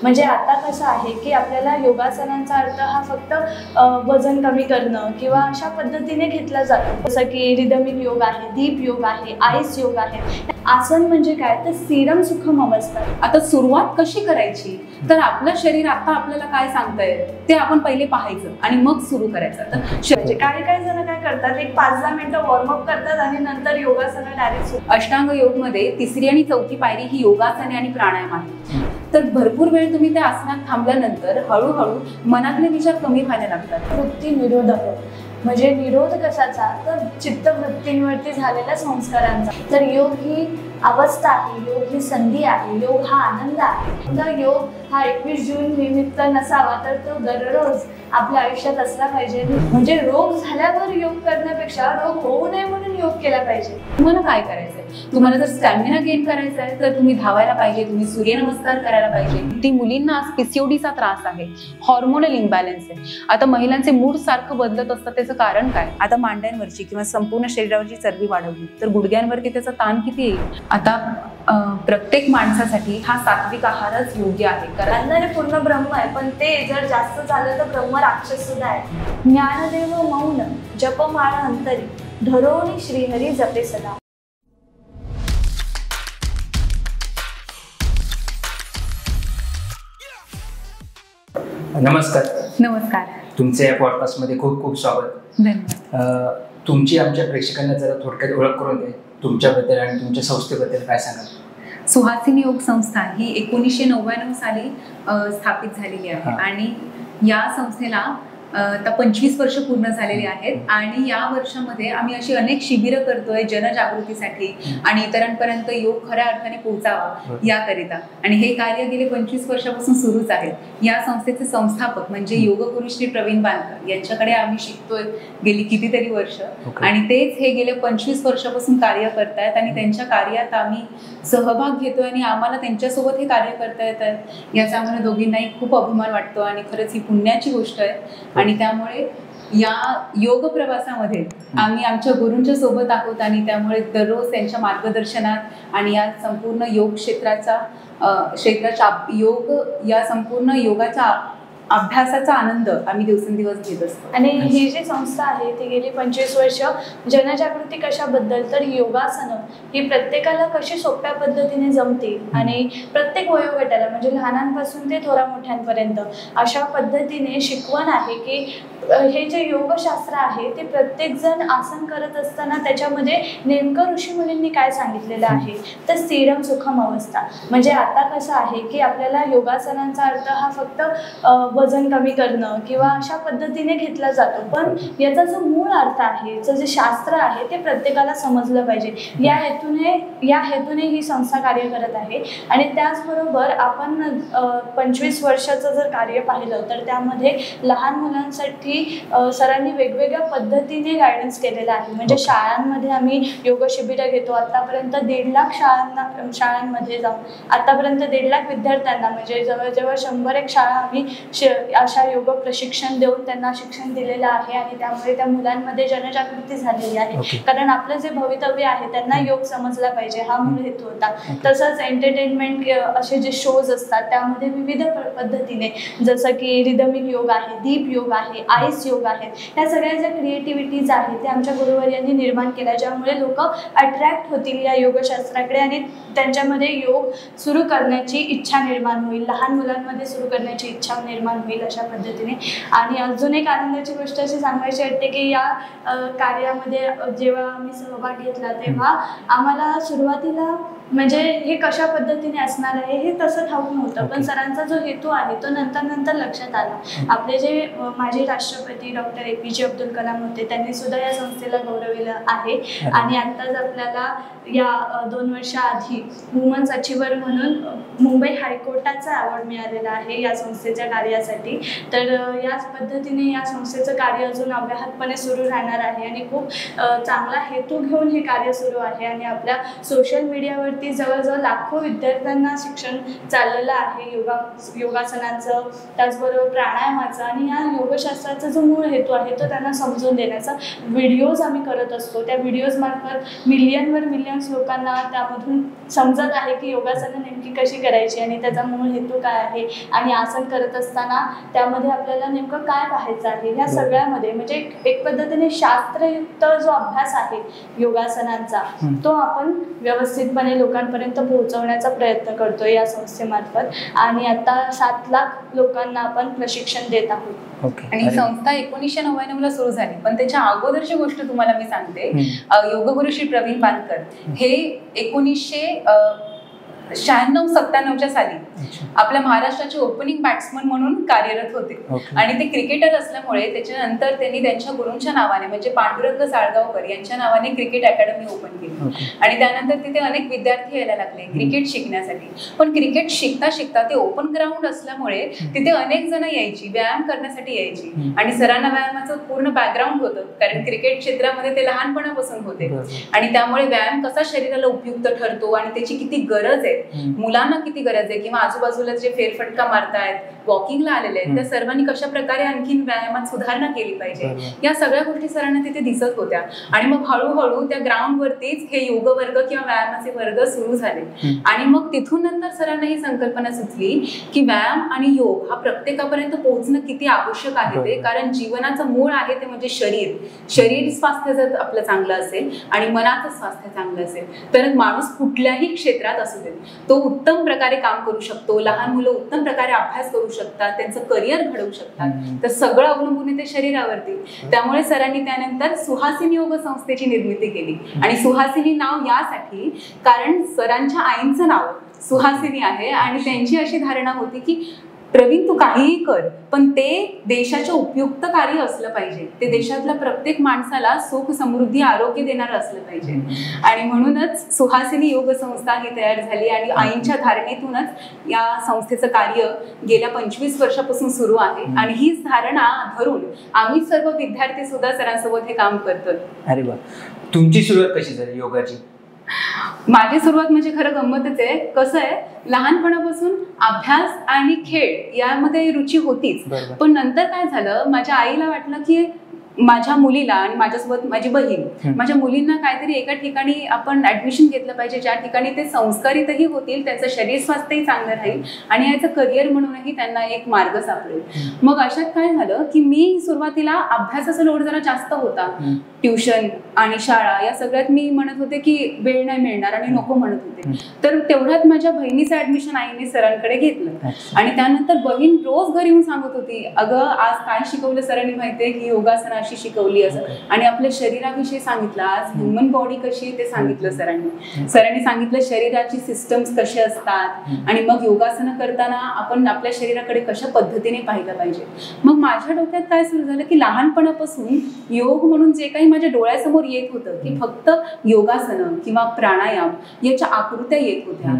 म्हणजे आता कसं आहे की आपल्याला योगासनांचा अर्थ हा फक्त वजन कमी करणं किंवा अशा पद्धतीने घेतला जातो, जसं की रिदमिक योग आहे, दीप योग आहे, आईस योग आहे. आसन म्हणजे काय तर सीरम सुखम अवस्था. आता सुरुवात कशी करायची तर आपलं शरीर आता आपल्याला काय सांगतंय ते आपण पहिले पाहायचं आणि मग सुरू करायचं. तर काही जण काय करतात, एक 5-10 मिनिटं वॉर्मअप करतात आणि नंतर योगासनं डायरेक्ट. अष्टांग योग मध्ये तिसरी आणि चौथी पायरी ही योगासने आणि प्राणायाम आहे. तर भरपूर वेळ तुम्ही त्या आसनात थांबल्यानंतर हळूहळू मनातले विचार कमी व्हायला लागतात. वृत्ती निरोधक म्हणजे निरोध कशाचा तर चित्तवृत्तींवरती झालेल्या संस्कारांचा. तर योग ही अवस्था आहे, योग ही संधी आहे, योग हा आनंद आहे. तर योग हा 21 जून निमित्त नसावा तर तो दररोज आपल्या आयुष्यात असला पाहिजे. म्हणजे रोग झाल्यावर योग करण्यापेक्षा रोग होऊ नये म्हणून योग केला पाहिजे. तुम्हाला काय करायचंय, तुम्हाला जर स्टॅमिना गेन करायचा आहे तर तुम्ही धावायला पाहिजे, तुम्ही सूर्यनमस्कार करायला पाहिजे. ती मुलींना पीसीओडीचा त्रास आहे, हॉर्मोनल इम्बॅलन्स आहे. आता महिलांचे मूड सारखं बदलत असतं, त्याचं कारण काय? आता मांड्यांवरची किंवा संपूर्ण शरीरावरची चरबी वाढवली तर गुडघ्यांवरती त्याचा ताण किती येईल. आता प्रत्येक माणसासाठी हा सात्विक आहारच योग्य आहे. कारण अन्न पूर्ण ब्रह्म आहे, पण ते जर जास्त झालं तर ब्रह्म राक्षस सुद्धा आहे. ज्ञानदेव मौन जपमाळ अंतरी धरोणी श्रीहरी जपे सदा. नमस्कार. नमस्कार. तुमच्या या पॉडकास्टमध्ये खूप खूप स्वागत. धन्यवाद. तुमची आमच्या प्रेक्षकांना जरा थोडक्यात ओळख करून द्या, तुमच्याबद्दल आणि तुमच्या संस्थेबद्दल काय सांगाल? सुहासिनी योग संस्था ही 1999 साली स्थापित झालेली आहे आणि या संस्थेला आता 25 वर्ष पूर्ण झालेली आहेत. आणि या वर्षामध्ये आम्ही अशी अनेक शिबिरं करतोय जनजागृतीसाठी आणि इतरांपर्यंत योग खऱ्या अर्थाने पोहोचावा याकरिता. आणि हे कार्य गेले 25 वर्षापासून सुरूच आहे. या संस्थेचे संस्थापक म्हणजे योगगुरू श्री प्रवीण बांदकर यांच्याकडे आम्ही शिकतोय गेली कितीतरी वर्ष. आणि तेच हे गेले 25 वर्षापासून कार्य करतायत आणि त्यांच्या कार्यात आम्ही सहभाग घेतोय आणि आम्हाला त्यांच्यासोबत हे कार्य करता येतात याचा आम्हाला दोघींनाही खूप अभिमान वाटतो आणि खरंच ही पुण्याची गोष्ट आहे. आणि त्यामुळे या योग प्रवासामध्ये आम्ही आमच्या गुरूंच्या सोबत आहोत आणि त्यामुळे दररोज त्यांच्या मार्गदर्शनात आणि या संपूर्ण योग क्षेत्राच्या योग या संपूर्ण योगाच्या अभ्यासाचा आनंद आम्ही दिवसेंदिवस घेत असतो. आणि ही जी संस्था आहे ती गेली 25 वर्ष जनजागृती कशाबद्दल तर योगासनं ही प्रत्येकाला कशी सोप्या पद्धतीने जमतील आणि प्रत्येक वयोगटाला म्हणजे लहानांपासून ते थोरा मोठ्यांपर्यंत अशा पद्धतीने शिकवण आहे की हे जे योगशास्त्र आहे ते प्रत्येकजण आसन करत असताना त्याच्यामध्ये नेमकं ऋषीमुनींनी काय सांगितलेलं आहे तर सीरम सुखम अवस्था. म्हणजे आता कसं आहे की आपल्याला योगासनांचा अर्थ हा फक्त वजन कमी करणं किंवा अशा पद्धतीने घेतला जातो, पण याचा जो मूळ अर्थ आहे, जे शास्त्र आहे ते प्रत्येकाला समजलं पाहिजे. या हेतूने ही संस्था कार्य करत आहे. आणि त्याचबरोबर आपण 25 वर्षाचं जर कार्य पाहिलं तर त्यामध्ये लहान मुलांसाठी सरांनी वेगवेगळ्या पद्धतीने गायडन्स केलेलं आहे. म्हणजे शाळांमध्ये आम्ही योग शिबिरं घेतो. आतापर्यंत 1.5 लाख शाळांमध्ये जाऊन आतापर्यंत 1.5 लाख विद्यार्थ्यांना म्हणजे जवळजवळ 100 शाळा आम्ही अशा योग प्रशिक्षण देऊन त्यांना शिक्षण दिलेलं आहे. आणि त्यामुळे त्या मुलांमध्ये जनजागृती झालेली आहे. कारण आपलं जे भवितव्य आहे त्यांना योग समजला पाहिजे हा मूळ हेतू होता. तसंच एंटरटेनमेंट असे जे शोज असतात त्यामध्ये विविध पद्धतीने जसं की रिदमिक योग आहे, दीप योग आहे, आईस योग आहेत, ह्या सगळ्या ज्या क्रिएटिव्हिटीज आहेत ते आमच्या गुरुवर्यांनी निर्माण केल्या, ज्यामुळे लोक अट्रॅक्ट होतील या योगशास्त्राकडे आणि त्यांच्यामध्ये योग सुरू करण्याची इच्छा निर्माण होईल, लहान मुलांमध्ये सुरू करण्याची इच्छा निर्माण होईल अशा पद्धतीने. आणि अजून एक आनंदाची गोष्ट अशी सांगायची वाटते की या कार्यामध्ये जेव्हा आम्ही सहभाग घेतला तेव्हा आम्हाला सुरुवातीला म्हणजे हे कशा पद्धतीने असणार आहे हे तसं ठाऊक नव्हतं, पण सरांचा जो हेतू आहे तो नंतर लक्षात आला. आपले जे माजी राष्ट्रपती डॉक्टर APJ अब्दुल कलाम होते त्यांनी सुद्धा या संस्थेला गौरविलं आहे. आणि आत्ताच आपल्याला या 2 वर्षाआधी वुमन्स अचिव्हर म्हणून मुंबई हायकोर्टाचा अवॉर्ड मिळालेला आहे या संस्थेच्या कार्यासाठी. करण्यासाठी. तर याच पद्धतीने या संस्थेचं कार्य अजून अव्याहतपणे सुरू राहणार आहे आणि खूप चांगला हेतू घेऊन हे कार्य सुरू आहे. आणि आपल्या सोशल मीडियावरती जवळजवळ लाखो विद्यार्थ्यांना शिक्षण चाललेलं आहे योगासनाचं, त्याचबरोबर प्राणायामाचं. आणि या योगशास्त्राचा जो मूळ हेतू आहे तो त्यांना समजून देण्याचा व्हिडिओज आम्ही करत असतो. त्या व्हिडिओज मार्फत मिलियन्स लोकांना त्यामधून समजत आहे की योगासनं नेमकी कशी करायची आणि त्याचा मूळ हेतू काय आहे आणि आसन करत असताना त्यामध्ये आपल्याला नेमकं काय पाहायचं आहे. ह्या सगळ्यामध्ये म्हणजे एक पद्धतीने शास्त्रयुक्त जो अभ्यास आहे योगासनांचा तो आपण व्यवस्थितपणे लोकांपर्यंत पोहोचवण्याचा प्रयत्न करतोय या संस्थेमार्फत. आणि आता 7 लाख लोकांना आपण प्रशिक्षण देत आहोत. आणि संस्था 1999 ला सुरू झाली, पण त्याच्या अगोदरची गोष्ट तुम्हाला मी सांगते. योगगुरु श्री प्रवीण पानकर हे 1996-97 साली आपल्या महाराष्ट्राचे ओपनिंग बॅट्समन म्हणून कार्यरत होते. आणि ते क्रिकेटर असल्यामुळे त्याच्यानंतर त्यांनी त्यांच्या गुरूंच्या नावाने म्हणजे पांडुरंग साळगावकर यांच्या नावाने क्रिकेट अकॅडमी ओपन केली. आणि त्यानंतर तिथे अनेक विद्यार्थी यायला लागले क्रिकेट शिकण्यासाठी. पण क्रिकेट शिकता शिकता ते ओपन ग्राउंड असल्यामुळे तिथे अनेक जण यायची, व्यायाम करण्यासाठी यायची. आणि सरांना व्यायामाचं पूर्ण बॅकग्राऊंड होतं, कारण क्रिकेट क्षेत्रामध्ये ते लहानपणापासून होते. आणि त्यामुळे व्यायाम कसा शरीराला उपयुक्त ठरतो आणि त्याची किती गरज आहे, मुलांना किती गरज आहे, किंवा आजूबाजूला जे फेरफटका मारतायत, वॉकिंगला आलेले आहेत, त्या सर्वांनी कशा प्रकारे आणखीन व्यायामात सुधारणा केली पाहिजे, या सगळ्या गोष्टी सरांना तिथे दिसत होत्या. आणि मग हळूहळू त्या ग्राउंड वरतीच हे योग वर्ग किंवा व्यायामाचे वर्ग सुरू झाले. आणि मग तिथून नंतर सरांना ही संकल्पना सुचली की व्यायाम आणि योग हा प्रत्येकापर्यंत पोहोचणं किती आवश्यक आहे ते. कारण जीवनाचं मूळ आहे ते म्हणजे शरीर स्वास्थ्य जर आपलं चांगलं असेल आणि मनाचं स्वास्थ्य चांगलं असेल तर माणूस कुठल्याही क्षेत्रात असू दे तो उत्तम प्रकारे काम करू शकतो. लहान मुलं उत्तम प्रकारे अभ्यास करू शकतात, त्यांचं करिअर घडवू शकतात. तर सगळं अवलंबून आहे ते शरीरावरती. त्यामुळे सरांनी त्यानंतर सुहासिनी योग संस्थेची निर्मिती केली. आणि सुहासिनी नाव यासाठी कारण सरांच्या आईंचं नाव सुहासिनी आहे आणि त्यांची अशी धारणा होती की प्रवीण तू काहीही कर पण ते देशाच्या उपयुक्त कार्य असलं पाहिजे, ते देशातल्या प्रत्येक माणसाला सुख समृद्धी आरोग्य देणारं असलं पाहिजे. आणि म्हणूनच सुहासिनी योग संस्था ही तयार झाली. आणि आईंच्या धारणेतूनच या संस्थेचं कार्य गेल्या 25 वर्षापासून सुरू आहे. आणि हीच धारणा धरून आम्ही सर्व विद्यार्थी सुद्धा सरांसोबत हे काम करतो. अरे वा, तुमची सुरुवात कशी झाली योगाची? माझी सुरुवात म्हणजे खरं गंमतच आहे. कसं आहे, लहानपणापासून अभ्यास आणि खेळ यामध्ये रुची होतीच. पण नंतर काय झालं, माझ्या आईला वाटलं की माझ्या मुलीला आणि माझ्यासोबत माझी बहीण, माझ्या मुलींना काहीतरी एका ठिकाणी आपण ऍडमिशन घेतलं पाहिजे ज्या ठिकाणी ते संस्कारितही होतील, त्यांचं शरीर स्वास्थ्यही चांगलं राहील आणि याचं करिअर म्हणूनही त्यांना एक मार्ग सापडेल. मग अशात काय झालं की मी सुरुवातीला अभ्यासाचा लोड जरा जास्त होता, ट्युशन आणि शाळा या सगळ्यात मी म्हणत होते की वेळ नाही मिळणार आणि नको म्हणत होते. तर तेवढ्यात माझ्या बहिणीचं ऍडमिशन आईने सरांकडे घेतलं. आणि त्यानंतर बहीण रोज घरी येऊन सांगत होती, अगं आज काय शिकवलं सरांनी माहितीये की योगासना अशी शिकवली असं. आणि आपल्या शरीराविषयी सांगितलं, आज ह्युमन बॉडी कशी आहे ते सांगितलं सरांनी. सरांनी सांगितलं शरीराची सिस्टम्स कसे असतात आणि मग योगासनं करताना आपण आपल्या शरीराकडे कशा पद्धतीने पाहिलं पाहिजे. मग माझ्या डोक्यात काय सुरू झालं की लहानपणापासून योग म्हणून जे काही माझ्या डोळ्यासमोर येत होतं की फक्त योगासनं किंवा प्राणायाम याच्या आकृत्या येत होत्या.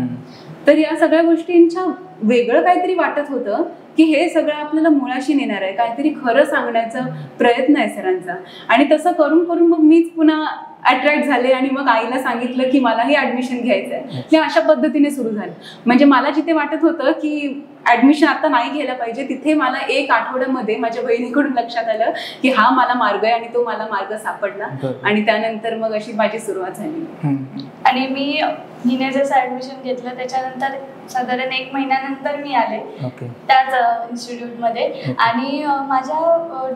तर या सगळ्या गोष्टींच्या वेगळं काहीतरी वाटत होतं की हे सगळं आपल्याला मुळाशी नेणार आहे, काहीतरी खरं सांगण्याचा प्रयत्न आहे सरांचा. आणि तसं करून करून मग मीच पुन्हा अट्रॅक्ट झाले आणि मग आईला सांगितलं की मलाही ऍडमिशन घ्यायचं आहे. हे अशा पद्धतीने सुरू झालं. म्हणजे मला जिथे वाटत होतं की ऍडमिशन आता नाही घ्यायला पाहिजे, तिथे मला 1 आठवड्यामध्ये माझ्या बहिणीकडून लक्षात आलं की हा मला मार्ग आहे आणि तो मला मार्ग सापडला. आणि त्यानंतर मग अशी माझी सुरुवात झाली. आणि मी हिने जसं ऍडमिशन घेतलं त्याच्यानंतर साधारण 1 महिन्यानंतर मी आले त्याच इन्स्टिट्यूटमध्ये. आणि माझ्या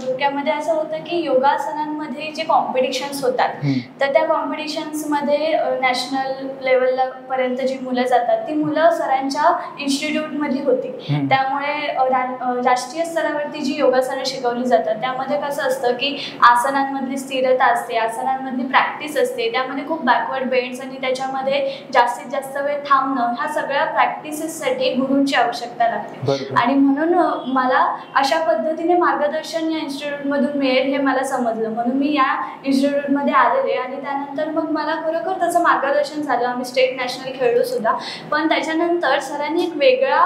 डोक्यामध्ये असं होतं की योगासनांमध्ये जे कॉम्पिटिशन्स होतात तर त्या कॉम्पिटिशन्समध्ये नॅशनल लेवलला पर्यंत जी मुलं जातात ती मुलं सरांच्या इन्स्टिट्यूटमधली होती. त्यामुळे राष्ट्रीय स्तरावरती जी योगासनं शिकवली जातात त्यामध्ये कसं असतं की आसनांमधली स्थिरता असते, आसनांमधली प्रॅक्टिस असते, त्यामध्ये खूप बॅकवर्ड बेंड्स आणि त्याच्यामध्ये जास्तीत जास्त वेळ थांबणं, ह्या सगळ्या प्रॅक्टिसेससाठी गुरूंची आवश्यकता लागते. बरोबर. आणि म्हणून मला अशा पद्धतीने मार्गदर्शन या इन्स्टिट्यूटमधून मिळेल हे मला समजलं, म्हणून मी या इन्स्टिट्यूटमध्ये आलेले. आणि त्यानंतर मग मला खरोखर त्याचं मार्गदर्शन झालं. आम्ही स्टेट नॅशनल खेळलो सुद्धा, पण त्याच्यानंतर सरांनी एक वेगळा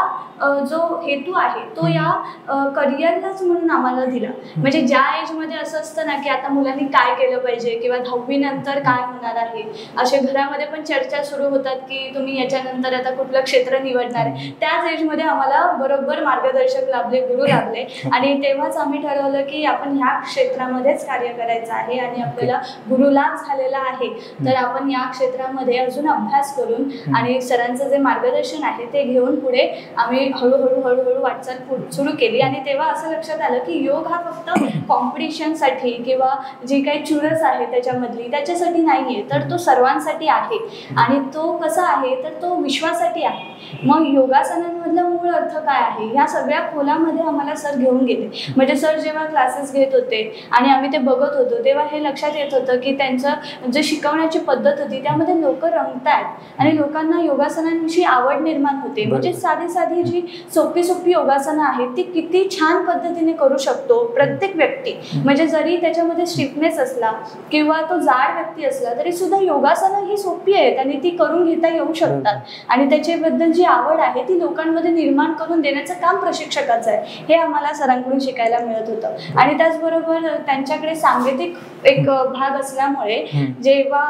जो हेतू आहे तो या करिअरलाच म्हणून आम्हाला दिला. म्हणजे ज्या एजमध्ये असं असतं ना की आता मुलांनी काय केलं पाहिजे किंवा 10वी नंतर काय होणार आहे, असे घरामध्ये पण चर्चा सुरू होतात की तुम्ही याच्यानंतर आता कुठलं क्षेत्र निवडणार आहे, त्याच एजमध्ये आम्हाला बरोबर मार्गदर्शक लाभले, गुरु लाभले. आणि तेव्हाच आम्ही ठरवलं की आपण ह्या क्षेत्रामध्येच कार्य करायचं आहे आणि आपल्याला गुरु लाभ झालेला आहे, तर आपण या क्षेत्रामध्ये अजून अभ्यास करून आणि सरांचं जे मार्गदर्शन आहे ते घेऊन पुढे आम्ही हळूहळू वाटचाल सुरू केली. आणि तेव्हा असं लक्षात आलं की योग हा फक्त कॉम्पिटिशनसाठी किंवा जी काही चुरस आहे त्याच्यासाठी नाही आहे, तर तो सर्वांसाठी आहे. आणि तो कसा आहे तर तो विश्वासाठी आहे. मग योगासनांमधला मूळ अर्थ काय आहे ह्या सगळ्या खोलामध्ये आम्हाला सर घेऊन गेले. म्हणजे सर जेव्हा क्लासेस घेत होते आणि आम्ही ते बघत होतो तेव्हा हे लक्षात येत होतं की त्यांचं जे शिकवण्याची पद्धत होती त्यामध्ये लोक रंगतायत आणि लोकांना योगासनांविषयी आवड निर्माण होते. म्हणजे साधी जी सोपी योगासनं आहेत ती किती छान पद्धतीने करू शकतो प्रत्येक व्यक्ती. म्हणजे जरी त्याच्यामध्ये स्टिफनेस असला किंवा तो जाड व्यक्ती असला तरी सुद्धा योगासनं ही सोपी आहेत आणि ती करून घेता येऊ शकतात. आणि त्याच्याबद्दल जी आवड आहे ती लोकांमध्ये निर्माण करून देण्याचं काम प्रशिक्षकाचं आहे, हे आम्हाला सरांकडून शिकायला मिळत होतं. आणि त्याचबरोबर त्यांच्याकडे सांगीतिक एक भाग असल्यामुळे जेव्हा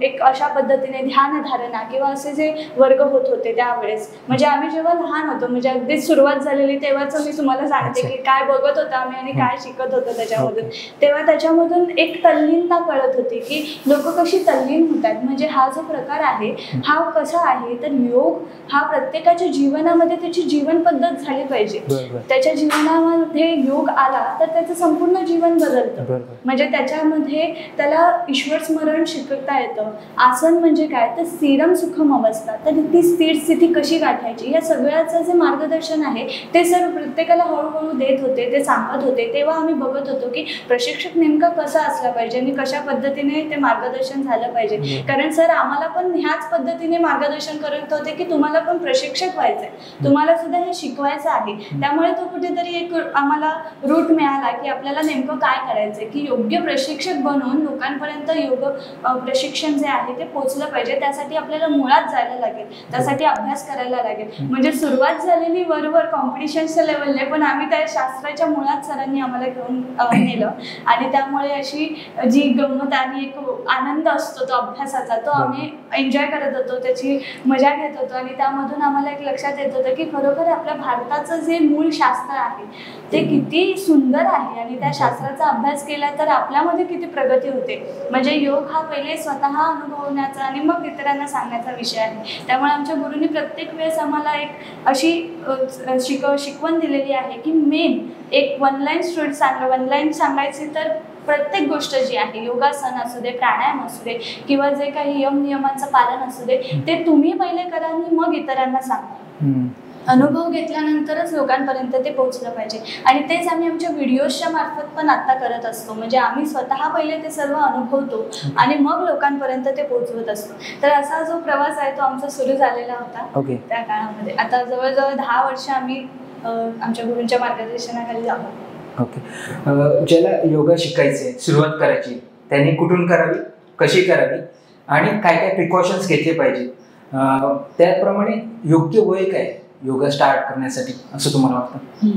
एक अशा पद्धतीने ध्यानधारणा किंवा असे जे वर्ग होत होते त्यावेळेस, म्हणजे आम्ही जेव्हा लहान होतो म्हणजे अगदी सुरुवात झालेली तेव्हाच मी तुम्हाला सांगते की काय बघत होतो आम्ही आणि काय शिकत होतो त्याच्यामधून, तेव्हा त्याच्यामधून एक तल्लीनता कळत होती की लोक कशी तल्लीन होतात. म्हणजे हा जो प्रकार आहे हा कसा आहे तर योग हा प्रत्येकाच्या जीवनामध्ये त्याची जीवन पद्धत झाली पाहिजे. त्याच्या जीवनामध्ये योग आला तर त्याचं संपूर्ण जीवन बदलतं. म्हणजे त्याच्यामध्ये त्याला ईश्वर स्मरण शिकता येतं. आसन म्हणजे काय तर स्थिरम सुखम अवस्था, तर ती स्थिर स्थिती कशी गाठायची या सगळ्याचं जे मार्गदर्शन आहे ते सर प्रत्येकाला हळूहळू देत होते, ते सांगत होते. तेव्हा आम्ही बघत होतो की प्रशिक्षक नेमका कसा असला पाहिजे आणि कशा पद्धतीने ते मार्गदर्शन झालं पाहिजे. कारण सर आम्हाला पण ह्याच पद्धतीने मार्गदर्शन करत होते की तुम्हाला पण प्रशिक्षक व्हायचंय, तुम्हाला सुद्धा हे शिकवायचं आहे. त्यामुळे तो कुठेतरी एक आम्हाला रूट मिळाला की आपल्याला नेमकं काय करायचंय की योग्य प्रशिक्षक बनवून लोकांपर्यंत योग प्रशिक्षण जे आहे ते पोहोचलं पाहिजे. त्यासाठी आपल्याला मुळात जायला लागेल, त्यासाठी अभ्यास करायला लागेल. म्हणजे सुरुवात झालेली वरवर कॉम्पिटिशनच्या लेवलने, पण आम्ही त्या शास्त्राच्या मुळात सरांनी आम्हाला घेऊन नेलं. आणि त्यामुळे अशी जी गंमत आणि एक आनंद असतो तो अभ्यासाचा तो आम्ही एन्जॉय करत होतो, त्याची मजा घेत होतो. आणि त्यामधून आम्हाला एक लक्षात येत होतं की खरोखर आपल्या भारताचं जे मूळ शास्त्र आहे ते किती सुंदर आहे आणि त्या शास्त्राचा अभ्यास केला तर आपल्यामध्ये किती प्रगती होते. म्हणजे योग हा पहिले स्वतः अनुभवण्याचा आणि मग इतरांना सांगण्याचा विषय आहे. त्यामुळे आमच्या गुरूंनी प्रत्येक वेळेस आम्हाला एक अशी शिकवण दिलेली आहे की मेन एक वन लाईन सांगायची तर प्रत्येक गोष्ट जी आहे योगासन असू दे, प्राणायाम असू दे किंवा जे काही नियमांचं पालन असू दे ते तुम्ही पहिले करा आणि मग इतरांना सांगा. अनुभव घेतल्यानंतरच लोकांपर्यंत ते पोहोचलं पाहिजे. आणि तेच आम्ही आमच्या व्हिडिओजच्या मार्फत पण आता करत असतो. म्हणजे आम्ही स्वतः पहिले ते सर्व अनुभवतो आणि मग लोकांपर्यंत ते पोहोचवत असतो. तर असा जो प्रवास आहे तो आमचा सुरू झालेला होता त्या काळामध्ये. आता जवळजवळ 10 वर्ष आम्ही आमच्या गुरूंच्या मार्गदर्शनाखाली आहोत. ओके. ज्याला योगा शिकायचे सुरुवात करायची त्यांनी कुठून करावी, कशी करावी आणि काय काय प्रिकॉशन्स घेतले पाहिजे, त्याप्रमाणे योग्य वय काय योगा स्टार्ट करण्यासाठी असं तुम्हाला वाटतं?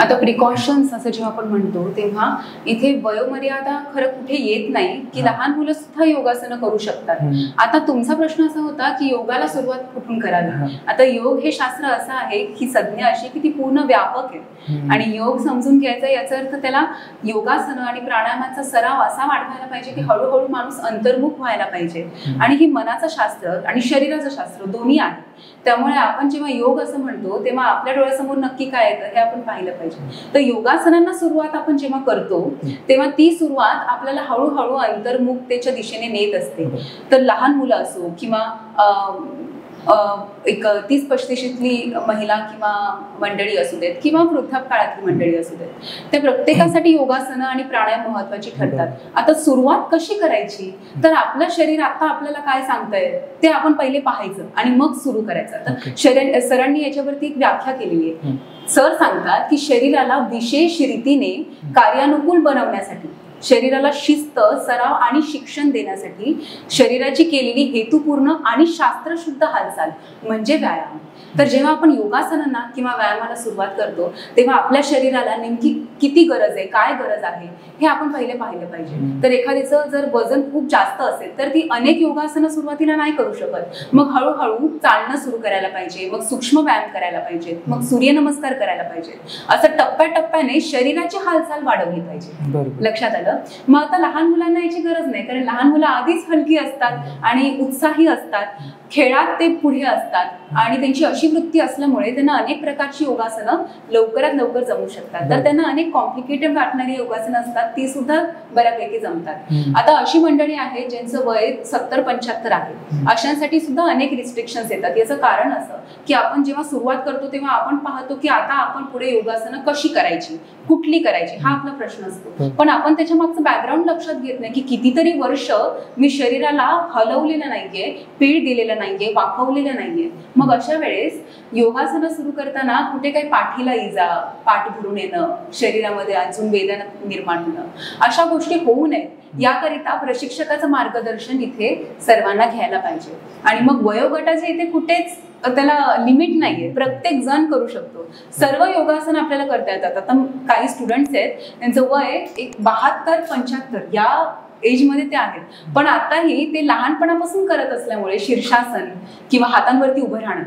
आता प्रिकॉशन्स असं जेव्हा आपण म्हणतो तेव्हा इथे वयोमर्यादा खरं कुठे येत नाही की लहान मुलं सुद्धा योगासनं करू शकतात. आता तुमचा प्रश्न असा होता की योगाला सुरुवात कुठून करावी. आता योग हे शास्त्र असं आहे की संज्ञा अशी की ती पूर्ण व्यापक आहे आणि योग समजून घ्यायचा याचा अर्थ त्याला योगासनं आणि प्राणायामाचा सराव असा वाढवायला पाहिजे की हळूहळू माणूस अंतर्मुख व्हायला पाहिजे. आणि ही मनाचं शास्त्र आणि शरीराचं शास्त्र दोन्ही आहे. त्यामुळे आपण जेव्हा योग असं म्हणतो तेव्हा आपल्या डोळ्यासमोर नक्की काय येतं हे आपण पाहिलं पाहिजे. तर योगासनांना सुरुवात आपण जेव्हा करतो तेव्हा ती सुरुवात आपल्याला हळूहळू अंतर्मुखतेच्या दिशेने नेत असते. तर लहान मुलं असो किंवा एक 30-35शीतली महिला किंवा मंडळी असू देत किंवा वृद्धापकाळातली मंडळी असू देत, त्या प्रत्येकासाठी योगासनं आणि प्राणायाम महत्वाची ठरतात. आता सुरुवात कशी करायची, तर आपलं शरीर आता आपल्याला काय सांगतंय ते आपण पहिले पाहायचं आणि मग सुरू करायचं. तर सरांनी याच्यावरती एक व्याख्या केलेली आहे. सर सांगतात की शरीराला विशेष रीतीने कार्यानुकूल बनवण्यासाठी, शरीराला शिस्त, सराव आणि शिक्षण देण्यासाठी शरीराची केलेली हेतुपूर्ण आणि शास्त्रशुद्ध हालचाल म्हणजे व्यायाम. तर जेव्हा आपण योगासनांना किंवा व्यायामाला सुरुवात करतो तेव्हा आपल्या शरीराला नेमकी किती गरज आहे, काय गरज आहे हे आपण पहिले पाहिलं पाहिजे. तर एखाद्याचं जर वजन खूप जास्त असेल तर ती अनेक योगासनं सुरुवातीला नाही करू शकत. मग हळूहळू चालणं सुरू करायला पाहिजे, मग सूक्ष्म व्यायाम करायला पाहिजे, मग सूर्यनमस्कार करायला पाहिजे. असं टप्प्याटप्प्याने शरीराची हालचाल वाढवली पाहिजे. लक्षात आलं? मग आता लहान मुलांना याची गरज नाही, कारण लहान मुलं आधीच हलकी असतात आणि उत्साही असतात, खेळात ते पुढे असतात आणि त्यांची अशी वृत्ती असल्यामुळे त्यांना अनेक प्रकारची योगासनं लवकरात लवकर जमू शकतात. तर त्यांना अनेक कॉम्प्लिकेटेड वाटणारी योगासनं असतात, ती सुद्धा बऱ्यापैकी जमतात. आता अशी मंडळी आहेत ज्यांचं वय 70-75 आहे, अशांसाठी सुद्धा अनेक रिस्ट्रिक्शन्स येतात. याचं कारण असं की आपण जेव्हा सुरुवात करतो तेव्हा आपण पाहतो की आता आपण पुढे योगासनं कशी करायची, कुठली करायची, हा आपला प्रश्न असतो. पण आपण त्याच्या मागचं बॅकग्राऊंड लक्षात घेत नाही की कितीतरी वर्ष मी शरीराला हलवलेलं नाहीये, पीळ दिलेलं नाहीये, वाकवलेलं नाहीये. मग अशा वेळेस योगासनं सुरू करताना कुठे काही पाठीला इजा, पाठ भरून येणं, शरीरामध्ये अजून वेदना निर्माण होणं, अशा गोष्टी होऊ नयेत याकरिता प्रशिक्षकाचं मार्गदर्शन इथे सर्वांना घ्यायला पाहिजे. आणि मग वयोगटाचे इथे कुठेच त्याला लिमिट नाहीये, प्रत्येक जण करू शकतो. सर्व योगासन आपल्याला करता येतात. आता काही स्टुडंट्स आहेत त्यांचं वय एक 72-75 या एजमध्ये ते आहेत, पण आताही ते लहानपणापासून करत असल्यामुळे शीर्षासन किंवा हातांवरती उभं राहणं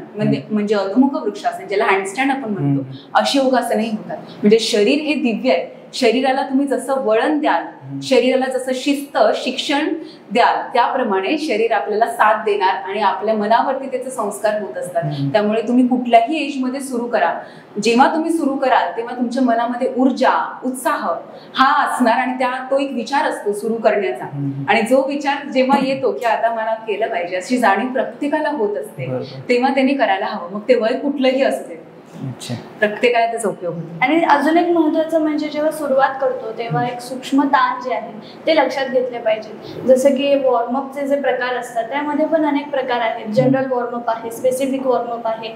म्हणजे अधोमुख वृक्षासन, ज्याला हँडस्टँड आपण म्हणतो, अशी योगासनही होतात. म्हणजे शरीर हे दिव्य आहे. शरीराला तुम्ही जसं वळण द्याल, शरीराला जसं शिस्त, शिक्षण द्याल, त्याप्रमाणे शरीर आपल्याला साथ देणार आणि आपल्या मनावरती त्याचे संस्कार होत असतात. त्यामुळे तुम्ही कुठल्याही एजमध्ये सुरू करा. जेव्हा तुम्ही सुरू कराल तेव्हा तुमच्या मनामध्ये ऊर्जा, उत्साह हा असणार आणि तो एक विचार असतो सुरू करण्याचा. आणि जो विचार जेव्हा येतो की आता मला केलं पाहिजे अशी जाणीव प्रत्येकाला होत असते, तेव्हा त्यांनी करायला हवं. मग ते वय कुठलंही असू दे, प्रत्येकाला त्याचा उपयोग होतो. आणि अजून एक महत्वाचं म्हणजे जेव्हा सुरुवात करतो तेव्हा एक सूक्ष्म ताण जे आहे ते लक्षात घेतले पाहिजे. जसं की वॉर्मअपचे जे प्रकार असतात त्यामध्ये पण अनेक प्रकार आहेत. जनरल वॉर्मअप आहे, स्पेसिफिक वॉर्मअप आहे,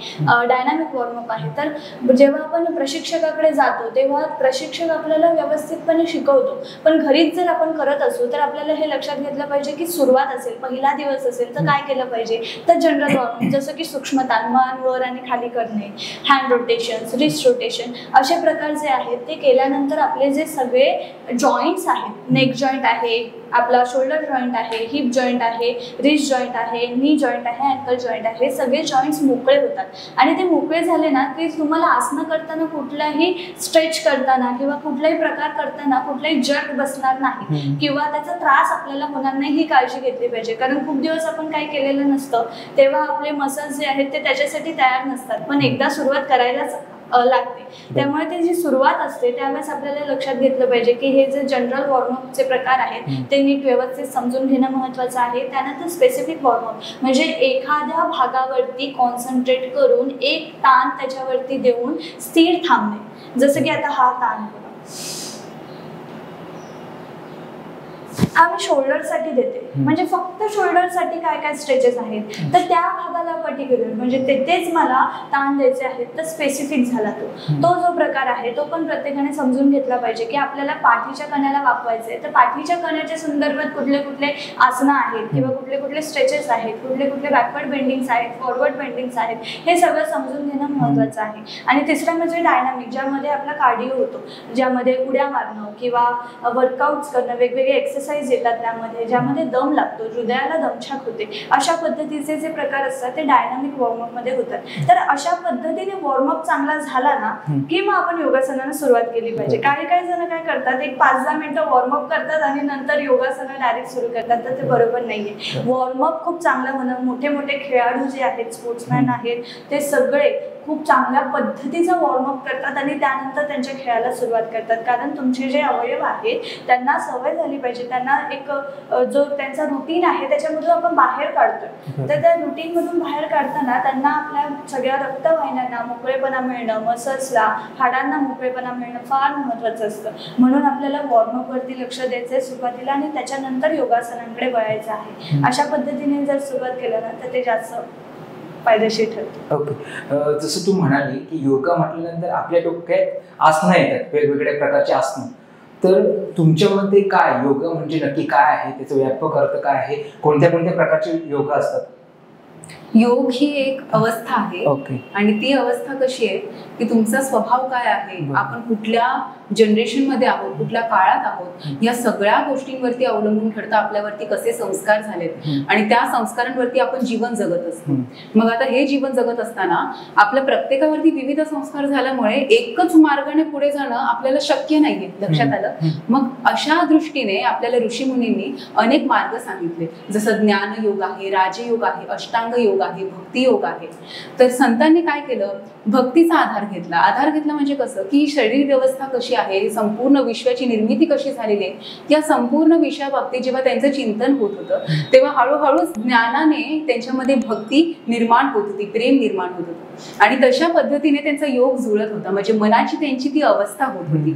डायनामिक वॉर्मअप आहे. तर जेव्हा आपण प्रशिक्षकाकडे जातो तेव्हा प्रशिक्षक आपल्याला व्यवस्थितपणे शिकवतो, पण घरीच जर आपण करत असू तर आपल्याला हे लक्षात घेतलं पाहिजे की सुरुवात असेल, पहिला दिवस असेल तर काय केलं पाहिजे. तर जनरल वॉर्मअप जसं की सूक्ष्म ताण, मान वर आणि खाली करणे, हँड रोटेशन, रिस्ट रोटेशन, असे प्रकार जे आहेत ते केल्यानंतर आपले जे सगळे जॉईंट्स आहेत, नेक जॉईंट आहे, आपला शोल्डर जॉईंट आहे, हिप जॉईंट आहे, रिस्ट जॉईंट आहे, नी जॉईंट आहे, अँकल जॉईंट आहे, सगळे जॉईंट्स मोकळे होतात. आणि ते मोकळे झाले ना की तुम्हाला आसनं करताना कुठलाही स्ट्रेच करताना किंवा कुठलाही प्रकार करताना कुठलाही जर्क बसणार नाही किंवा त्याचा त्रास आपल्याला होणार नाही, ही काळजी घेतली पाहिजे. कारण खूप दिवस आपण काही केलेलं नसतं तेव्हा आपले मसल्स जे आहेत ते त्याच्यासाठी तयार नसतात, पण एकदा सुरुवात करायलाच लागते. त्यामुळे ती जी सुरुवात असते त्यावेळेस आपल्याला लक्षात घेतलं पाहिजे की हे जे जनरल वॉर्मअपचे प्रकार आहेत ते नीट व्यवस्थित समजून घेणं महत्त्वाचं आहे. त्यानंतर स्पेसिफिक वॉर्मअप म्हणजे एखाद्या भागावरती कॉन्सन्ट्रेट करून एक ताण त्याच्यावरती देऊन स्थिर थांबणे. जसं की आता हा ताण आम्ही शोल्डरसाठी देते, म्हणजे फक्त शोल्डरसाठी काय काय स्ट्रेचेस आहेत तर त्या भागाला पर्टिक्युलर म्हणजे तेच मला ताण द्यायचे आहेत तर स्पेसिफिक झाला तो जो प्रकार आहे तो पण प्रत्येकाने समजून घेतला पाहिजे की आपल्याला पाठीच्या कण्याला वाकवायचे तर पाठीच्या कण्याच्या संदर्भात कुठले कुठले आसनं आहेत किंवा कुठले कुठले स्ट्रेचेस आहेत, कुठले कुठले बॅकवर्ड बेंडिंग्स आहेत, फॉरवर्ड बेंडिंग्स आहेत, हे सगळं समजून घेणं महत्त्वाचं आहे. आणि तिसरं म्हणजे डायनामिक, ज्यामध्ये आपला कार्डिओ होतो, ज्यामध्ये उड्या मारणं किंवा वर्कआउट्स करणं, वेगवेगळे एक्सरसाइज येतात त्यामध्ये, ज्यामध्ये दम लागतो, हृदयाला दमछाक होते, अशा पद्धतीचे जे प्रकार असतात ते डायनामिक वॉर्मअप मध्ये होतात. तर अशा पद्धतीने वॉर्मअप चांगला झाला ना की मग आपण योगासनाला सुरुवात केली पाहिजे. काही जण काय करतात, एक 5-10 मिनिटं वॉर्मअप करतात आणि नंतर योगासनं डायरेक्ट सुरू करतात, तर ते बरोबर नाहीये. वॉर्मअप खूप चांगलं होणं, मोठे मोठे खेळाडू जे आहेत, स्पोर्ट्समॅन आहेत, ते सगळे खूप चांगल्या पद्धतीचा वॉर्मअप करतात आणि त्यानंतर त्यांच्या खेळाला सुरुवात करतात. कारण तुमचे जे अवयव आहेत त्यांना सवय झाली पाहिजे, त्यांना एक जो त्यांचा रुटीन आहे त्याच्यामधून आपण बाहेर काढतोय. तर त्या रुटीनमधून बाहेर काढताना त्यांना आपल्या सगळ्या रक्तवाहिन्यांना मोकळेपणा मिळणं, मसल्सला, हाडांना मोकळेपणा मिळणं फार महत्त्वाचं असतं. म्हणून आपल्याला वॉर्मअपवरती लक्ष द्यायचं आहे सुरुवातीला आणि त्याच्यानंतर योगासनांकडे वळायचं आहे. अशा पद्धतीने जर सुरुवात केलं ना तर ते जास्त फायदेशीर ठरतं. ओके. जसं तू म्हणाली की योगा म्हटल्यानंतर आपल्या डोक्यात आसनं येतात, वेगवेगळ्या प्रकारचे आसनं. तर तुमच्यामध्ये काय योगा म्हणजे नक्की काय आहे, त्याचा व्यापक अर्थ काय आहे, कोणत्या कोणत्या प्रकारचे योगा असतात? योग ही एक अवस्था आहे. ओके. आणि ती अवस्था कशी आहे की तुमचा स्वभाव काय आहे, आपण कुठल्या जनरेशन मध्ये आहोत, कुठल्या काळात आहोत, या सगळ्या गोष्टींवरती अवलंबून ठरतं आपल्यावरती कसे संस्कार झालेत आणि त्या संस्कारांवरती आपण जीवन जगत असतो. मग आता हे जीवन जगत असताना आपल्या प्रत्येकावरती विविध संस्कार झाल्यामुळे एकच मार्गाने पुढे जाणं आपल्याला शक्य नाहीये. लक्षात आलं? मग अशा दृष्टीने आपल्याला ऋषीमुनींनी अनेक मार्ग सांगितले, जसं ज्ञान योग आहे, राजयोग आहे, अष्टांग योग आहे, भक्ती योग आहे. तर संतांनी काय केलं, भक्तीचा आधार घेतला. आधार घेतला म्हणजे कसं की शरीर व्यवस्था कशी आहे, संपूर्ण विश्वाची निर्मिती कशी झालेली आहे, या संपूर्ण विषयाबाबतीत जेव्हा त्यांचं चिंतन होत होतं तेव्हा हळूहळू ज्ञानाने त्यांच्यामध्ये भक्ती निर्माण होत होती, प्रेम निर्माण होत होतं आणि तशा पद्धतीने त्यांचा योग जुळत होता. म्हणजे मनाची त्यांची ती अवस्था होत होती.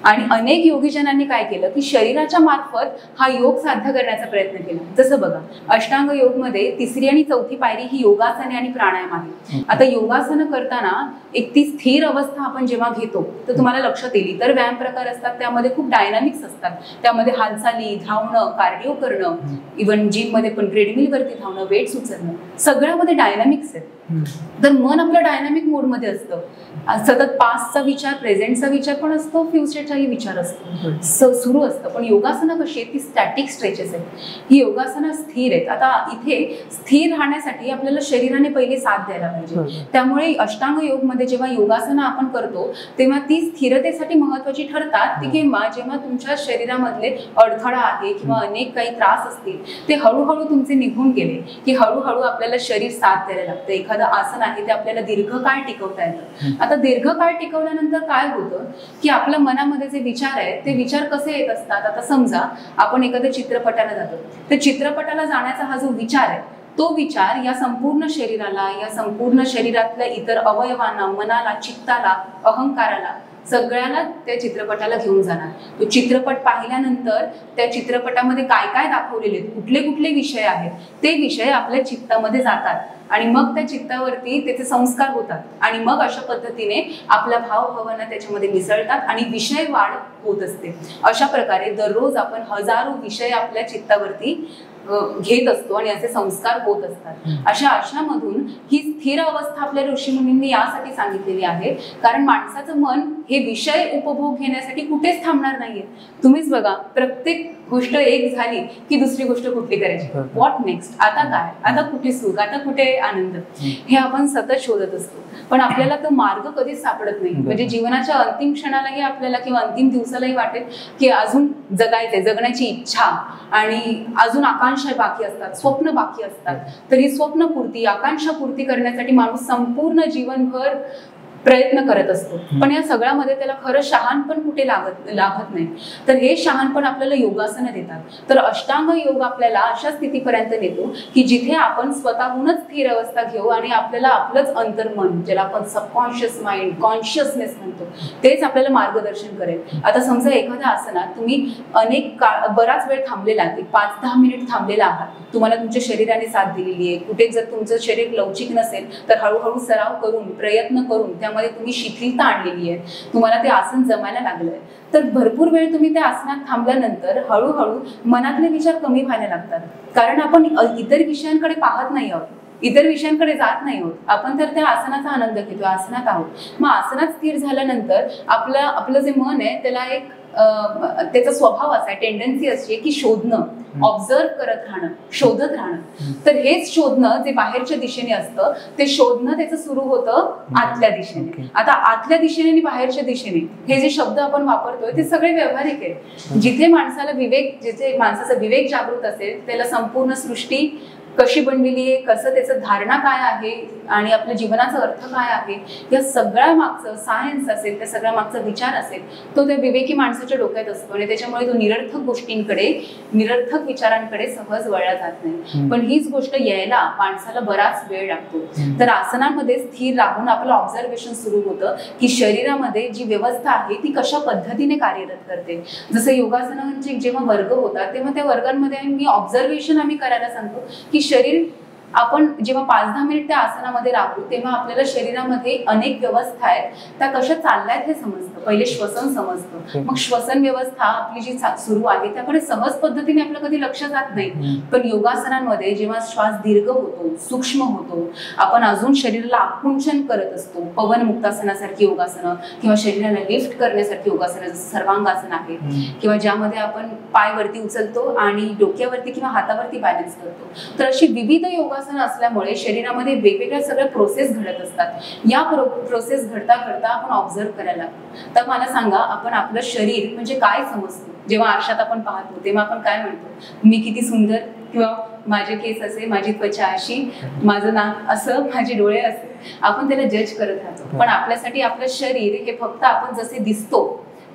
आणि अनेक योगीजनांनी काय केलं की शरीराच्या मार्फत हा योग साध्य करण्याचा प्रयत्न केला. जसं बघा, अष्टांग योग मध्ये तिसरी आणि चौथी पायरी ही योगासने आणि प्राणायाम आहे. आता योगासनं करताना एक ती स्थिर अवस्था आपण जेव्हा घेतो तर तुम्हाला लक्षात येईल, इतर व्यायाम प्रकार असतात त्यामध्ये खूप डायनामिक्स असतात, त्यामध्ये हालचाली, धावणं, कार्डिओ करणं, इव्हन जिम मध्ये पण ट्रेडमिल वरती धावणं, वेट्स उचलणं, सगळ्यामध्ये डायनामिक्स आहेत. तर मन आपलं डायनामिक मोड मध्ये असतं. सतत पास्टचा विचार, प्रेझेंटचा विचार पण असतो, फ्युचरचाही विचार असतो, सुरू असतं. पण योगासनं कशी आहेत, ती स्टॅटिक स्ट्रेचेस आहेत. ही योगासनं स्थिर आहेत. आता इथे स्थिर राहण्यासाठी आपल्याला शरीराने पहिले साथ द्यायला पाहिजे. त्यामुळे अष्टांग योग मध्ये जेव्हा योगासनं आपण करतो तेव्हा ती स्थिरतेसाठी महत्वाची ठरतात. ती जेव्हा तुमच्या शरीरामधले अडथळा आहे किंवा अनेक काही त्रास असतील ते हळूहळू तुमचे निघून गेले की हळूहळू आपल्याला शरीर साथ द्यायला लागतं. एखादं आसन आहे ते आपल्याला दीर्घकाळ टिकवता येतं. आता दीर्घकाळ टिकवल्यानंतर काय होतं की आपल्या मनामध्ये जे विचार आहेत ते विचार कसे येत असतात. आता समजा आपण एखाद्या चित्रपटाला जातो, तर चित्रपटाला जाण्याचा हा जो विचार आहे तो विचार या संपूर्ण शरीराला, या संपूर्ण शरीरातल्या इतर अवयवांना, मनाला, चित्ताला, अहंकाराला, सगळ्याला त्या चित्रपटाला घेऊन जाणार. तो चित्रपट पाहिल्यानंतर त्या चित्रपटामध्ये काय काय दाखवलेले आहेत, कुठले कुठले विषय आहेत, ते विषय आपल्या चित्तामध्ये जातात आणि मग त्या चित्तावरती त्याचे संस्कार होतात आणि मग अशा पद्धतीने आपल्या भावभावना त्याच्यामध्ये मिसळतात आणि विषय वाढ होत असते. अशा प्रकारे दररोज आपण हजारो विषय आपल्या चित्तावरती घेत असतो आणि असे संस्कार होत असतात. अशामधून ही स्थिर अवस्था आपल्या ऋषीमुनींनी यासाठी सांगितलेली आहे, कारण माणसाचं मन हे विषय उपभोग घेण्यासाठी कुठेच थांबणार नाहीये. तुम्हीच बघा, प्रत्येक गोष्ट एक झाली की दुसरी गोष्ट कुठली करायची, व्हॉट नेक्स्ट, आता काय, आता कुठे सुख, आता कुठे आनंद, हे आपण सतत शोधत असतो. पण आपल्याला तो मार्ग कधीच सापडत नाही. म्हणजे जीवनाच्या अंतिम क्षणालाही आपल्याला किंवा अंतिम दिवसालाही वाटेल की अजून जगायचंय, जगण्याची इच्छा आणि अजून आकांक्षा बाकी असतात, स्वप्न बाकी असतात. तर ही स्वप्नपूर्ती, आकांक्षा पूर्ती करण्यासाठी माणूस संपूर्ण जीवनभर प्रयत्न करत असतो. पण या सगळ्यामध्ये त्याला खरं शहाणपण कुठे लागत नाही. तर हे शहाणपण आपल्याला योगासनं देतात. तर अष्टांग योग आपल्याला अशा स्थितीपर्यंत नेतो की जिथे आपण स्वतःहूनच स्थिर अवस्था घेऊ आणि आपल्याला आपलंच अंतर्मन, ज्याला आपण सबकॉन्शियस माइंड, कॉन्शियसनेस म्हणतो, तेच आपल्याला मार्गदर्शन करेल. आता समजा एखाद्या आसनात तुम्ही अनेक काळ, बराच वेळ थांबलेला आहात, 5-10 मिनिट थांबलेला आहात, तुम्हाला तुमच्या शरीराने साथ दिलेली आहे. कुठे जर तुमचं शरीर लवचिक नसेल तर हळूहळू सराव करून, प्रयत्न करून त्यामध्ये तुम्ही शिथिलता आणलेली आहे, तुम्हाला ते आसन जमायला लागलंय, तर भरपूर वेळ तुम्ही त्या आसनात थांबल्यानंतर हळूहळू मनातले विचार कमी व्हायला लागतात. कारण आपण इतर विषयांकडे पाहत नाही आहोत, इतर विषयांकडे जात नाही आहोत, आपण तर त्या आसनाचा आनंद घेतो, आसनात आहोत. मग आसनात स्थिर झाल्यानंतर आपलं जे मन आहे त्याला एक त्याचा स्वभाव असा आहे, टेंडन्सी अशी आहे की शोधणं, ऑब्झर्व करत राहणं, शोधत राहणं. तर हेच शोधणं जे बाहेरच्या दिशेने असतं ते शोधणं त्याचं सुरू होतं आतल्या दिशेने. आता आतल्या दिशेने आणि बाहेरच्या दिशेने हे जे शब्द आपण वापरतोय ते सगळे व्यावहारिक आहे. जिथे माणसाचा विवेक जागृत असेल त्याला संपूर्ण सृष्टी कशी बनलेली आहे, कसं त्याचं धारणा काय आहे आणि आपल्या जीवनाचा अर्थ काय आहे, या सगळ्या मागचं सायन्स असेल, त्या सगळ्या मागचा विचार असेल, तो त्या विवेकी माणसाच्या डोक्यात असतो आणि त्याच्यामुळे तो निरर्थक गोष्टींकडे, निरर्थक विचारांकडे सहज वळला जात नाही. पण हीच गोष्ट यायला माणसाला बराच वेळ लागतो. तर आसनामध्ये स्थिर राहून आपलं ऑब्झर्वेशन सुरू होतं की शरीरामध्ये जी व्यवस्था आहे ती कशा पद्धतीने कार्यरत करते. जसं योगासनांचे जेव्हा वर्ग होतात तेव्हा त्या वर्गांमध्ये मी ऑब्झर्वेशन आम्ही करायला सांगतो की शरीर आपण जेव्हा 5-10 मिनिट त्या आसनामध्ये राहू तेव्हा आपल्याला शरीरामध्ये अनेक व्यवस्था आहेत त्या कशा चालल्यात हे समजतं. पहिले श्वसन समजतं, मग श्वसन व्यवस्था आपली जी सुरू आहे त्याकडे सहज पद्धतीने आपलं कधी लक्ष जात नाही. पण योगासनांमध्ये जेव्हा श्वास दीर्घ होतो, सूक्ष्म होतो, आपण अजून शरीराला आकुंचन करत असतो, पवन मुक्तासनासारखी योगासनं किंवा शरीराला लिफ्ट करण्यासारखी योगासनं जसं सर्वांगासन आहे किंवा ज्यामध्ये आपण पाय वरती उचलतो आणि डोक्यावरती किंवा हातावरती बॅलन्स करतो. तर अशी विविध योगासनं असल्यामुळे शरीरामध्ये वेगवेगळ्या सगळ्या प्रोसेस घडत असतात. या प्रोसेस घडता घडता आपण ऑब्झर्व करायला लागतो. तर मला सांगा, आपण आपलं शरीर म्हणजे काय समजतो? जेव्हा आरशात आपण पाहतो तेव्हा आपण काय म्हणतो? मी किती सुंदर, किंवा माझे केस असे, माझी त्वचा अशी, माझं नाक असं, माझे डोळे असे, आपण त्याला जज करत राहतो. पण आपल्यासाठी आपलं शरीर हे फक्त आपण जसे दिसतो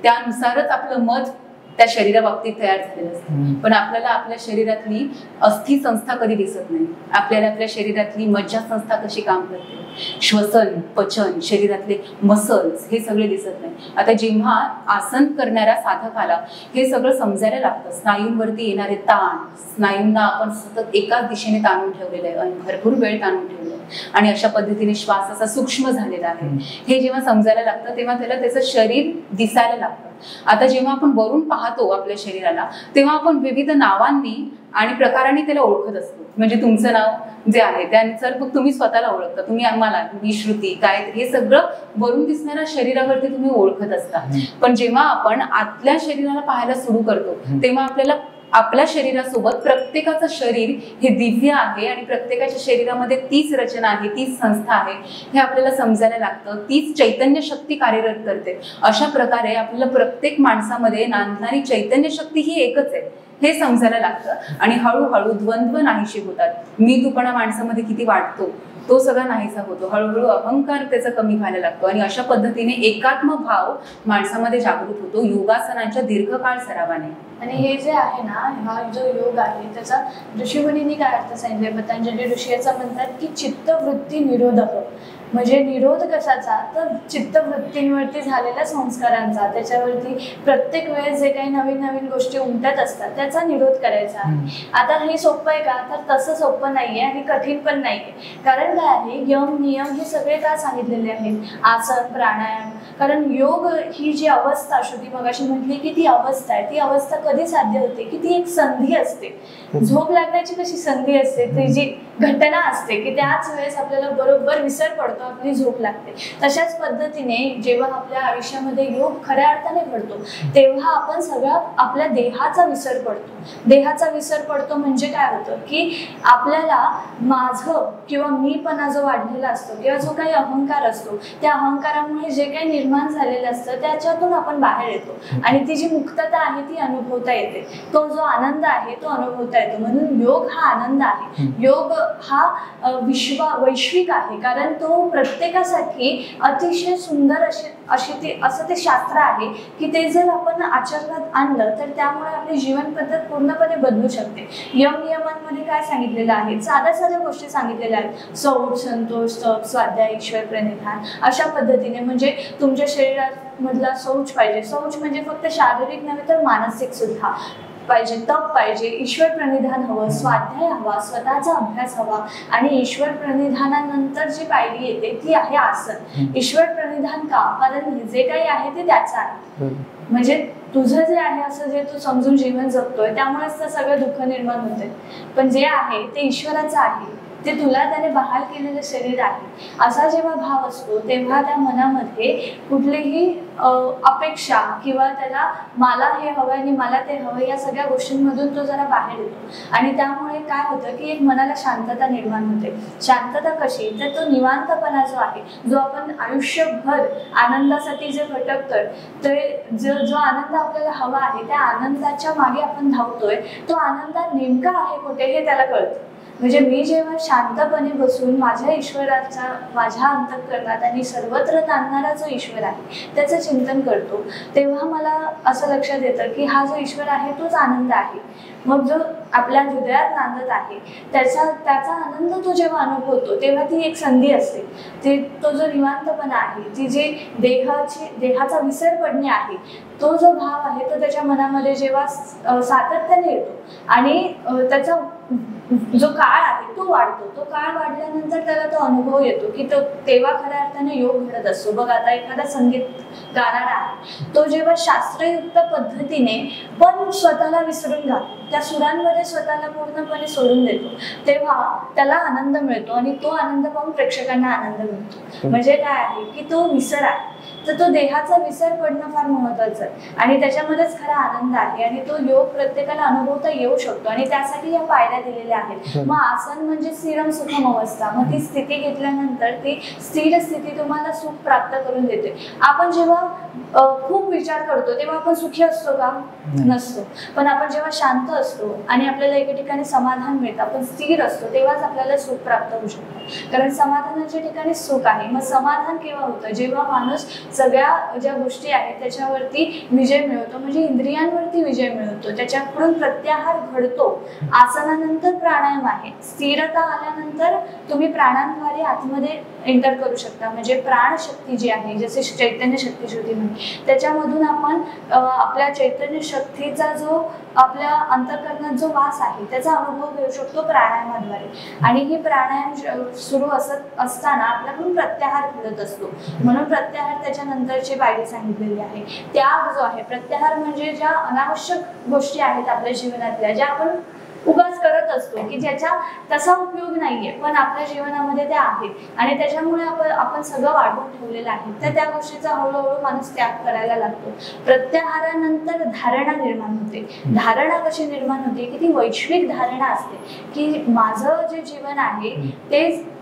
त्यानुसारच आपलं मत त्या शरीराबाबतीत तयार झालेलं असतं. पण आपल्याला आपल्या शरीरातली अस्थि संस्था कधी दिसत नाही. आपल्याला आपल्या शरीरातली मज्जा संस्था कशी काम करते, श्वसन, पचन, शरीरातले मसल्स हे सगळे दिसत नाही. आता जेव्हा आसन करणाऱ्या साधकाला हे सगळं समजायला लागतं, स्नायूंवरती येणारे ताण, स्नायूंना आपण सतत एकाच दिशेने ताणून ठेवलेलं आहे आणि भरपूर वेळ ताणून ठेवलेलं आहे आणि अशा पद्धतीने श्वास असा सूक्ष्म झालेला आहे, हे जेव्हा समजायला लागतं तेव्हा त्याला त्याचं शरीर दिसायला लागतं. आता जेव्हा आपण वरून पाहतो आपल्या शरीराला तेव्हा आपण विविध नावांनी आणि प्रकारांनी त्याला ओळखत असतो. म्हणजे तुमचं नाव जे आहे त्यानुसार मग तुम्ही स्वतःला ओळखता. तुम्ही आम्हाला, मी श्रुती, काय, हे सगळं वरून दिसणाऱ्या शरीरावरती तुम्ही ओळखत असता. पण जेव्हा आपण आतल्या शरीराला पाहायला सुरू करतो तेव्हा आपल्याला आपल्या शरीरासोबत प्रत्येकाचं शरीर हे दिव्य आहे आणि प्रत्येकाच्या शरीरामध्ये तीच रचना आहे, तीच संस्था आहे हे आपल्याला समजायला लागतं. तीच चैतन्य शक्ती कार्यरत करते. अशा प्रकारे आपल्याला प्रत्येक माणसामध्ये नांदणारी चैतन्य शक्ती ही एकच आहे हे समजायला लागतं आणि हळूहळू द्वंद्व नाहीशी होतात. मी तूपणा माणसामध्ये किती वाटतो तो सगळा नाहीसा होतो. हळूहळू अहंकार त्याचा कमी व्हायला लागतो आणि अशा पद्धतीने एकात्म भाव माणसामध्ये जागृत होतो योगासनांच्या दीर्घकाळ सरावाने. आणि हे जे आहे ना, हा जो योग आहे त्याचा ऋषीमुनींनी काय अर्थ सांगितले, पतंजली ऋषी याचा म्हणतात की चित्तवृत्ती निरोधक. म्हणजे निरोध कशाचा, तर चित्तवृत्तींवरती झालेल्या संस्कारांचा, त्याच्यावरती प्रत्येक वेळेस जे काही नवीन नवीन गोष्टी उमटत असतात त्याचा निरोध करायचा आहे. आता हे सोपं आहे का, तर तसं सोपं नाहीये आणि कठीण पण नाहीये. कारण काय आहे, यम नियम हे सगळे का सांगितलेले आहेत, आसन, प्राणायाम. कारण योग ही जी अवस्था, श्रुती मगाशी म्हटली की ती अवस्था आहे, ती अवस्था कधी साध्य होते की ती एक संधी असते. झोप लागण्याची कशी संधी असते, ती जी घटना असते की त्याच वेळेस आपल्याला बरोबर विसर पडतो, आपली झोप लागते. तशाच पद्धतीने जेव्हा आपल्या आयुष्यामध्ये योग खऱ्या अर्थाने घडतो तेव्हा आपण सगळा आपल्या देहाचा विसर पडतो. देहाचा विसर पडतो म्हणजे काय होतं की आपल्याला माझं किंवा मीपणा जो वाढलेला असतो किंवा जो काही अहंकार असतो त्या अहंकारामुळे जे काही निर्माण झालेलं असतं त्याच्यातून आपण बाहेर येतो आणि ती जी मुक्तता आहे ती अनुभवता येते. तो जो आनंद आहे तो अनुभवता येतो. म्हणून योग हा आनंद आहे. योग हा वैश्विक आहे कारण तो प्रत्येकासाठी अतिशय सुंदर असं ते शास्त्र आहे की ते जर आपण आचरणात आणलं तर त्यामुळे आपली जीवन पद्धत पूर्णपणे बदलू शकते. यम नियमांमध्ये काय सांगितलेलं आहे, साध्या साध्या गोष्टी सांगितलेल्या आहेत. सौच, संतोष, तप, स्वाध्याय, ईश्वर प्रणिधान. अशा पद्धतीने म्हणजे तुमच्या शरीरात मधला शौच पाहिजे. शौच म्हणजे फक्त शारीरिक नव्हे तर मानसिक सुद्धा पाहिजे. तप पाहिजे, ईश्वर प्रणिधान हवं, स्वाध्याय हवा, स्वतःचा अभ्यास हवा आणि ईश्वर प्रणिधानानंतर जी पायरी येते ती आहे आसन. ईश्वर प्रणिधान का, कारण जे काही आहे ते त्याचं आहे. म्हणजे तुझं जे आहे असं जे तू समजून जीवन जगतोय त्यामुळेच तर सगळं दुःख निर्माण होते. पण जे आहे ते ईश्वराचं आहे, ते तुला त्याने बहाल केलेलं शरीर आहे. असा जेव्हा भाव असतो तेव्हा त्या मनामध्ये कुठलीही अपेक्षा किंवा त्याला मला हे हवं आणि मला ते हवं या सगळ्या गोष्टींमधून तो जरा बाहेर येतो आणि त्यामुळे काय होतं की एक मनाला शांतता निर्माण होते. शांतता कशी, तर तो निवांतपणा जो आहे, जो आपण आयुष्यभर आनंदासाठी जे भटकतोय, ते जो आनंद आपल्याला हवा आहे त्या आनंदाच्या मागे आपण धावतोय, तो आनंद नेमका आहे कुठे हे त्याला कळतं. म्हणजे मी जेव्हा शांतपणे बसून माझ्या ईश्वराचा माझ्या अंतःकरणात आणि सर्वत्र नांदणारा जो ईश्वर आहे त्याचं चिंतन करतो, तेव्हा मला असं लक्षात येतं की हा जो ईश्वर आहे तोच आनंद आहे. मग जो आपल्या हृदयात नांदत आहे त्याचा आनंद तो जेव्हा अनुभवतो तेव्हा ती एक संधी असते. तो जो निवांतपणा आहे, ती जी देहाचा विसर पडणे आहे, तो जो भाव आहे तो त्याच्या मनामध्ये जेव्हा सातत्याने येतो आणि त्याचा जो काळ आहे तो वाढतो. तो काळ वाढल्यानंतर त्याला तो अनुभव येतो की तो तेव्हा खऱ्या अर्थाने योग घडत असतो. बघ, आता एखादा संगीत गाणारा आहे, तो जेव्हा शास्त्रयुक्त पद्धतीने पण स्वतःला विसरून जातो, त्या सुरांमध्ये स्वतःला पूर्णपणे सोडून देतो, तेव्हा त्याला आनंद मिळतो आणि तो आनंद पाहून प्रेक्षकांना आनंद मिळतो. म्हणजे काय आहे की तो विसर आहे, तर तो देहाचा विसर पडणं फार महत्वाचं आहे आणि त्याच्यामध्येच खरा आनंद आहे आणि तो योग प्रत्येकाला अनुभवता येऊ शकतो आणि त्यासाठी या पायऱ्या दिलेल्या आहेत. मग आसन म्हणजे स्थिरम सुखम अवस्था. मग ती स्थिती घेतल्यानंतर ती स्थिर स्थिती तुम्हाला सुख प्राप्त करून देते. आपण जेव्हा खूप विचार करतो तेव्हा आपण सुखी असतो का? नसतो. पण आपण जेव्हा शांत असतो आणि आपल्याला एका ठिकाणी समाधान मिळतं, आपण स्थिर असतो, तेव्हाच आपल्याला सुख प्राप्त होऊ शकतं. कारण समाधानाच्या ठिकाणी सुख आहे. मग समाधान केव्हा होतं? जेव्हा माणूस सगळ्या ज्या गोष्टी आहेत त्याच्यावरती विजय मिळवतो, म्हणजे इंद्रियांवरती विजय मिळवतो, त्याच्याकडून प्रत्याहार घडतो. आसनानंतर प्राणायाम आहे. स्थिरता आल्यानंतर तुम्ही प्राणांद्वारे आतमध्ये एंटर करू शकता. म्हणजे प्राणशक्ती जी आहे, जसे चैतन्य शक्ती श्रुती म्हणजे, त्याच्यामधून आपण आपल्या चैतन्य शक्तीचा जो आपल्या अंतःकरणात जो वास आहे त्याचा अनुभव घेऊ शकतो प्राणायामाद्वारे. आणि ही प्राणायाम सुरू असताना आपल्याकडून प्रत्याहार घडत असतो. म्हणून प्रत्याहार त्याच्यानंतरची पायरी सांगितलेली आहे. त्याग जो आहे, प्रत्याहार म्हणजे ज्या अनावश्यक गोष्टी आहेत आपल्या जीवनातल्या, ज्या आपण उगाच करत असतो की ज्याचा तसा उपयोग नाहीये, पण आपल्या जीवनामध्ये त्या आहेत आणि त्याच्यामुळे आपण सगळं वाढवून ठेवलेलं आहे, तर त्या गोष्टीचा हळूहळू माणूस त्याग करायला लागतो. प्रत्याहारानंतर धारणा निर्माण होते. धारणा कशी निर्माण होते की ती वैश्विक धारणा असते की माझं जे जीवन आहे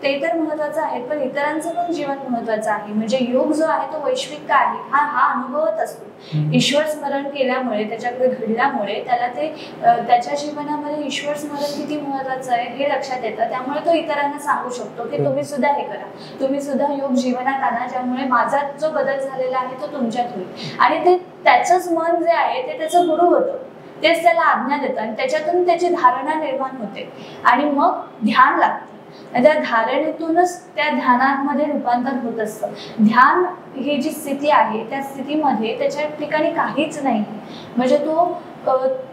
ते तर महत्वाचं आहे, पण इतरांचं पण जीवन महत्वाचं आहे. म्हणजे योग जो आहे तो वैश्विक का आहे हा अनुभवत असतो. ईश्वर स्मरण केल्यामुळे, त्याच्याकडे घडल्यामुळे त्याला ते त्याच्या जीवनामध्ये ईश्वर स्मरण किती महत्वाचं आहे हे लक्षात येतं. त्यामुळे तो इतरांना सांगू शकतो की तुम्ही सुद्धा हे करा, तुम्ही सुद्धा योग जीवनात आणा, ज्यामुळे माझा जो बदल झालेला आहे तो तुमच्यात होईल. आणि ते त्याचंच मन जे आहे ते त्याचं गुरु होतं, तेच त्याला आज्ञा देतं आणि त्याच्यातून त्याची धारणा निर्माण होते आणि मग ध्यान लागतं. त्या धारणेतूनच त्या ध्यानामध्ये रूपांतर होत असतं. ध्यान ही जी स्थिती आहे त्या स्थितीमध्ये त्याच्या ठिकाणी काहीच नाही, म्हणजे तो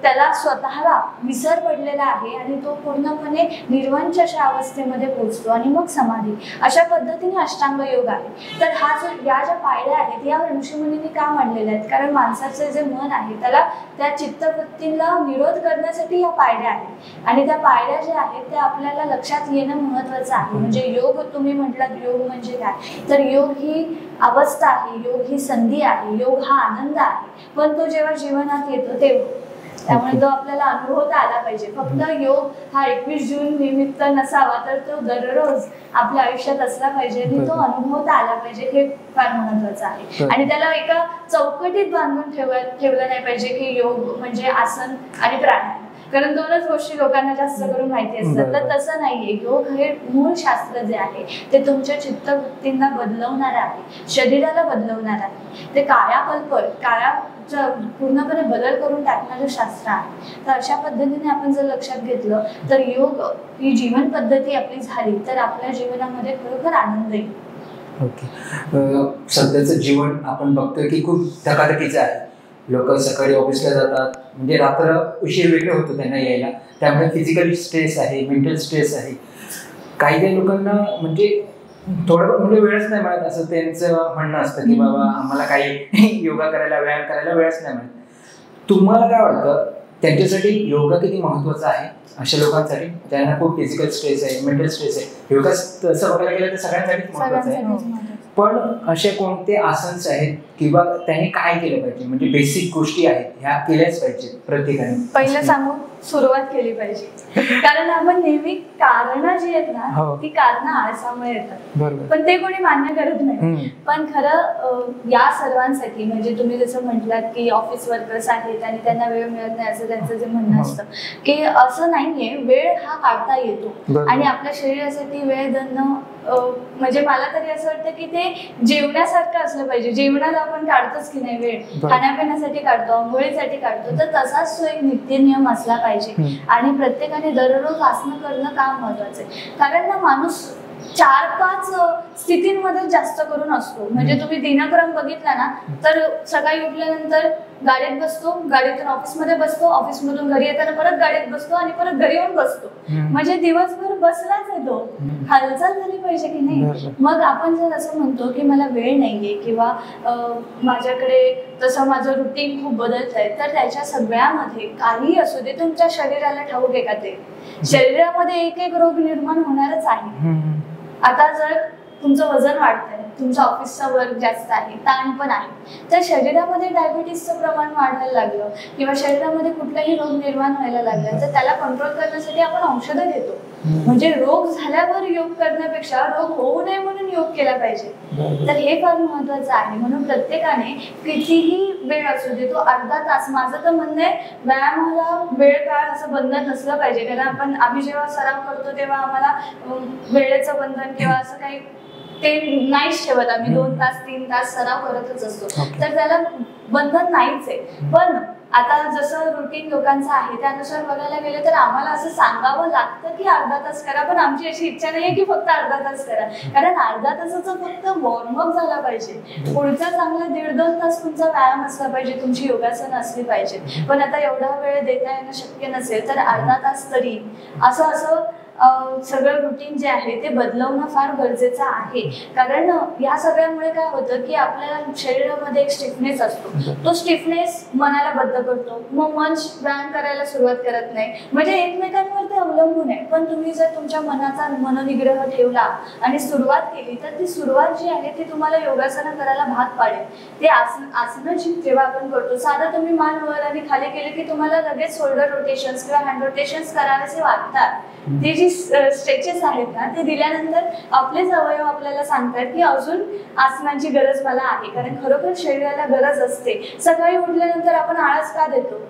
त्याला स्वतःला विसर पडलेला आहे आणि तो पूर्णपणे निर्वंश अशा अवस्थेमध्ये पोहोचतो आणि मग समाधी. अशा पद्धतीने अष्टांग योग आहे. तर या ज्या पायऱ्या आहेत या ऋषीमुनींनी का मांडलेल्या आहेत? कारण माणसाचं जे मन आहे त्याला त्या चित्तवृत्तीला निरोध करण्यासाठी या पायऱ्या आहेत आणि त्या पायऱ्या ज्या आहेत त्या आपल्याला लक्षात येणं महत्वाचं आहे. म्हणजे योग, तुम्ही म्हटलात योग म्हणजे काय, तर योग ही अवस्था आहे, योग ही संधी आहे, योग हा आनंद आहे, पण तो जेव्हा जीवनात येतो तेव्हा, त्यामुळे तो आपल्याला अनुभवता आला पाहिजे. फक्त योग हा 21 जून निमित्त नसावा, तर तो दररोज आपल्या आयुष्यात असला पाहिजे आणि तो अनुभवता आला पाहिजे. हे फार महत्वाचं आहे. आणि त्याला एका चौकटीत बांधून ठेवलं नाही पाहिजे की योग म्हणजे आसन आणि प्राणायाम, कारण दोनच गोष्टी लोकांना जास्त करून माहिती असतात. तर तसं नाहीये. योग हे मूळ शास्त्र जे आहे ते तुमच्या चित्तवृत्तींना बदलवणार आहे, शरीराला बदलवणार आहे. ते कायाकल्प पूर्णपणे बदल करून टाकणारं शास्त्र आहे. तर अशा पद्धतीने आपण जर लक्षात घेतलं तर योग ही जीवन पद्धती आपली झाली तर आपल्या जीवनामध्ये खरोखर आनंद येईल. ओके. सध्याचं जीवन आपण बघतोय की खूप धकाधकीचं आहे. लोक सकाळी ऑफिसला जातात, म्हणजे रात्र उशीर वेगळं होतो त्यांना यायला, त्यामुळे फिजिकल स्ट्रेस आहे, मेंटल स्ट्रेस आहे. काही काही लोकांना म्हणजे थोडं म्हणजे वेळच नाही मिळत असं त्यांचं म्हणणं असतं की बाबा आम्हाला काही योगा करायला, व्यायाम करायला वेळच नाही मिळत. तुम्हाला काय वाटतं त्यांच्यासाठी योगा किती महत्वाचा आहे? अशा लोकांसाठी ज्यांना खूप फिजिकल स्ट्रेस आहे, मेंटल स्ट्रेस आहे, योगा तसं बघायला गेलं तर सगळ्यांसाठीच महत्वाचं आहे. पण असे कोणते आसन्स आहेत किंवा त्यांनी काय केलं पाहिजे, म्हणजे बेसिक गोष्टी आहेत ह्या केल्याच पाहिजे प्रत्येकाने? पहिलं सांगू, सुरुवात केली पाहिजे. कारण आपण नेहमी कारण जी आहेत ना हो. ती कारण आळसामुळे येतात, बरोबर. पण ते कोणी मान्य करत नाही. पण खरं या सर्वांसाठी म्हणजे तुम्ही जसं म्हटलात की ऑफिस वर्कर्स आहेत आणि त्यांना वेळ मिळत नाही असं त्यांचं जे म्हणणं असतं की असं नाहीये, वेळ हा काढता येतो. आणि आपल्या शरीरासाठी वेळ देणं म्हणजे मला तरी असं वाटतं की ते जेवण्यासारखं असलं पाहिजे. जेवणाला आपण काढतोच की नाही वेळ, खाण्यापिण्यासाठी काढतो, आंघोळीसाठी काढतो, तर तसाच तो एक नित्य नियम असला पाहिजे. आणि प्रत्येकाने दररोज आसनं करणं का महत्वाचं आहे, कारण ना माणूस 4-5 स्थितींमध्ये जास्त करून असतो. म्हणजे तुम्ही दिनक्रम बघितला ना तर सकाळी उठल्यानंतर गाडीत बसतो, गाडीतून ऑफिसमध्ये बसतो, ऑफिसमधून घरी येताना परत गाडीत बसतो आणि परत घरी येऊन बसतो. म्हणजे दिवसभर बसलाच येतो. हालचाल झाली पाहिजे की नाही. मग आपण जर असं म्हणतो की मला वेळ नाहीये किंवा माझ्याकडे तसं माझं रुटीन खूप बदलत आहे, तर त्याच्या सगळ्यामध्ये काही असू दे तुमच्या शरीराला ठाऊक आहे का, ते शरीरामध्ये एक रोग निर्माण होणारच आहे. आता जर तुमचं वजन वाढतंय, तुमचं ऑफिसचा वर्क जास्त आहे, ताण पण आहे, तर शरीरामध्ये डायबिटीसचं प्रमाण वाढायला लागलं किंवा शरीरामध्ये कुठलाही रोग निर्माण व्हायला लागला तर त्याला कंट्रोल करण्यासाठी आपण औषधं घेतो. म्हणजे रोग झाल्यावर योग करण्यापेक्षा रोग होऊ नये म्हणून योग केला पाहिजे. तर हे फार महत्वाचं आहे. म्हणून प्रत्येकाने कितीही वेळ असू दे, तो अर्धा तास, माझं तर म्हणणं आहे व्यायामाला वेळ काळ असं बंधन नसलं पाहिजे. कारण आम्ही जेव्हा सराव करतो तेव्हा आम्हाला वेळेचं बंधन किंवा असं काही ते नाहीच ठेवत. आम्ही 2 तास 3 तास सराव करतच असतो, तर त्याला बंधन नाहीच आहे. पण आता जसं रुटीन लोकांचं आहे त्यानुसार बघायला गेलं तर आम्हाला असं सांगावं लागतं की अर्धा तास करा, पण आमची अशी इच्छा नाहीये की फक्त अर्धा तास करा. कारण अर्धा तासाचं फक्त वॉर्मअप झाला पाहिजे. पुढचा चांगला 1.5-2 तास तुमचा व्यायाम असला पाहिजे, तुमची योगासनं असली पाहिजे. पण आता एवढा वेळ देता येणं शक्य नसेल तर अर्धा तास तरी असं सगळं रुटीन जे आहे ते बदलवणं फार गरजेचं आहे. कारण या सगळ्यामुळे काय होतं की आपल्या शरीरामध्ये एक स्टिफनेस असतो, तो स्टिफनेस मनाला बद्ध करतो. मग मन व्यायाम करायला सुरुवात करत नाही. म्हणजे एकमेकांवर ते अवलंबून आहे. पण तुम्ही जर तुमच्या मनाचा मननिग्रह ठेवला आणि सुरुवात केली तर ती सुरुवात जी आहे ती तुम्हाला योगासनं करायला भाग पाडेल. ते आसनं जी जेव्हा आपण करतो, साधं तुम्ही मान वर आणि खाली केले की तुम्हाला लगेच शोल्डर रोटेशन्स किंवा हँड रोटेशन्स करावेसे वाटतात. ते जी स्ट्रेचेस आहेत ना ते दिल्यानंतर आपलेच अवयव आपल्याला सांगतात की अजून आसनांची गरज मला आहे. कारण खरोखर शरीराला गरज असते. सकाळी उठल्यानंतर आपण आळस का देतो,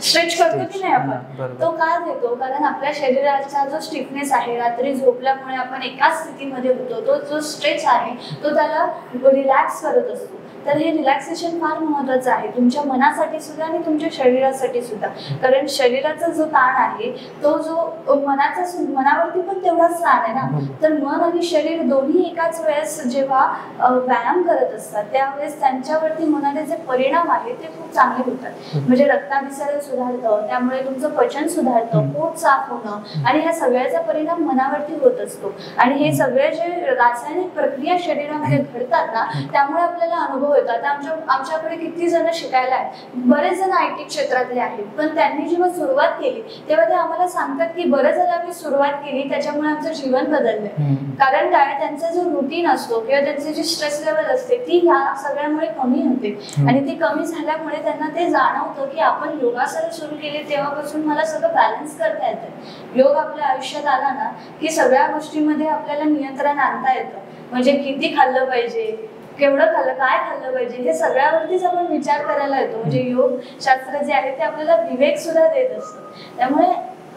स्ट्रेच करतो की नाही आपण, तो का देतो, कारण आपल्या शरीराचा जो स्टिफनेस आहे, रात्री झोपल्यामुळे आपण एकाच स्थितीमध्ये होतो, तो जो स्ट्रेच आहे तो त्याला रिलॅक्स करत असतो. तर हे रिलॅक्सेशन फार महत्वाचं आहे तुमच्या मनासाठी सुद्धा आणि तुमच्या शरीरासाठी सुद्धा. कारण शरीराचा जो ताण आहे तो जो मनावरती पण तेवढाच ताण आहे ना. तर मन आणि शरीर दोन्ही एकाच वेळेस जेव्हा व्यायाम करत असतात त्यावेळेस त्यांच्यावरती होणारे जे परिणाम आहेत ते खूप चांगले होतात. म्हणजे रक्ताभिसरण सुधारतं, त्यामुळे तुमचं पचन सुधारतं, पोट साफ होणं आणि ह्या सगळ्याचा परिणाम मनावरती होत असतो. आणि हे सगळे जे रासायनिक प्रक्रिया शरीरामध्ये घडतात ना त्यामुळे आपल्याला अनुभव येतो. आता आमच्याकडे किती जण शिकायला आहेत, बरेच जण IT क्षेत्रातले आहेत, पण त्यांनी जेव्हा सुरुवात केली तेव्हा ते आम्हाला सांगतात की बरं झालं आम्ही सुरुवात केली, त्याच्यामुळे आमचं जीवन बदललंय. कारण काय, त्यांचा जो रुटीन असतो किंवा त्यांची जी स्ट्रेस लेवल असते ती ह्या सगळ्यामुळे कमी होते. आणि ती कमी झाल्यामुळे त्यांना ते जाणवतं की आपण योगासनं सुरू केली तेव्हापासून मला सगळं बॅलन्स करता येतं. योग आपल्या आयुष्यात आला ना की सगळ्या गोष्टींमध्ये आपल्याला नियंत्रण आणता येतं. म्हणजे किती खाल्लं पाहिजे, केवढं खाल्लं, काय खाल्लं पाहिजे, हे सगळ्यावरतीच आपण विचार करायला येतो. म्हणजे योग शास्त्र जे आहे ते आपल्याला विवेक सुद्धा देत असतं. त्यामुळे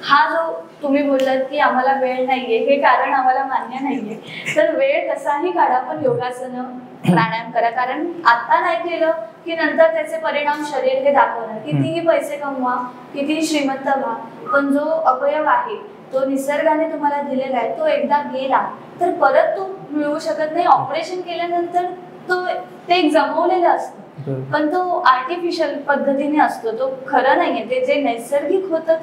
हा जो तुम्ही बोललात की आम्हाला वेळ नाहीये, हे कारण आम्हाला मान्य नाहीये, तर वेळ कसाही काढा पण योगासनं प्राणायाम करा. कारण आता नाही केलं की नंतर त्याचे परिणाम शरीर हे दाखवणार. कितीही पैसे कमवा, कितीही श्रीमंत व्हा, पण जो अवयव आहे तो निसर्गाने तुम्हाला दिलेला आहे तो एकदा गेला तर परत तो मिळवू शकत नाही. ऑपरेशन केल्यानंतर ते एक जमवलेलं असतं, पण तो आर्टिफिशियल पद्धतीने असतो, तो खरं नाहीये. ते जे नैसर्गिक होतं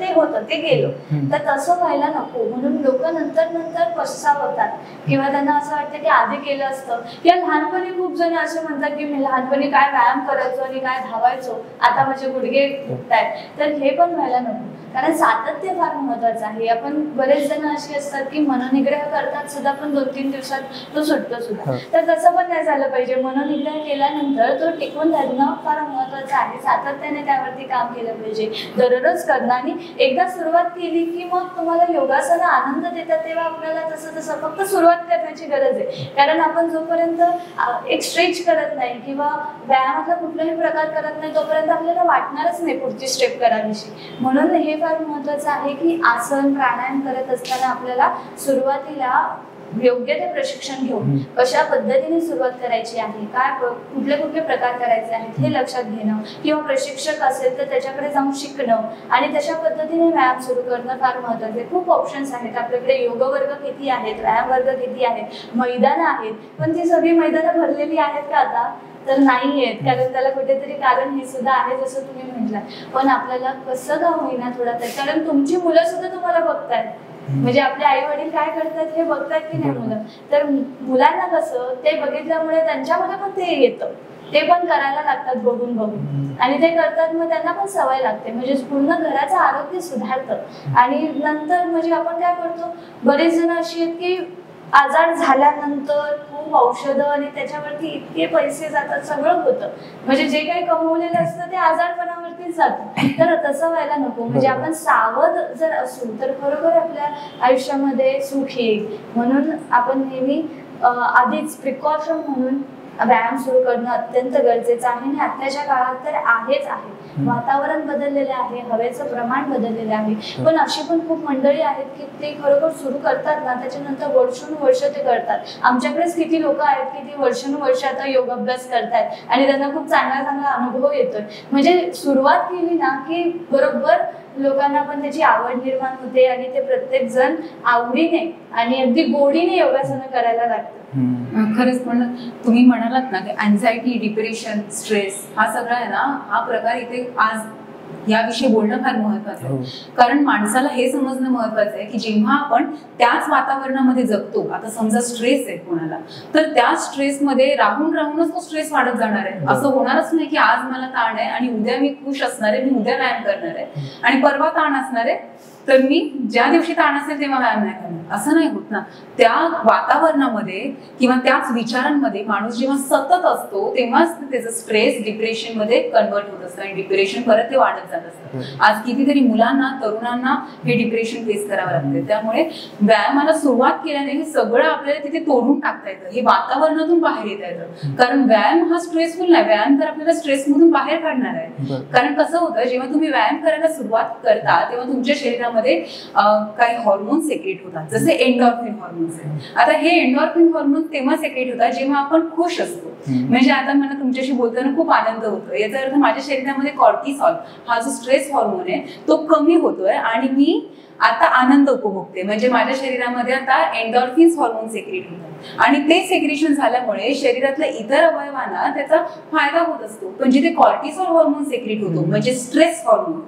ते गेलं. तर तसं व्हायला नको. म्हणून लोक नंतर पश्चावतात किंवा त्यांना असं वाटतं की आधी केलं असतं. किंवा लहानपणी खूप जण असे म्हणतात की मी लहानपणी काय व्यायाम करायचो आणि काय धावायचो, आता माझे गुडघे दुखतायत. तर हे पण व्हायला नको. कारण सातत्य फार महत्वाचं आहे. आपण बरेच जण अशी असतात की मनोनिग्रह करतात सुद्धा पण 2-3 दिवसात तो सुटतो सुद्धा. तर तसं पण नाही झालं पाहिजे. मनोनिग्रह केल्यानंतर तो टिकून पण धरणं फार महत्त्वाचं आहे. सातत्याने त्यावरती काम केलं पाहिजे, दररोज करणं. आणि एकदा सुरुवात केली की मग तुम्हाला योगासनं आनंद देतात, तेव्हा आपल्याला तसं फक्त सुरुवात करण्याची गरज आहे. कारण आपण जोपर्यंत एक स्ट्रेच करत नाही किंवा व्यायामातला कुठलाही प्रकार करत नाही तोपर्यंत आपल्याला वाटणारच नाही पुढची स्टेप करावीशी. म्हणून हे फार महत्त्वाचं आहे की आसन प्राणायाम करत असताना आपल्याला सुरुवातीला योग्य ते प्रशिक्षण घेऊन कशा पद्धतीने सुरुवात करायची आहे, काय कुठले कुठले प्रकार करायचे आहेत हे लक्षात घेणं, किंवा प्रशिक्षक असेल तर त्याच्याकडे जाऊन शिकणं आणि तशा पद्धतीने व्यायाम सुरू करणं फार महत्त्वाचं आहे. खूप ऑप्शन्स आहेत आपल्याकडे. योग वर्ग किती आहेत, व्यायाम वर्ग किती आहेत, मैदानं आहेत, पण ती सगळी मैदानं भरलेली आहेत का आता? तर नाही आहेत. कारण त्याला कुठेतरी कारण हे सुद्धा आहे, जसं तुम्ही म्हटलं. पण आपल्याला कसं का होईना थोडा तर, कारण तुमची मुलं सुद्धा तुम्हाला बघतायत, म्हणजे आपले आई वडील काय करतात हे बघतात की नाही मुलं. तर मुलांना कसं ते बघितल्यामुळे त्यांच्यामध्ये पण ते येतं, ते पण करायला लागतात बघून बघून, आणि ते करतात. मग त्यांना पण सवय लागते, म्हणजे पूर्ण घराचं आरोग्य सुधारतं. आणि नंतर म्हणजे आपण काय करतो, बरेच जण अशी आहेत की आजार झाल्यानंतर खूप औषधं आणि त्याच्यावरती इतके पैसे जातात, सगळं होतं. म्हणजे जे काही कमवलेलं असतं ते आजारपणावरतीच जातं. तर तसं व्हायला नको. म्हणजे आपण सावध जर असू तर खरोखर आपल्या आयुष्यामध्ये सुख येईल. म्हणून आपण नेहमी आधीच प्रिकॉशन म्हणून व्यायाम सुरू करणं अत्यंत गरजेचं आहे. आणि आत्ताच्या काळात तर आहेच आहे. वातावरण बदललेले आहे, हवेचं प्रमाण बदललेलं आहे, पण अशी पण खूप मंडळी आहेत की ते खरोखर सुरू करतात ना, त्याच्यानंतर वर्षानुवर्ष ते करतात. आमच्याकडेच किती लोक आहेत की ते वर्षानुवर्ष आता योग अभ्यास करतायत आणि त्यांना खूप चांगला चांगला अनुभव येतोय. म्हणजे सुरुवात केली ना की बरोबर लोकांना पण त्याची आवड निर्माण होते आणि ते प्रत्येक जण आवडीने आणि अगदी गोडीने योगासनं करायला लागतात. खरंच. पण तुम्ही म्हणालात ना की अँझायटी, डिप्रेशन, स्ट्रेस हा सगळा आहे ना, हा प्रकार इथे आज याविषयी बोलणं फार महत्वाचं आहे. कारण माणसाला हे समजणं महत्वाचं आहे की जेव्हा आपण त्याच वातावरणामध्ये जगतो, आता समजा स्ट्रेस आहे कोणाला, तर त्या स्ट्रेसमध्ये राहून राहूनच तो स्ट्रेस वाढत जाणार आहे. असं होणारच नाही की आज मला ताण आहे आणि उद्या मी खुश असणार आहे, मी उद्या व्यायाम करणार आहे, आणि परवा ताण असणार आहे तर मी ज्या दिवशी ताण असेल तेव्हा व्यायाम नाही करणार. असं नाही होत ना. त्या वातावरणामध्ये किंवा त्याच विचारांमध्ये माणूस जेव्हा सतत असतो तेव्हाच त्याचं स्ट्रेस डिप्रेशन मध्ये कन्वर्ट होत असतं आणि डिप्रेशन परत ते वाढत जात असतं. आज कितीतरी मुलांना, तरुणांना हे डिप्रेशन फेस करावं लागते. त्यामुळे व्यायामाला सुरुवात केल्याने हे सगळं आपल्याला तिथे तोडून टाकता येतं, हे वातावरणातून बाहेर येता येतं. कारण व्यायाम हा स्ट्रेसफुल नाही, व्यायाम तर आपल्याला स्ट्रेसमधून बाहेर काढणार आहे. कारण कसं होतं, जेव्हा तुम्ही व्यायाम करायला सुरुवात करता तेव्हा तुमच्या शरीरामध्ये काही हॉर्मोन सेक्रेट होतात, जसे एंडॉर्फिन हॉर्मोन्स आहेत. आता हे एंडॉर्फिन हॉर्मोन तेव्हा सेक्रेट होतात जेव्हा आपण खुश असतो. म्हणजे आता मला तुमच्याशी बोलताना खूप आनंद होतो, याचा अर्थ माझ्या शरीरामध्ये कॉर्टिसॉल हा जो स्ट्रेस हॉर्मोन आहे तो कमी होतोय आणि मी आता आनंद उपभोगते. म्हणजे माझ्या शरीरामध्ये आता एंडॉर्फिन्स हॉर्मोन सेक्रेट होतात आणि ते सेक्रेशन झाल्यामुळे शरीरातल्या इतर अवयवांना त्याचा फायदा होत असतो. पण जिथे कॉर्टिसॉल हॉर्मोन सेक्रेट होतो, म्हणजे स्ट्रेस हॉर्मोन,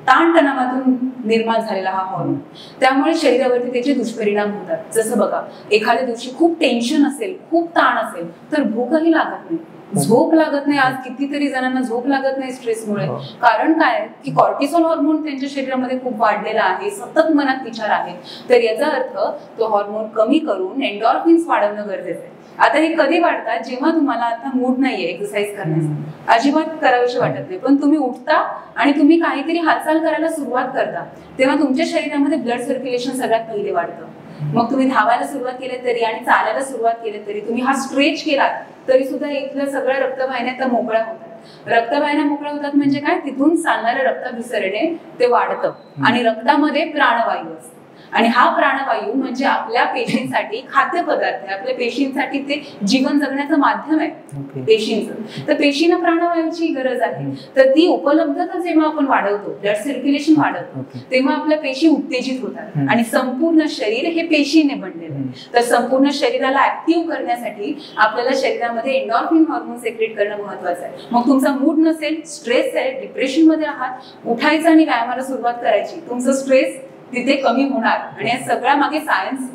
ताणतणावातून निर्माण झालेला हा हॉर्मोन, त्यामुळे शरीरावरती त्याचे दुष्परिणाम होतात. जसं बघा, एखाद्या दिवशी खूप टेन्शन असेल, खूप ताण असेल तर भूकही लागत नाही, झोप लागत नाही. आज कितीतरी जणांना झोप लागत नाही स्ट्रेसमुळे. कारण काय की कॉर्टिसॉल हॉर्मोन त्यांच्या शरीरामध्ये खूप वाढलेला आहे, सतत मनात विचार आहे. तर याचा अर्थ तो हॉर्मोन कमी करून एंडॉर्फिन्स वाढवणं गरजेचं आहे. आता हे कधी वाढतात, जेव्हा तुम्हाला आता मूड नाहीये एक्सरसाइज करण्याचा, अजिबात करावीशी वाटत नाही, पण तुम्ही उठता आणि तुम्ही काहीतरी हालचाल करायला सुरुवात करता, तेव्हा तुमच्या शरीरामध्ये ब्लड सर्क्युलेशन सगळ्यात पहिले वाढतं. मग तुम्ही धावायला सुरुवात केली तरी आणि चालायला सुरुवात केली तरी, तुम्ही हा स्ट्रेच केलात तरी सुद्धा इथल्या सगळ्या रक्तवाहिन्या त्या मोकळ्या होतात. रक्तवाहिन्या मोकळ्या होतात म्हणजे काय, तिथून चालणाऱ्या रक्ताभिसरणे ते वाढतं आणि रक्तामध्ये प्राणवायू असतो. आणि हा प्राणवायू म्हणजे आपल्या पेशींसाठी खाद्यपदार्थ आहे, आपल्या पेशींसाठी ते जीवन जगण्याचं माध्यम आहे पेशींचं. तर पेशींना प्राणवायूची गरज आहे. तर ती उपलब्धता जेव्हा आपण वाढवतो, ब्लड सर्क्युलेशन वाढवतो, तेव्हा आपल्या पेशी उत्तेजित होतात आणि संपूर्ण शरीर हे पेशीने बनलेलं आहे. तर संपूर्ण शरीराला ऍक्टिव्ह करण्यासाठी आपल्याला शरीरामध्ये एंडॉर्फिन हॉर्मोन सेक्रेट करणं महत्वाचं आहे. मग तुमचा मूड नसेल, स्ट्रेस आहे, डिप्रेशन मध्ये आहात, उठायचं आणि व्यायामाला सुरुवात करायची, तुमचं स्ट्रेस तिथे कमी होणार. आणि या सगळ्या मागे सायन्स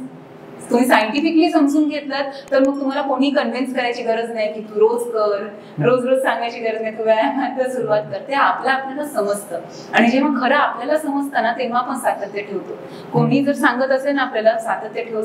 तुम्ही सायंटिफिकली समजून घेतलं तर मग तुम्हाला कोणी कन्व्हिन्स करायची गरज नाही की तू रोज कर, रोज रोज सांगायची गरज नाही, तू व्यायामाला सुरुवात कर. ते आपल्याला समजतं आणि जेव्हा खरं आपल्याला समजतं ना तेव्हा आपण सातत्य ठेवतो. कोणी जर सांगत असेल ना आपल्याला सातत्य ठेव,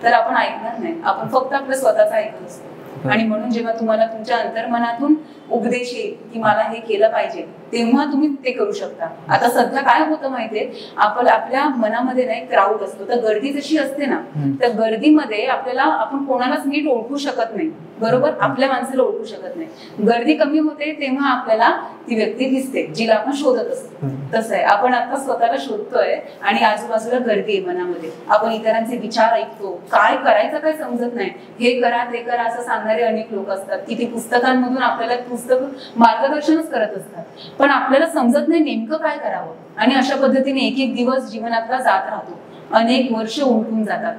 तर आपण ऐकणार नाही, आपण फक्त आपलं स्वतःच ऐकत असतो. आणि म्हणून जेव्हा तुम्हाला तुमच्या अंतर्मनातून उपदेश येईल की मला हे केलं पाहिजे, तेव्हा तुम्ही ते करू शकता. आता सध्या काय होतं माहितीये, आपल्या मनामध्ये ना एक क्राऊड असतो, तर गर्दी जशी असते ना, तर गर्दीमध्ये आपण कोणालाच नीट ओळखू शकत नाही, बरोबर, आपल्या माणसाला ओळखू शकत नाही. गर्दी कमी होते तेव्हा आपल्याला ती व्यक्ती दिसते जिला आपण शोधत असतो. तसं आहे, आपण आता स्वतःला शोधतोय आणि आजूबाजूला गर्दी आहे मनामध्ये, आपण इतरांचे विचार ऐकतो, काय करायचं काय समजत नाही, हे करा ते करा असं सांगणारे अनेक लोक असतात की ते पुस्तकांमधून आपल्याला पुस्तक मार्गदर्शनच करत असतात, पण आपल्याला समजत नाही नेमकं काय करावं. आणि अशा पद्धतीने एक एक दिवस जीवनातला जात राहतो, अनेक वर्ष उलटून जातात,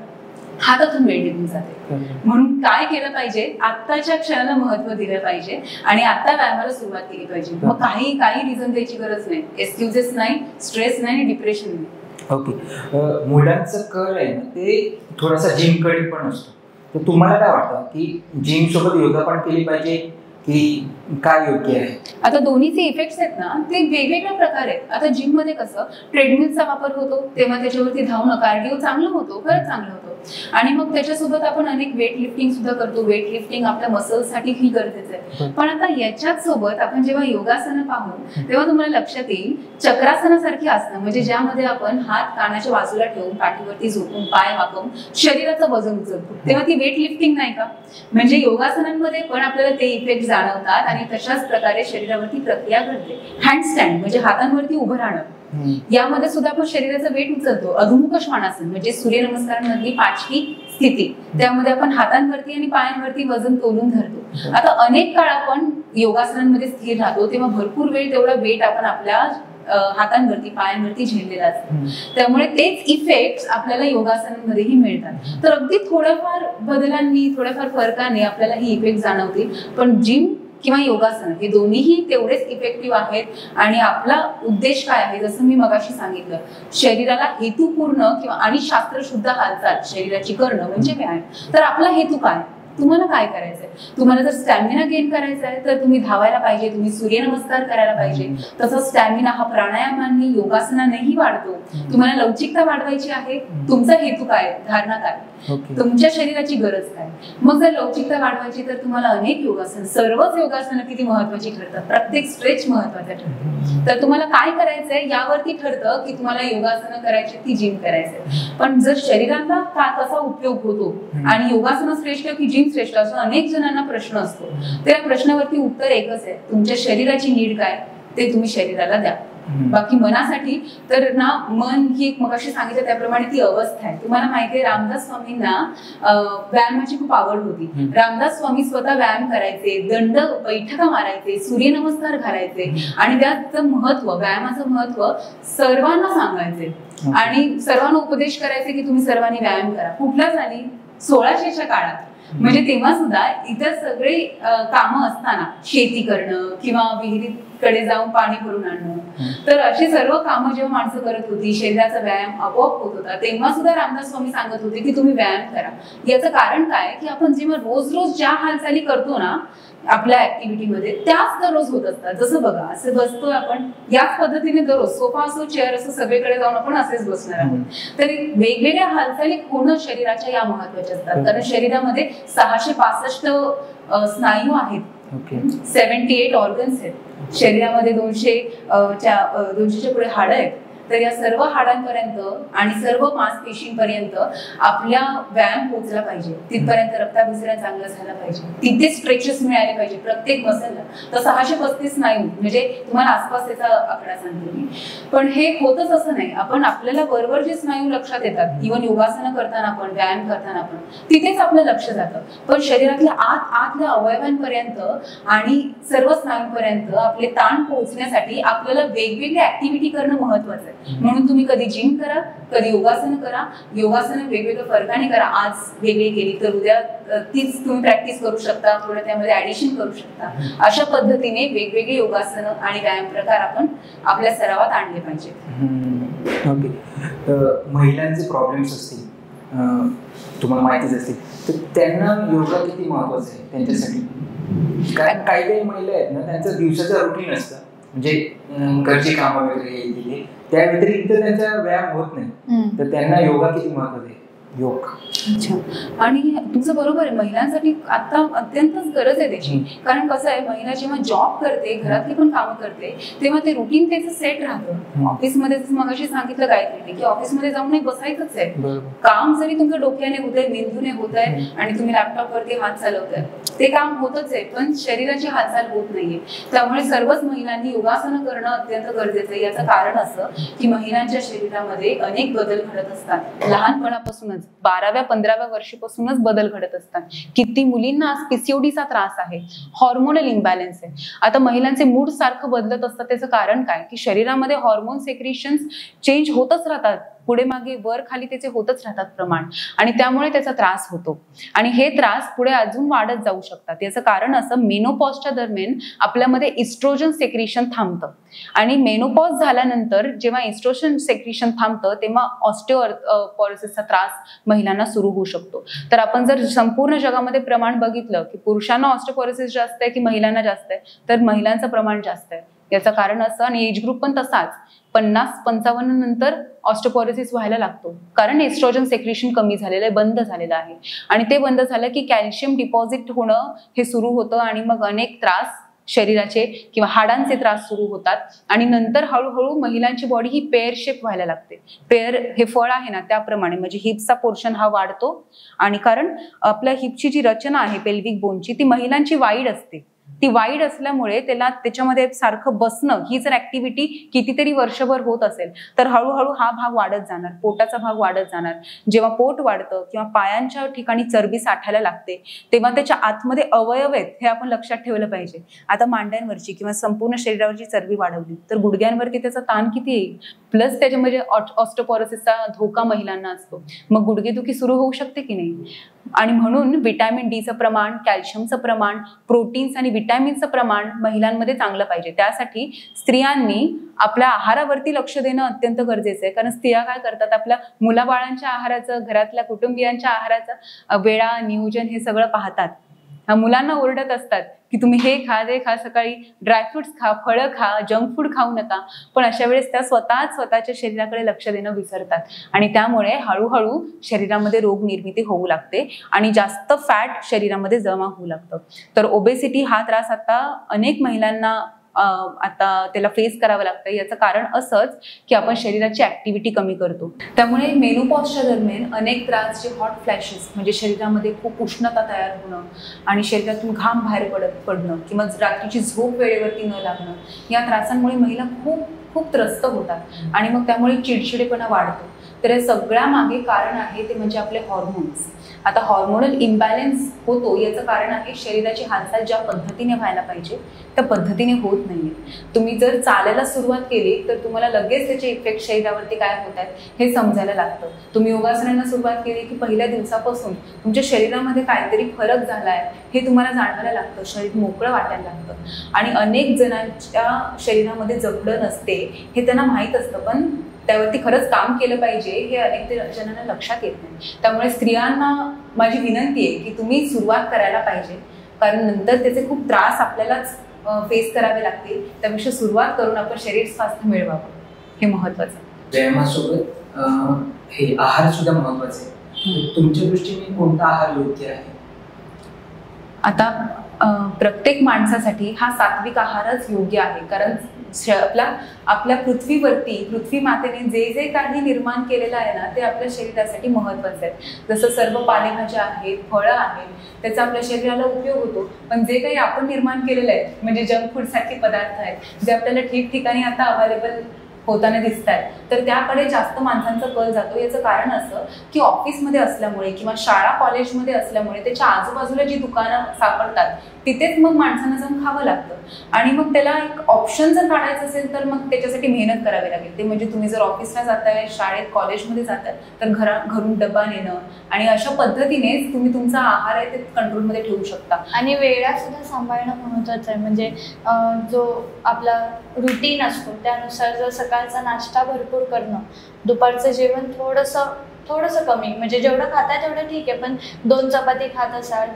हातातून वेळ निघून जाते. म्हणून काय केलं पाहिजे, आत्ताच्या क्षणाला महत्व दिलं पाहिजे आणि आता व्यायामाला सुरुवात केली पाहिजे. मग काही रिझन द्यायची गरज नाही, एक्सक्युजेस नाही, स्ट्रेस नाही, डिप्रेशन नाही. ओके, मुलांचं कल आहे ना ते थोडासा जिमकडे पण असतो, तर तुम्हाला काय वाटतं की जिम सोबत योगा पण केली पाहिजे की काय योग्य आहे? आता दोन्हीचे इफेक्ट्स आहेत ना ते वेगवेगळ्या प्रकारे आहेत. आता जिम मध्ये कसं ट्रेडमिलचा वापर होतो तेव्हा त्याच्यावरती धावणं, कार्डिओ चांगलं होतो, खरंच चांगलं होतं. आणि मग त्याच्यासोबत आपण अनेक वेट लिफ्टिंग सुद्धा करतो. वेट लिफ्टिंग आपल्या मसल्ससाठी ही गरजेचं आहे. पण आता याच्याच सोबत आपण जेव्हा योगासनं पाहू तेव्हा तुम्हाला लक्षात येईल चक्रासनासारखी आसनं, म्हणजे ज्यामध्ये आपण हात कानाच्या बाजूला ठेवून पाठीवरती झोपून पाय वाकवून शरीराचं वजन उचलतो, तेव्हा ती वेट लिफ्टिंग नाही का? म्हणजे योगासनांमध्ये पण आपल्याला ते इफेक्ट जाणवतात आणि तशाच प्रकारे शरीरावरती प्रक्रिया घडते. हँडस्टँड म्हणजे हातांवरती उभं राहणं, यामध्ये सुद्धा आपण शरीराचं वेट उचलतो. अधोमुख श्वानासन म्हणजे सूर्यनमस्कारांमधली 5वी स्थिती, त्यामध्ये आपण हातांवरती आणि पायांवरती वजन तोलून धरतो. आता अनेक काळ आपण योगासनांमध्ये स्थिर राहतो तेव्हा भरपूर वेळ तेवढा वेट आपण आपल्या हातांवरती पायांवरती झेललेला असतो. त्यामुळे तेच इफेक्ट आपल्याला योगासनांमध्येही मिळतात. तर अगदी थोड्याफार बदलांनी, थोड्याफार फरकाने आपल्याला ही इफेक्ट जाणवतील. पण जिम किंवा योगासन हे दोन्हीही तेवढेच इफेक्टिव्ह आहेत. आणि आपला उद्देश काय आहे, जसं मी मगाशी सांगितलं, शरीराला हेतुपूर्ण किंवा आणि शास्त्रशुद्ध हालचाल शरीराची करणं म्हणजे व्यायाम. तर आपला हेतू काय, तुम्हाला काय करायचंय? तुम्हाला जर स्टॅमिना गेन करायचा आहे तर तुम्ही धावायला पाहिजे, तुम्ही सूर्यनमस्कार करायला पाहिजे. तसंच स्टॅमिना हा प्राणायामांनी योगासनानेही वाढतो. तुम्हाला लवचिकता वाढवायची आहे, तुमचा हेतू काय, धारणा काय, तुमच्या शरीराची गरज काय. मग जर लवचिकता वाढवायची तर तुम्हाला अनेक योगासन, सर्वच योगासनं किती महत्वाची ठरतात, प्रत्येक स्ट्रेच महत्वाचा ठरतो. तर तुम्हाला काय करायचंय यावरती ठरतं की तुम्हाला योगासनं करायची की जिम करायचंय. पण जर शरीराला कसा उपयोग होतो आणि योगासनं श्रेष्ठ की जिम श्रेष्ठ असं अनेक जणांना प्रश्न असतो, त्या प्रश्नावरती उत्तर एकच आहे, तुमच्या शरीराची नीड काय ते तुम्ही शरीराला द्या. बाकी मनासाठी तर ना, मन ही एक मगाशी सांगितलं त्याप्रमाणे ती अवस्था आहे. तुम्हाला माहिती आहे रामदास स्वामींना व्यायामाची खूप आवड होती. रामदास स्वामी स्वतः व्यायाम करायचे, दंड बैठका मारायचे, सूर्यनमस्कार घालायचे आणि त्याचं महत्व, व्यायामाचं महत्व सर्वांना सांगायचे आणि सर्वांना उपदेश करायचे की तुम्ही सर्वांनी व्यायाम करा. कुठला झाली 1600च्या काळात, म्हणजे तेव्हा सुद्धा इतर सगळे कामं असताना, शेती करणं किंवा विहिरीकडे जाऊन पाणी भरून आणणं, तर अशी सर्व कामं जेव्हा माणसं करत होती, शरीराचा व्यायाम आपोआप होत होता, तेव्हा सुद्धा रामदास स्वामी सांगत होते की तुम्ही व्यायाम करा. याचं कारण काय की आपण जेव्हा रोज रोज ज्या हालचाली करतो ना आपल्या ऍक्टिव्हिटीमध्ये, त्याच दररोज होत असतात. जसं बघा, असं बसतोय आपण, याच पद्धतीने दररोज सोफा असो, चेअर असो, सगळीकडे जाऊन आपण असेच बसणार आहोत. तरी वेगवेगळ्या हालचाली होणं शरीराच्या या महत्वाच्या असतात. कारण शरीरामध्ये 665 स्नायू आहेत, 78 ऑर्गन्स आहेत. शरीरामध्ये 200च्या पुढे हाडं आहेत. तर या सर्व हाडांपर्यंत आणि सर्व मांसपेशींपर्यंत आपल्या व्यायाम पोहोचला पाहिजे. तिथपर्यंत रक्ताभिसरण चांगलं झालं पाहिजे, तिथे स्ट्रेचेस मिळाले पाहिजे प्रत्येक मसलला. तर 635 स्नायू, म्हणजे तुम्हाला आसपास त्याचा आकडा सांगते मी. पण हे होतच असं नाही, आपण आपल्याला बरोबर जे स्नायू लक्षात येतात, इव्हन योगासनं करताना पण, व्यायाम करताना पण, तिथेच आपलं लक्ष जातं. पण शरीरातल्या आतल्या अवयवांपर्यंत आणि सर्व स्नायूंपर्यंत आपले ताण पोहोचण्यासाठी आपल्याला वेगवेगळी ऍक्टिव्हिटी करणं महत्वाचं आहे. म्हणून तुम्ही कधी जिम करा, कधी योगासनं करा. योगासनं वेगवेगळ्या फरकाने करा. आज वेगळी केली तर उद्या तीच तुम्ही प्रॅक्टिस करू शकता, थोडं त्यामध्ये ऍडिशन करू शकता. अशा पद्धतीने वेगवेगळे योगासनं आणि व्यायाम प्रकार आपण आपल्या सरावात आणले पाहिजे. ओके, महिलांचे प्रॉब्लेम्स असतील, तुम्हाला माहितीच असतील, तर त्यांना योगा किती महत्वाचं आहे त्यांच्यासाठी? कारण काही महिला आहेत ना, त्यांचं दिवसाचं रुटीन असतं, म्हणजे घरची कामं वगैरे, त्या व्यतिरिक्त त्यांचा व्यायाम होत नाही, तर त्यांना योगा किती महत्वाचा आहे योग. अच्छा. आणि तुमचं बरोबर आहे, महिलांसाठी आता अत्यंतच गरज आहे त्याची. कारण कसं आहे, महिला जेव्हा जॉब करते, घरातली पण कामं करते, तेव्हा ते रुटीन त्याचं सेट राहतं. ऑफिसमध्ये मगाशी सांगितलं काय की ऑफिसमध्ये जाऊन नाही बसायचंच आहे. काम जरी तुमच्या डोक्याने होत आहे, मेंदूने होत आहे आणि तुम्ही लॅपटॉपवरती हात चालवताय, ते काम होतच आहे, पण शरीराची हालचाल होत नाहीये. त्यामुळे सर्वच महिलांनी योगासनं करणं अत्यंत गरजेचं आहे. याचं कारण असं की महिलांच्या शरीरामध्ये अनेक बदल घडत असतात. लहानपणापासूनच 12व्या-15व्या वर्षीपासूनच बदल घडत असतात. किती मुलींना आज पीसीओडीचा त्रास आहे, हॉर्मोनल इम्बॅलन्स आहे. आता महिलांचे मूड सारखं बदलत असतात. त्याचं कारण काय की शरीरामध्ये हॉर्मोन सेक्रेशन्स चेंज होतच राहतात, पुढे मागे वर खाली त्याचे होतच राहतात प्रमाण, आणि त्यामुळे त्याचा त्रास होतो. आणि हे त्रास पुढे अजून वाढत जाऊ शकतात. याचं कारण असं, मेनोपॉजच्या दरम्यान आपल्यामध्ये इस्ट्रोजन सेक्रेशन थांबतं, आणि मेनोपॉज झाल्यानंतर जेव्हा इस्ट्रोजन सेक्रेशन थांबतं तेव्हा ऑस्टिओपोरोसिसचा त्रास महिलांना सुरू होऊ शकतो. तर आपण जर संपूर्ण जगामध्ये प्रमाण बघितलं की पुरुषांना ऑस्टिओपोरोसिस जास्त आहे की महिलांना जास्त आहे, तर महिलांचं प्रमाण जास्त आहे. याचं कारण असं, आणि एज ग्रुप पण तसाच, 50-55 नंतर ऑस्टिओपोरोसिस व्हायला लागतो, कारण एस्ट्रोजन सेक्रेशन कमी झालेलं आहे, बंद झालेलं आहे. आणि ते बंद झालं की कॅल्शियम डिपॉझिट होणं हे सुरू होतं, आणि मग अनेक त्रास शरीराचे किंवा हाडांचे त्रास सुरू होतात. आणि नंतर हळूहळू महिलांची बॉडी ही पेअर शेप व्हायला लागते. पेअर हे फळ आहे ना, त्याप्रमाणे म्हणजे हिप्सचा पोर्शन हा वाढतो, आणि कारण आपल्या हिपची जी रचना आहे पेल्विक बोनची, ती महिलांची वाईड असते. ती वाईड असल्यामुळे त्याच्यामध्ये सारखं बसणं ही जर ऍक्टिव्हिटी कितीतरी वर्षभर होत असेल, तर हळूहळू हा भाग वाढत जाणार, पोटाचा भाग वाढत जाणार. जेव्हा पोट वाढतं किंवा पायांच्या ठिकाणी चरबी साठायला लागते, तेव्हा त्याच्या आतमध्ये अवयव आहेत हे आपण लक्षात ठेवलं पाहिजे. आता मांड्यांवरची किंवा संपूर्ण शरीरावरची चरबी वाढवली तर गुडघ्यांवरती त्याचा ताण किती येईल, प्लस त्याच्यामध्ये ऑस्टिओपोरोसिसचा धोका महिलांना असतो. मग गुडघेदुखी सुरू होऊ शकते की नाही. आणि म्हणून व्हिटॅमिन डीचं प्रमाण, कॅल्शियमचं प्रमाण, प्रोटीन्स आणि व्हिटॅमिनचं प्रमाण महिलांमध्ये चांगलं पाहिजे. त्यासाठी स्त्रियांनी आपल्या आहारावरती लक्ष देणं अत्यंत गरजेचं आहे. कारण स्त्रिया काय करतात, आपल्या मुलाबाळांच्या आहाराचं, घरातल्या कुटुंबियांच्या आहाराचं वेळा नियोजन हे सगळं पाहतात. मुलांना ओरडत असतात की तुम्ही हे खा, ते खा, सकाळी ड्रायफ्रुट्स खा, फळं खा, जंक फूड खाऊ नका. पण अशा वेळेस त्या स्वतःच्या शरीराकडे लक्ष देणं विसरतात, आणि त्यामुळे हळूहळू शरीरामध्ये रोग निर्मिती होऊ लागते आणि जास्त फॅट शरीरामध्ये जमा होऊ लागतं. तर ओबेसिटी हा त्रास आता अनेक महिलांना आता त्याला फेस करावं लागतं. याचं कारण असंच की आपण शरीराची ऍक्टिव्हिटी कमी करतो. त्यामुळे मेनोपॉजच्या दरम्यान अनेक त्रास, जे हॉट फ्लॅशेस म्हणजे शरीरामध्ये खूप उष्णता तयार होणं आणि शरीरातून घाम बाहेर पडणं किंवा रात्रीची झोप वेळेवरती न लागणं, या त्रासांमुळे महिला खूप त्रस्त होतात, आणि मग त्यामुळे चिडचिडेपणा वाढतो. तर या सगळ्या मागे कारण आहे ते म्हणजे आपले हॉर्मोन्स. आता हॉर्मोनल इम्बॅलन्स होतो याचं कारण आहे शरीराची हालचाल ज्या पद्धतीने व्हायला पाहिजे त्या पद्धतीने होत नाहीये. तुम्ही जर चालायला सुरुवात केली तर तुम्हाला लगेच त्याचे इफेक्ट शरीरावरती काय होत आहेत हे समजायला लागतं. तुम्ही योगासनांना सुरुवात केली की पहिल्या दिवसापासून तुमच्या शरीरामध्ये काहीतरी फरक झालाय हे तुम्हाला जाणवायला लागतं, शरीर मोकळं वाटायला लागतं. आणि अनेक जणांच्या शरीरामध्ये जखड नसते हे त्यांना माहीत असतं, पण त्यावरती खरंच काम केलं पाहिजे हे अनेक जणांना लक्षात येत नाही. त्यामुळे स्त्रियांना माझी विनंती आहे की तुम्ही सुरुवात करायला पाहिजे, कारण नंतर त्याचे खूप त्रास आपल्यालाच फेस करावे लागतील. त्यापेक्षा सुरुवात करून आपण शरीर स्वास्थ्य मिळवावं हे महत्वाचं आहे. व्यायामासोबत हे आहार सुद्धा महत्वाचे आहे. तुमच्या दृष्टीने कोणता आहार योग्य आहे? आता प्रत्येक माणसासाठी हा सात्विक आहारच योग्य आहे, कारण आपल्या पृथ्वी मातेने जे काही निर्माण केलेलं आहे ना ते आपल्या शरीरासाठी महत्वाचं आहे. जसं सर्व पालेभाज्या आहेत, फळं आहेत, त्याचा आपल्या शरीराला उपयोग होतो. पण जे काही आपण निर्माण केलेलं आहे म्हणजे जंक फूड सारखे पदार्थ आहेत जे आपल्याला ठिकठिकाणी आता अवेलेबल होताना दिसत आहेत, तर त्याकडे जास्त माणसांचा कल जातो. याचं कारण असं की ऑफिसमध्ये असल्यामुळे किंवा शाळा कॉलेजमध्ये असल्यामुळे त्याच्या आजूबाजूला जी दुकानं सापडतात तिथेच मग माणसांना जाऊन खावं लागतं. आणि मग त्याला एक ऑप्शन जर काढायचं असेल तर मग त्याच्यासाठी मेहनत करावी लागेल. ते म्हणजे तुम्ही जर ऑफिसला जाताय, शाळेत, कॉलेजमध्ये जाताय तर घरून डबा नेणं, आणि अशा पद्धतीनेच तुम्ही तुमचा आहार आहे ते कंट्रोलमध्ये ठेवू शकता. आणि वेळा सुद्धा सांभाळणं महत्वाचं आहे. म्हणजे जो आपला रुटीन असतो त्यानुसार जर सकाळचा नाश्ता भरपूर करणं, दुपारचं जेवण थोडंसं थोडंसं कमी, म्हणजे जेवढं खाताय तेवढं ठीक आहे, पण 2 चपाती खात असाल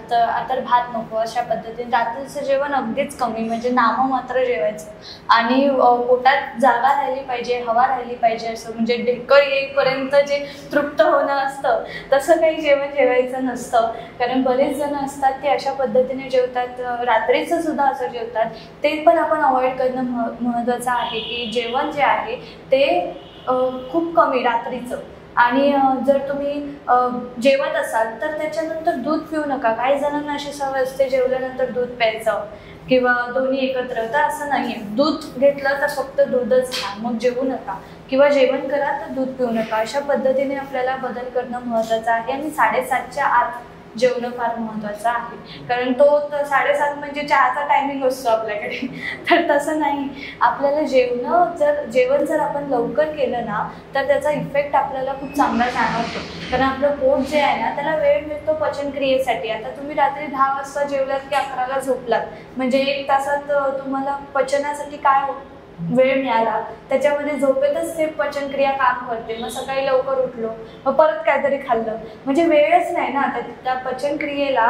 तर भात नको, अशा पद्धतीने रात्रीचं जेवण अगदीच कमी, म्हणजे नाममात्र जेवायचं आणि पोटात जागा राहिली पाहिजे, हवा राहिली पाहिजे, असं म्हणजे ढेकर येईपर्यंत जे तृप्त होणं असतं तसं काही जेवण जेवायचं नसतं. कारण बरेच जण असतात ते अशा पद्धतीने जेवतात, रात्रीचं सुद्धा असं जेवतात. ते पण आपण अवॉइड करणं महत्त्वाचं आहे की जेवण जे आहे ते खूप कमी रात्रीचं. आणि जर तुम्ही जेवत असाल तर त्याच्यानंतर दूध पिऊ नका. काही जणांना अशी सवय असते जेवल्यानंतर दूध प्यायचं किंवा दोन्ही एकत्र, तर असं नाही आहे. दूध घेतलं तर फक्त दूधच घ्या, मग जेवू नका, किंवा जेवण करा तर दूध पिऊ नका. अशा पद्धतीने आपल्याला बदल करणं महत्त्वाचं आहे. आणि 7:30च्या आत जेवणं फार महत्त्वाचं आहे, कारण तो 7:30 म्हणजे चहाचा टायमिंग असतो आपल्याकडे, तर तसं नाही. आपल्याला जेवण जर आपण लवकर केलं ना तर त्याचा इफेक्ट आपल्याला खूप चांगला जाणवतो. कारण आपलं पोट जे आहे ना त्याला वेळ मिळतो पचनक्रियेसाठी. आता तुम्ही रात्री 10 वाजता जेवलात की 11ला झोपलात, म्हणजे 1 तासात तुम्हाला पचनासाठी काय वेळ मिळाला, त्याच्यामध्ये झोपेतच ते पचनक्रिया काम करते. मग सकाळी लवकर उठलो, मग परत काहीतरी खाल्लं, म्हणजे वेळच नाही ना त्या पचनक्रियेला,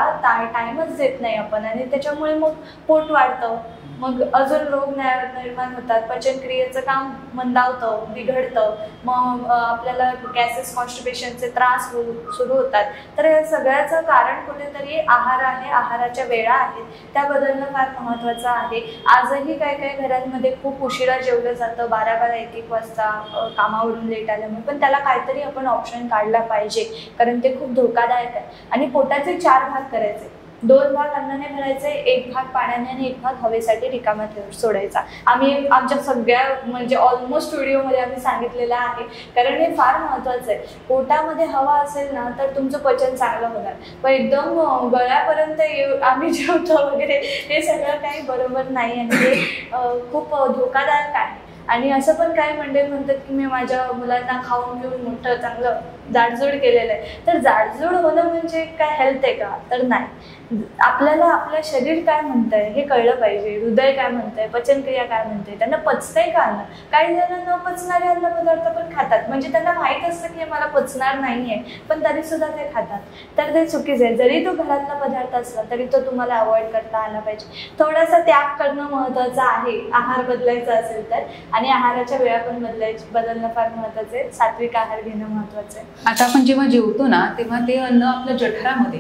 टाइमच देत नाही आपण, आणि त्याच्यामुळे मग पोट वाढतं, मग अजून रोग निर्माण होतात, पचनक्रियेचं काम मंदावतं, बिघडतं, मग आपल्याला गॅसेस, कॉन्स्टिपेशनचे त्रास सुरू होतात. तर या सगळ्याचं कारण कुठेतरी आहार आहे, आहाराच्या वेळा आहेत, त्या बदलणं फार महत्त्वाचं आहे. आजही काही घरांमध्ये खूप उशिरा जेवलं जातं, 12-12, 1-1 वाजता कामावरून लेट आल्यामुळे, पण त्याला काहीतरी आपण ऑप्शन काढला पाहिजे, कारण ते खूप धोकादायक आहे. आणि पोटाचे 4 भाग करायचे, 2 भाग अन्नाने भरायचे, 1 भाग पाण्याने आणि 1 भाग हवेसाठी रिकामा सोडायचा. आम्ही आमच्या सगळ्या म्हणजे ऑलमोस्ट व्हिडिओमध्ये आम्ही सांगितलेलं आहे, कारण हे फार महत्त्वाचं आहे. पोटामध्ये हवा असेल ना तर तुमचं पचन चांगलं होणार, पण एकदम गळ्यापर्यंत आम्ही जेवतो वगैरे हे सगळं काही बरोबर नाही, आणि ते खूप धोकादायक आहे. आणि असं पण काही मंडळी म्हणतात की मी माझ्या मुलांना खाऊन पिऊन मोठं चांगलं जाडजूड केलेलं आहे. तर जाडजूड होणं म्हणजे काय हेल्थ आहे का? तर नाही. आपल्याला आपलं शरीर काय म्हणतंय हे कळलं पाहिजे, हृदय काय म्हणतंय, पचनक्रिया काय म्हणते, त्यांना पचतंय का अन्न. काही जण न पचणारे अन्नपदार्थ पण खातात, म्हणजे त्यांना माहीत असतं की मला पचणार नाही आहे, पण तरी सुद्धा ते खातात, तर ते चुकीचं आहे. जरी तो घरातला पदार्थ असला तरी तो तुम्हाला अवॉइड करता आला पाहिजे. थोडासा त्याग करणं महत्त्वाचं आहे आहार बदलायचा असेल तर, आणि आहाराच्या वेळा पण बदलणं फार महत्त्वाचं आहे. सात्विक आहार घेणं महत्त्वाचं आहे. आता आपण जेव्हा जेवतो ना तेव्हा ते अन्न आपल्या जठरामध्ये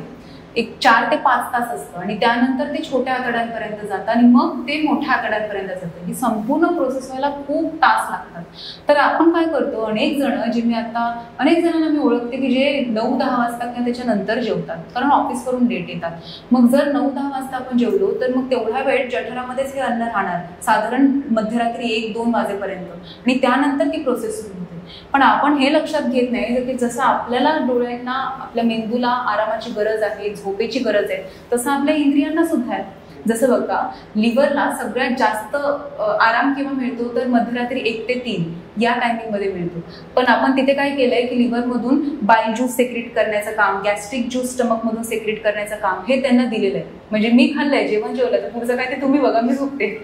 एक 4 ते 5 तास असतं, आणि त्यानंतर ते छोट्या आतड्यांपर्यंत जातं, आणि मग ते मोठ्या आतड्यांपर्यंत जातं. ही संपूर्ण प्रोसेस व्हायला खूप तास लागतात. तर आपण काय करतो, अनेक जणांना मी ओळखते की जे 9-10 वाजता किंवा त्याच्यानंतर जेवतात, कारण ऑफिसवरून लेट येतात. मग जर 9-10 वाजता आपण जेवलो तर मग तेवढा वेळ जठरामध्येच हे अन्न राहणार, साधारण मध्यरात्री 1-2 वाजेपर्यंत, आणि त्यानंतर ती प्रोसेस सुरू होते. पण आपण हे लक्षात घेत नाही की जसं आपल्याला डोळ्यांना, आपल्या मेंदूला आरामाची गरज आहे, झोपेची गरज आहे, तसं आपल्या इंद्रियांना सुद्धा आहे. जसं बघा, लिव्हरला सगळ्यात जास्त आराम केव्हा मिळतो तर मध्यरात्री 1 ते 3 या टायमिंगमध्ये मिळतो. पण आपण तिथे काय केलंय की लिव्हरमधून बाईल ज्यूस सेक्रेट करण्याचं काम, गॅस्ट्रिक ज्यूस स्टमकमधून सेक्रेट करण्याचं काम हे त्यांना दिलेलं आहे. म्हणजे मी खाल्लंय, जेवण जेवलं, तर तुमचं काय ते तुम्ही बघा, मी झोपते.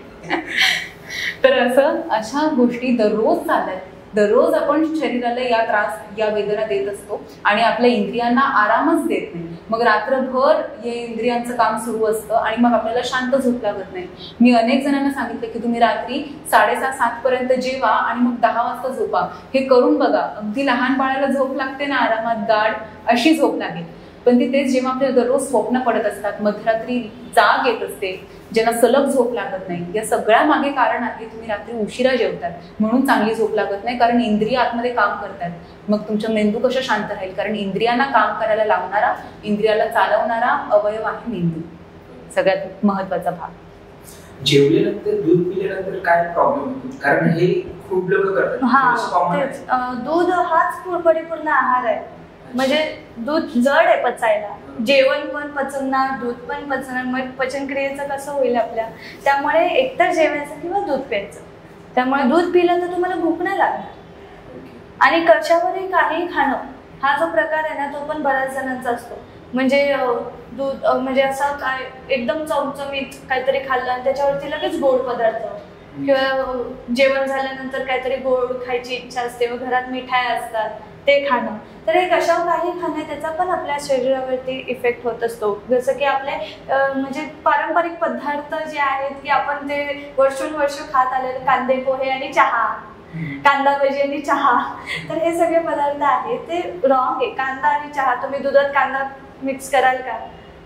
तर अशा गोष्टी दररोज चालतात. दररोज आपण शरीराला या वेदना देत असतो आणि आपल्या इंद्रियांना आरामच देत नाही. मग रात्रभर हे इंद्रियांचं काम सुरू असतं आणि मग आपल्याला शांत झोप लागत नाही. मी अनेक जणांना सांगितलं की तुम्ही रात्री 7:30-7 पर्यंत जेवा आणि मग 10 वाजता झोपा. हे करून बघा, अगदी लहान बाळाला झोप लागते ना आरामात गाढ, अशी झोप लागेल. पण तेच जेव्हा आपल्याला दररोज स्वप्न पडत असतात, मध्यरात्री जाग येत असते, ज्यांना सलग झोप लागत नाही, या सगळ्या मागे कारण आहे तुम्ही रात्री उशिरा जेवतात म्हणून चांगली झोप लागत नाही, कारण इंद्रिय आतमध्ये काम करतात. मग तुमचा मेंदू कसा शांत राहील? कारण इंद्रियांना काम करायला लावणारा, इंद्रियाला चालवणारा अवयव आहे मेंदू, सगळ्यात महत्वाचा भाग. जेवल्यानंतर दूध पिल्यानंतर काय प्रॉब्लेम होतो? कारण हे खूप लोक करतात. दूध हाच परिपूर्ण आहार आहे. म्हणजे दूध जड आहे पचायला, जेवण पण पचवणार, दूध पण पचवणार, मग पचनक्रियेचं कसं होईल आपल्या? त्यामुळे एकतर जेवायचं किंवा दूध प्यायचं. त्यामुळे दूध पिलं तर तुम्हाला भूक नाही लागणार. आणि कशावरही काही खाणं हा जो प्रकार आहे ना तो पण बऱ्याच जणांचा असतो. म्हणजे दूध म्हणजे असं काय एकदम चमचमीत काहीतरी खाल्लं आणि त्याच्यावरती लगेच गोड पदार्थ, किंवा जेवण झाल्यानंतर काहीतरी गोड खायची इच्छा असते, मग घरात मिठाई असतात, ते खाणं. तर हे कशा काही खाणं त्याचा पण आपल्या शरीरावरती इफेक्ट होत असतो. जसं की आपले म्हणजे पारंपरिक पदार्थ जे आहेत की आपण ते वर्षोनवर्ष खात आलेले कांदे पोहे आणि चहा, कांदा भजी आणि चहा, तर हे सगळे पदार्थ आहेत ते रॉंग आहे. कांदा आणि चहा तुम्ही दुधात कांदा मिक्स कराल का?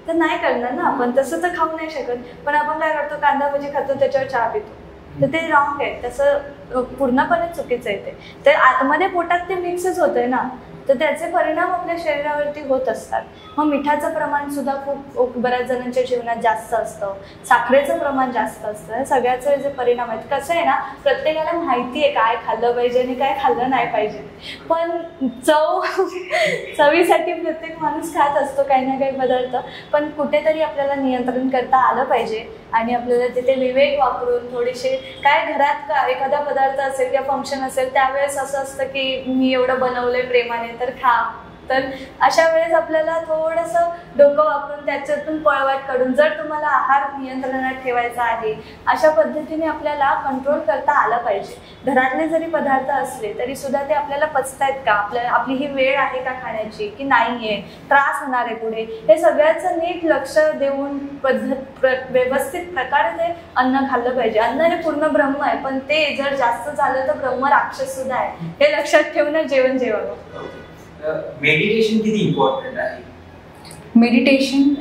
तर नाही करणार ना आपण, तसं तर खाऊ नाही शकत. पण आपण काय करतो, कांदा भजी खातो त्याच्यावर चहा पितो, तर ते रॉंग आहे. तसं पूर्णपणे चुकीचं आहे ते. तर आतमध्ये पोटात ते मिक्सच होतंय ना, तर त्याचे परिणाम आपल्या शरीरावरती होत असतात. मग मिठाचं प्रमाण सुद्धा खूप बऱ्याच जणांच्या जीवनात जास्त असतं, साखरेचं प्रमाण जास्त असतं. हे सगळ्याचे जे परिणाम आहेत, कसं आहे ना, प्रत्येकाला माहिती आहे काय खाल्लं पाहिजे आणि काय खाल्लं नाही पाहिजे. पण चवीसाठी प्रत्येक माणूस खात असतो काही ना काही पदार्थ. पण कुठेतरी आपल्याला नियंत्रण करता आलं पाहिजे आणि आपल्याला तिथे विवेक वापरून थोडेसे काय घरात एखादा पदार्थ असेल किंवा फंक्शन असेल त्यावेळेस असं असतं की मी एवढं बनवलंय प्रेमाने तर खा. तर अशा वेळेस आपल्याला थोडंसं डोकं वापरून त्याच्यातून पळवाट काढून, जर तुम्हाला आहार नियंत्रणात ठेवायचा आहे अशा पद्धतीने आपल्याला कंट्रोल करता आलं पाहिजे. घरातले जरी पदार्थ असले तरी सुद्धा ते आपल्याला पचतायत का, आपली ही वेळ आहे का खाण्याची की नाही आहे, त्रास होणार आहे पुढे, हे सगळ्याचं नीट लक्ष देऊन व्यवस्थित प्रकारे ते अन्न खाल्लं पाहिजे. अन्न हे पूर्ण ब्रह्म आहे, पण ते जर जास्त झालं तर ब्रह्म राक्षस सुद्धा आहे, हे लक्षात ठेवून जेवण जेवावं. मेडिटेशन किती इम्पॉर्टंट आहे? मेडिटेशन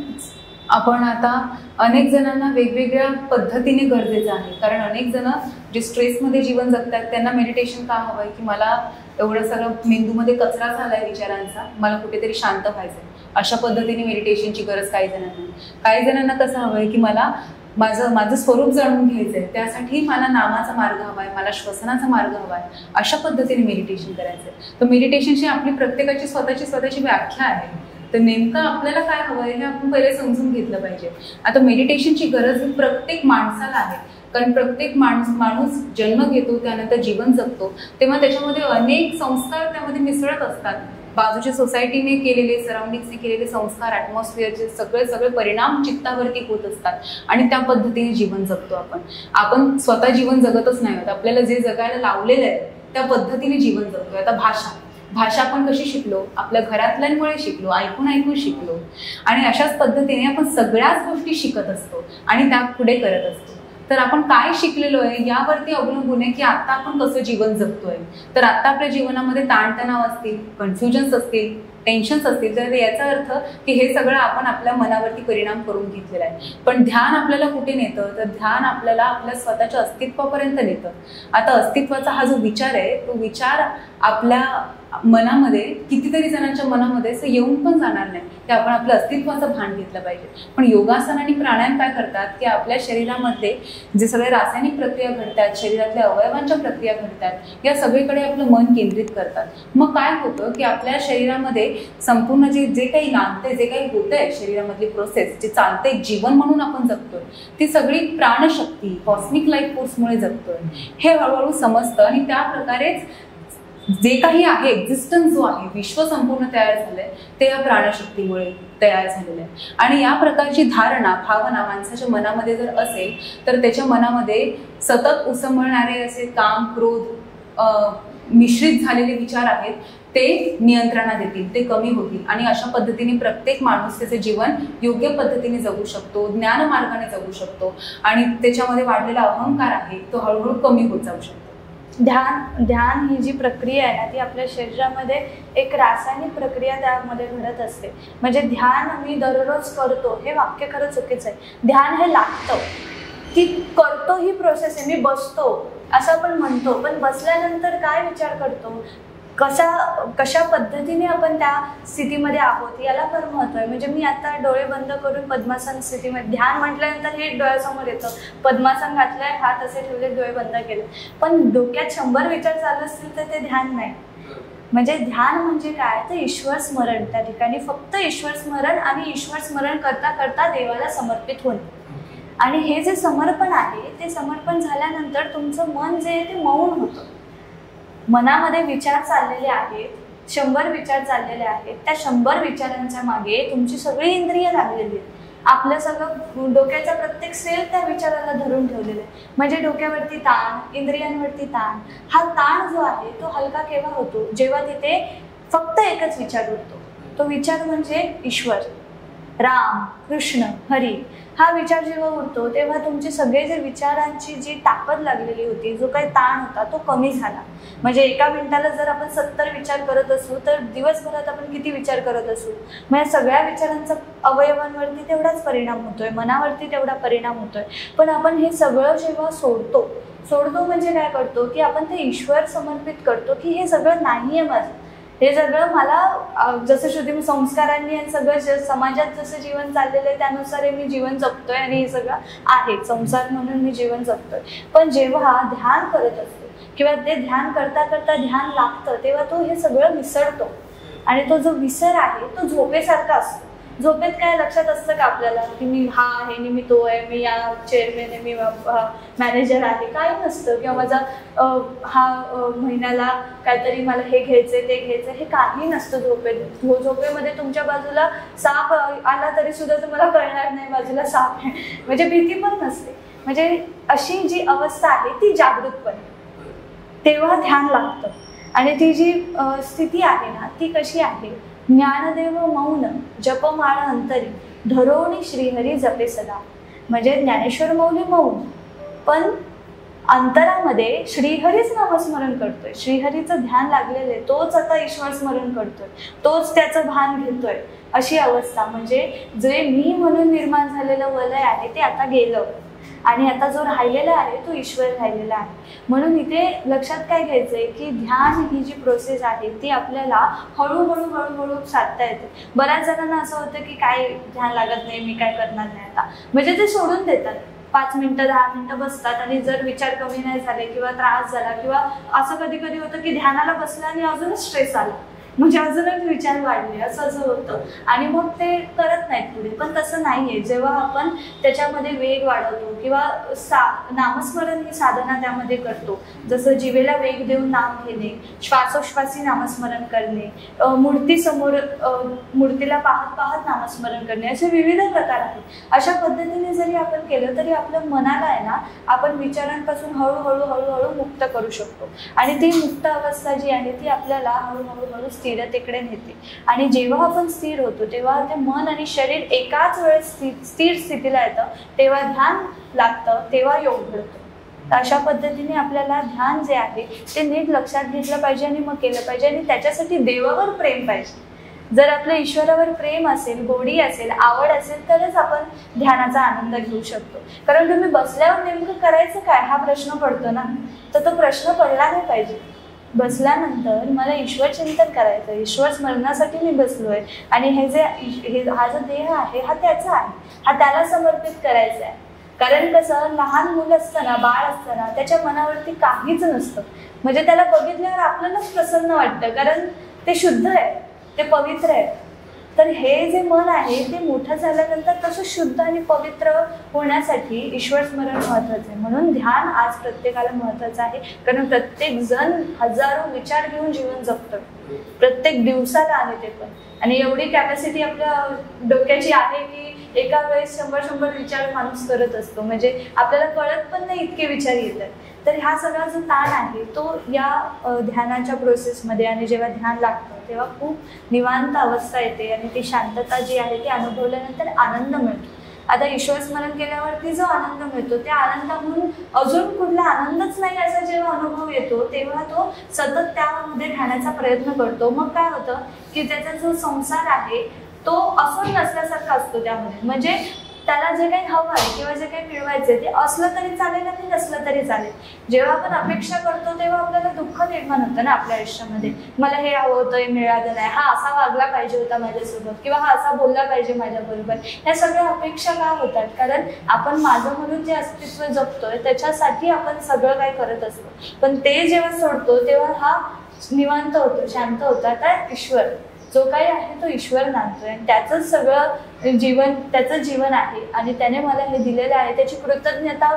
आपण आता अनेक जणांना वेगवेगळ्या पद्धतीने गरजेचं आहे. कारण अनेक जण जे स्ट्रेसमध्ये जीवन जगतात त्यांना मेडिटेशन का हवं आहे की मला एवढं सगळं मेंदूमध्ये कचरा झालाय विचारांचा, मला कुठेतरी शांत व्हायचंय, अशा पद्धतीने मेडिटेशनची गरज काही जणांना. काही जणांना कसं हवं आहे की मला माझं स्वरूप जाणून घ्यायचंय, त्यासाठी मला नामाचा मार्ग हवा आहे, मला श्वसनाचा मार्ग हवा आहे, अशा पद्धतीने मेडिटेशन करायचंय. तर मेडिटेशनची आपली प्रत्येकाची स्वतःची व्याख्या आहे. तर नेमकं आपल्याला काय हवं आहे हे आपण पहिले समजून घेतलं पाहिजे. आता मेडिटेशनची गरज ही प्रत्येक माणसाला आहे, कारण प्रत्येक माणूस जन्म घेतो, त्यानंतर जीवन जगतो, तेव्हा त्याच्यामध्ये अनेक संस्कार त्यामध्ये मिसळत असतात. बाजूच्या सोसायटीने केलेले, सराउंडिंग्सने केलेले संस्कार, ॲटमॉस्फिअरचे सगळे परिणाम चित्तावरती होत असतात आणि त्या पद्धतीने जीवन जगतो आपण स्वतः जीवन जगतच नाही होत, आपल्याला जे जगायला लावलेलं आहे त्या पद्धतीने जीवन जगतोय. आता भाषा आपण कशी शिकलो, आपल्या घरातल्यांमुळे शिकलो, ऐकून शिकलो आणि अशाच पद्धतीने आपण सगळ्याच गोष्टी शिकत असतो आणि त्या पुढे करत असतो. तर आपण काय शिकलेलो आहे यावरती अवलंबून आहे की आता आपण कसं जीवन जगतोय. तर आता आपल्या जीवनामध्ये ताणतणाव असतील, कन्फ्युजन्स असतील, टेन्शन्स असतील, तर याचा अर्थ की हे सगळं आपण आपल्या मनावरती परिणाम करून घेतलेला आहे. पण ध्यान आपल्याला कुठे नेतं, तर ध्यान आपल्याला आपल्या स्वतःच्या अस्तित्वापर्यंत नेतं. आता अस्तित्वाचा हा जो विचार आहे तो विचार आपल्या मनामध्ये, कितीतरी जणांच्या मनामध्ये असं येऊन पण जाणार नाही की आपण आपलं अस्तित्वाचं भान घेतलं पाहिजे. पण योगासन आणि प्राणायाम काय करतात की आपल्या शरीरामध्ये जे सगळे रासायनिक प्रक्रिया घडतात, शरीरातल्या अवयवांच्या प्रक्रिया घडतात, या सगळीकडे आपलं मन केंद्रित करतात. मग काय होतं की आपल्या शरीरामध्ये संपूर्ण जे काही नांदते, जे काही होतंय शरीरामधली प्रोसेस, जे चालते जीवन म्हणून आपण जगतोय, ती सगळी प्राणशक्ती, कॉस्मिक लाईफ फोर्समुळे जगतोय हे हळूहळू समजतं. आणि त्या प्रकारेच जे काही आहे, एक्झिस्टन्स जो आहे, विश्व संपूर्ण तयार झालंय ते या प्राणशक्तीमुळे तयार झालेलं आहे. आणि या प्रकारची धारणा, भावना माणसाच्या मनामध्ये जर असेल तर त्याच्या मनामध्ये सतत उसमळणारे असे काम, क्रोध मिश्रित झालेले विचार आहेत ते नियंत्रणात येतील, ते कमी होतील आणि अशा पद्धतीने प्रत्येक माणूस त्याचे जीवन योग्य पद्धतीने जगू शकतो, ज्ञानमार्गाने जगू शकतो आणि त्याच्यामध्ये वाढलेला अहंकार आहे तो हळूहळू कमी होत जाऊ शकतो. ध्यान ही जी प्रक्रिया आहे ना, ती आपल्या शरीरामध्ये एक रासायनिक प्रक्रिया त्यामध्ये घडत असते. म्हणजे ध्यान मी दररोज करतो हे वाक्य खरं चुकीचं आहे. ध्यान हे लागतं, की करतो ही प्रोसेस आहे. मी बसतो असं आपण म्हणतो, पण बसल्यानंतर काय विचार करतो, कशा पद्धतीने आपण त्या स्थितीमध्ये आहोत याला फार महत्त्व आहे. म्हणजे मी आता डोळे बंद करून पद्मासन स्थितीमध्ये, ध्यान म्हटल्यानंतर हे डोळ्यासमोर येतं, पद्मासन घातलंय, हात असे ठेवले, डोळे बंद केले, पण डोक्यात 100 विचार चालू असतील तर ते ध्यान नाही. म्हणजे ध्यान म्हणजे काय, तर ईश्वर स्मरण. त्या ठिकाणी फक्त ईश्वर स्मरण आणि ईश्वर स्मरण करता करता देवाला समर्पित होणे. आणि हे जे समर्पण आहे ते समर्पण झाल्यानंतर तुमचं मन जे आहे ते मौन होतं. मनामध्ये विचार चाललेले आहेत, 100 विचार चाललेले आहेत, त्या 100 विचारांच्या मागे तुमची सगळी इंद्रिय लागलेली आहेत. आपलं सगळं डोक्याचा प्रत्येक सेल त्या विचाराला धरून ठेवलेलं आहे. म्हणजे डोक्यावरती ताण, इंद्रियांवरती ताण, हा ताण जो आहे तो हलका केव्हा होतो, जेव्हा तिथे फक्त एकच विचार उरतो. तो विचार म्हणजे ईश्वर, राम, कृष्ण, हरी. हा विचार जेव्हा उरतो तेव्हा तुमचे सगळे जे विचारांची जी ताकद लागलेली होती, जो काही ताण होता तो कमी झाला. म्हणजे एका मिनिटाला जर आपण 70 विचार करत असू तर दिवसभरात आपण किती विचार करत असू. मग या सगळ्या विचारांचा अवयवांवरती तेवढाच परिणाम होतोय, मनावरती तेवढा परिणाम होतोय. पण आपण हे सगळं जेव्हा सोडतो म्हणजे काय करतो की आपण ते ईश्वर समर्पित करतो की हे सगळं नाहीये माझं, हे सगळं मला जसं शेवटी मी संस्कारांनी आणि सगळं समाजात जसं जीवन चाललेलं आहे त्यानुसार मी जीवन जगतोय आणि हे सगळं आहे संसार म्हणून मी जीवन जगतोय. पण जेव्हा ध्यान करत असतो किंवा ते ध्यान करता करता ध्यान लागतं तेव्हा तो हे सगळं विसरतो. आणि तो जो विसर आहे तो झोपेसारखा असतो. झोपेत काय लक्षात असतं का आपल्याला की मी हा आहे आणि मी तो आहे, मी या चेअरमॅन आहे, मी मॅनेजर आहे, काही नसतं. किंवा माझा हा महिन्याला काहीतरी मला हे घ्यायचंय ते घ्यायचंय, हे काही नसतं झोपेत. झोपेमध्ये तुमच्या बाजूला साप आला तरी सुद्धा तुम्हाला कळणार नाही बाजूला साप आहे, म्हणजे भीती पण नसते. म्हणजे अशी जी अवस्था आहे ती जागृतपणे, तेव्हा ध्यान लागतं. आणि ती जी स्थिती आहे ना ती कशी आहे, ज्ञानदेव मौन जपमाळ अंतरी धरोणी श्रीहरी जपे सदा. म्हणजे ज्ञानेश्वर मौली मौन, पण अंतरामध्ये श्रीहरीच नामस्मरण करतोय, श्रीहरीचं ध्यान लागलेलं आहे, तोच आता ईश्वर स्मरण करतोय, तोच त्याचं भान घेतोय. अशी अवस्था म्हणजे जे मी म्हणून निर्माण झालेलं वलय आहे ते आता गेलं आणि आता जो राहिलेला आहे तो ईश्वर राहिलेला आहे. म्हणून इथे लक्षात काय घ्यायचंय की ध्यान ही जी प्रोसेस आहे ती आपल्याला हळूहळू साधता येते. बऱ्याच जणांना असं होतं की काय ध्यान लागत नाही, मी काय करणार नाही आता, म्हणजे ते सोडून देतात. 5 मिनिटं 10 मिनिटं बसतात आणि जर विचार कमी नाही झाले किंवा त्रास झाला किंवा असं कधी कधी होतं की ध्यानाला बसलं आणि अजूनच स्ट्रेस आला, म्हणजे अजूनच विचार वाढले, असं होतं आणि मग ते करत नाहीत पुढे. पण तसं नाहीये. जेव्हा आपण त्याच्यामध्ये वेग वाढवतो किंवा नामस्मरण ही साधना त्यामध्ये करतो, जसं जिवेला वेग देऊन नाम घेणे, श्वासोश्वासी नामस्मरण करणे, मूर्तीला पाहत पाहत नामस्मरण करणे, असे विविध प्रकार आहेत. अशा पद्धतीने जरी आपण केलं तरी आपल्या मनाला आहे ना आपण विचारांपासून हळूहळू मुक्त करू शकतो. आणि ती मुक्त अवस्था जी आहे ती आपल्याला हळूहळू स्थिरतेकडे नेते. आणि जेव्हा आपण स्थिर होतो तेव्हा ते मन आणि शरीर एकाच वेळेस स्थिर स्थितीला येतं, तेव्हा ध्यान लागतं, तेव्हा योग घडतो. अशा पद्धतीने आपल्याला ध्यान जे आहे ते नीट लक्षात घेतलं पाहिजे आणि मग केलं पाहिजे. आणि त्याच्यासाठी देवावर प्रेम पाहिजे. जर आपलं ईश्वरावर प्रेम असेल, गोडी असेल, आवड असेल तरच आपण ध्यानाचा आनंद घेऊ शकतो. कारण तुम्ही बसल्यावर नेमकं करायचं काय हा प्रश्न पडतो ना, तर तो प्रश्न पडला नाही पाहिजे. बसल्यानंतर मला ईश्वर चिंतन करायचं, ईश्वर स्मरणासाठी मी बसलोय आणि हा जो देह आहे हा त्याचा आहे, हा त्याला समर्पित करायचा आहे. कारण कसं लहान मुलं असताना, बाळ असताना त्याच्या मनावरती काहीच नसतं, म्हणजे त्याला बघितल्यावर आपल्यालाच प्रसन्न वाटतं, कारण ते शुद्ध आहे, ते पवित्र आहे. तर हे जे मन आहे ते मोठं झाल्यानंतर तसं शुद्ध आणि पवित्र होण्यासाठी ईश्वर स्मरण महत्वाचं आहे. म्हणून ध्यान आज प्रत्येकाला महत्वाचं आहे, कारण प्रत्येक जण हजारो विचार घेऊन जीवन जगतं, प्रत्येक दिवसाला आहे ते पण. आणि एवढी कॅपॅसिटी आपल्या डोक्याची आहे की एका वेळेस 100 विचार माणूस करत असतो, म्हणजे आपल्याला कळत पण नाही इतके विचार येतात. तर हा सगळा जो ताण आहे तो या ध्यानाच्या प्रोसेसमध्ये आणि जेव्हा ध्यान लागतं तेव्हा खूप निवांत अवस्था येते आणि ती शांतता जी आहे ती अनुभवल्यानंतर आनंद मिळतो. आता ईश्वर स्मरण केल्यावरती जो आनंद मिळतो त्या आनंदाहून अजून कुठला आनंदच नाही असा जेव्हा अनुभव येतो तेव्हा तो सतत त्यामध्ये ठाण्याचा प्रयत्न करतो. मग काय होतं की त्याचा जो संसार आहे तो असं नसल्यासारखा असतो त्यामध्ये, म्हणजे त्याला जे काही हवं आहे किंवा जे काही मिळवायचं ते असलं तरी चालेल आणि नसलं तरी चालेल. जेव्हा आपण अपेक्षा करतो तेव्हा आपल्याला दुःख निर्माण होतं ना आपल्या आयुष्यामध्ये, मला हे हवं होतं, हे मिळालं नाही, हा असा वागला पाहिजे होता माझ्यासोबत किंवा हा असा बोलला पाहिजे माझ्याबरोबर. ह्या सगळ्या अपेक्षा का होतात? कारण आपण माझं म्हणून जे अस्तित्व जगतोय त्याच्यासाठी आपण सगळं काही करत असतो. पण ते जेव्हा सोडतो तेव्हा हा निवांत होतो, शांत होतो. आता ईश्वर जो काही आहे तो ईश्वर नांदतोय आणि त्याचंच सगळं जीवन, त्याचं जीवन आहे आणि त्याने मला हे दिलेलं आहे, त्याची कृतज्ञता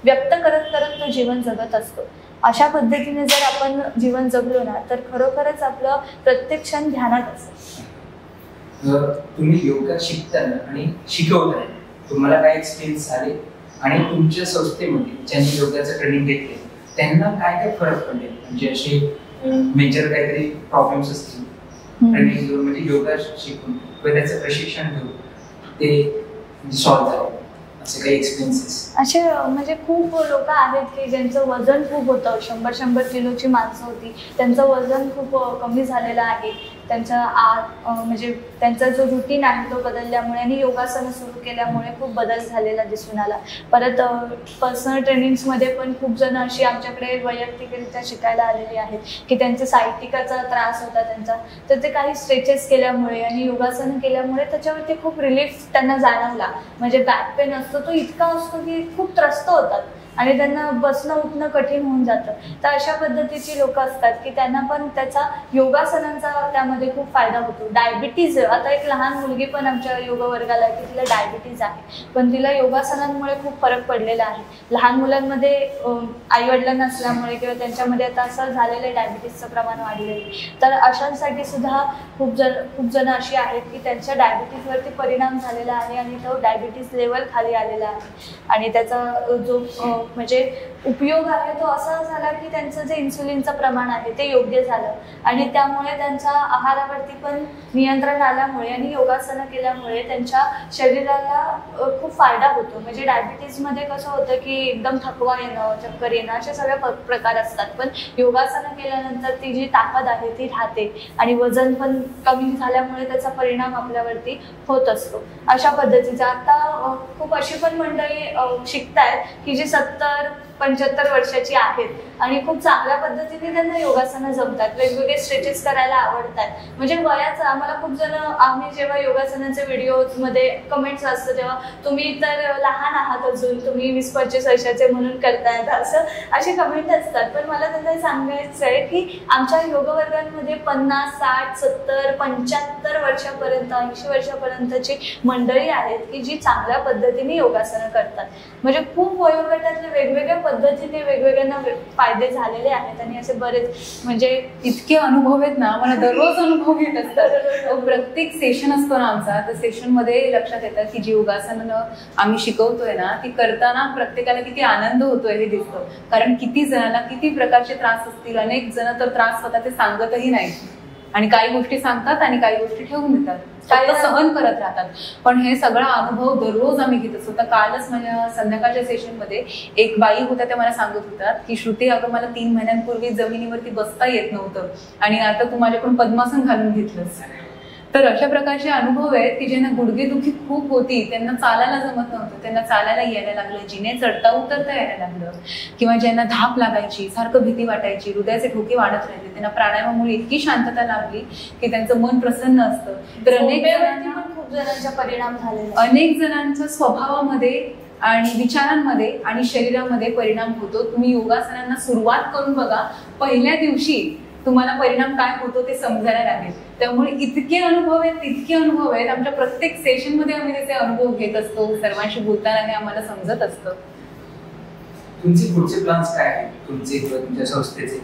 व्यक्त करत करत तो जीवन जगत असतो. अशा पद्धतीने जर आपण जीवन जगलो ना तर खरोखरच आपलं प्रत्येक क्षण ध्यानात असतं. तुम्ही योगा शिकताना आणि शिकवताना तुम्हाला काय एक्सपिरियन्स आले आणि तुमच्या संस्थेमध्ये ज्यांनी योगाचं ट्रेनिंग घेतले त्यांना काय काय फरक पडले, म्हणजे असे मेजर काहीतरी प्रॉब्लेम्स असतील ट्रेनिंग घेऊन म्हणजे योगा शिकून किंवा त्याचं प्रशिक्षण घेऊन ते सॉल्व्ह झालं, असे काही एक्सपिरियन्सेस? असे म्हणजे खूप लोक आहेत की ज्यांचं वजन खूप होतं, 100 किलोची माणसं होती, त्यांचं वजन खूप कमी झालेलं आहे. म्हणजे त्यांचा जो रुटीन आहे तो बदलल्यामुळे आणि योगासनं सुरू केल्यामुळे खूप बदल झालेला दिसून आला. परत पर्सनल ट्रेनिंग्समध्ये पण खूप जण अशी आमच्याकडे वैयक्तिकरित्या शिकायला आलेली आहेत की त्यांचा सायटिकाचा त्रास होता त्यांचा, तर ते काही स्ट्रेचेस केल्यामुळे आणि योगासनं केल्यामुळे त्याच्यावरती खूप रिलीफ त्यांना जाणवला. म्हणजे बॅक पेन असतो तो इतका असतो की खूप त्रस्त होतात आणि त्यांना बसणं उठणं कठीण होऊन जातं. तर अशा पद्धतीची लोक असतात की त्यांना पण त्याचा योगासनांचा त्यामध्ये खूप फायदा होतो. डायबिटीज, आता एक लहान मुलगी पण आमच्या योगा वर्गाला आहे की तिला डायबिटीज आहे, पण तिला योगासनांमुळे खूप फरक पडलेला आहे. लहान मुलांमध्ये आईवडिलां नसल्यामुळे किंवा त्यांच्यामध्ये आता असं झालेलं डायबिटीजचं प्रमाण वाढलेलं, तर अशांसाठी सुद्धा खूप जण अशी आहेत की त्यांच्या डायबिटीजवरती परिणाम झालेला आहे आणि तो डायबिटीज लेवल खाली आलेला आहे. आणि त्याचा जो म्हणजे उपयोग आहे तो असा झाला की त्यांचं जे इन्सुलिनचं प्रमाण आहे ते योग्य झालं आणि त्यामुळे त्यांच्या आहारावरती पण नियंत्रण आल्यामुळे आणि योगासनं केल्यामुळे त्यांच्या शरीराला खूप फायदा होतो. म्हणजे डायबिटीजमध्ये कसं होतं की एकदम थकवा येणं, चक्कर येणं असे सगळे प्रकार असतात, पण योगासनं केल्यानंतर ती जी ताकद आहे ती राहते आणि वजन पण कमी झाल्यामुळे त्याचा परिणाम आपल्यावरती होत असतो. अशा पद्धतीचं आता खूप अशी पण मंडळी शिकतायत की जी 70-75 वर्षाची आहेत आणि खूप चांगल्या पद्धतीने त्यांना योगासनं जमतात, वेगवेगळे स्ट्रेचेस करायला आवडतात. म्हणजे वयाचं आम्हाला खूप जण, आम्ही जेव्हा योगासनांचे व्हिडिओजमध्ये कमेंट्स असतं तेव्हा तुम्ही तर लहान आहात अजून, तुम्ही 20-25 वर्षाचे म्हणून करतायत, असे कमेंट असतात. पण मला त्यांना सांगायचं आहे की आमच्या योग वर्गांमध्ये 50, 60, 70, 75 वर्षापर्यंत, 80 वर्षापर्यंतची मंडळी आहेत की जी चांगल्या पद्धतीने योगासनं करतात. म्हणजे खूप वयोगटातले वेगवेगळ्या पद्धतीने वेगवेगळ्यांना फायदे झालेले आहेत आणि असे बरेच म्हणजे इतके अनुभव आहेत ना, मला दररोज अनुभव येत असतात. प्रत्येक सेशन असतो ना आमचा, तर सेशनमध्ये लक्षात येतं की जी योगासनं आम्ही शिकवतोय ना ती करताना प्रत्येकाला किती आनंद होतोय हे दिसतं. कारण किती जणांना किती प्रकारचे त्रास असतील, अनेक जण तर त्रास होतात ते सांगतही नाही आणि काही गोष्टी सांगतात आणि काही गोष्टी ठेवून देतात, फक्त सहन करत राहतात. पण हे सगळा अनुभव दररोज आम्ही घेत असतो. तर कालच माझ्या संध्याकाळच्या सेशनमध्ये एक बाई होत्या, त्या मला सांगत होतात की श्रुती, अगं मला 3 महिन्यांपूर्वी जमिनीवरती बसता येत नव्हतं आणि आता तू माझ्याकडून पद्मासन घालून घेतलंस. तर अशा प्रकारचे अनुभव आहेत की ज्यांना गुडघेदुखी खूप होती, त्यांना चालायला जमत नव्हतं, त्यांना चालायला यायला लागलं, जिने चढता उतरता यायला लागलं, किंवा ज्यांना धाप लागायची, सारखं भीती वाटायची, हृदयाचे ठोके वाढत राहिले, त्यांना प्राणायामामुळे इतकी शांतता लाभली की त्यांचं मन प्रसन्न असतं. तर अनेक जणांना खूप जणांचा परिणाम झालेला, अनेक जणांच्या स्वभावामध्ये आणि विचारांमध्ये आणि शरीरामध्ये परिणाम होतो. तुम्ही योगासनांना सुरुवात करून बघा, पहिल्या दिवशी तुम्हाला परिणाम काय होतो ते समजायला लागेल. त्यामुळे इतके अनुभव आहेत, आमच्या प्रत्येक सेशनमध्ये आम्ही त्याचे अनुभव घेत असतो. सर्वांशी बोलताना हे आम्हाला समजत असतं. तुमचे पुढचे प्लॅन्स काय आहेत तुमचे किंवा तुमच्या संस्थेचे?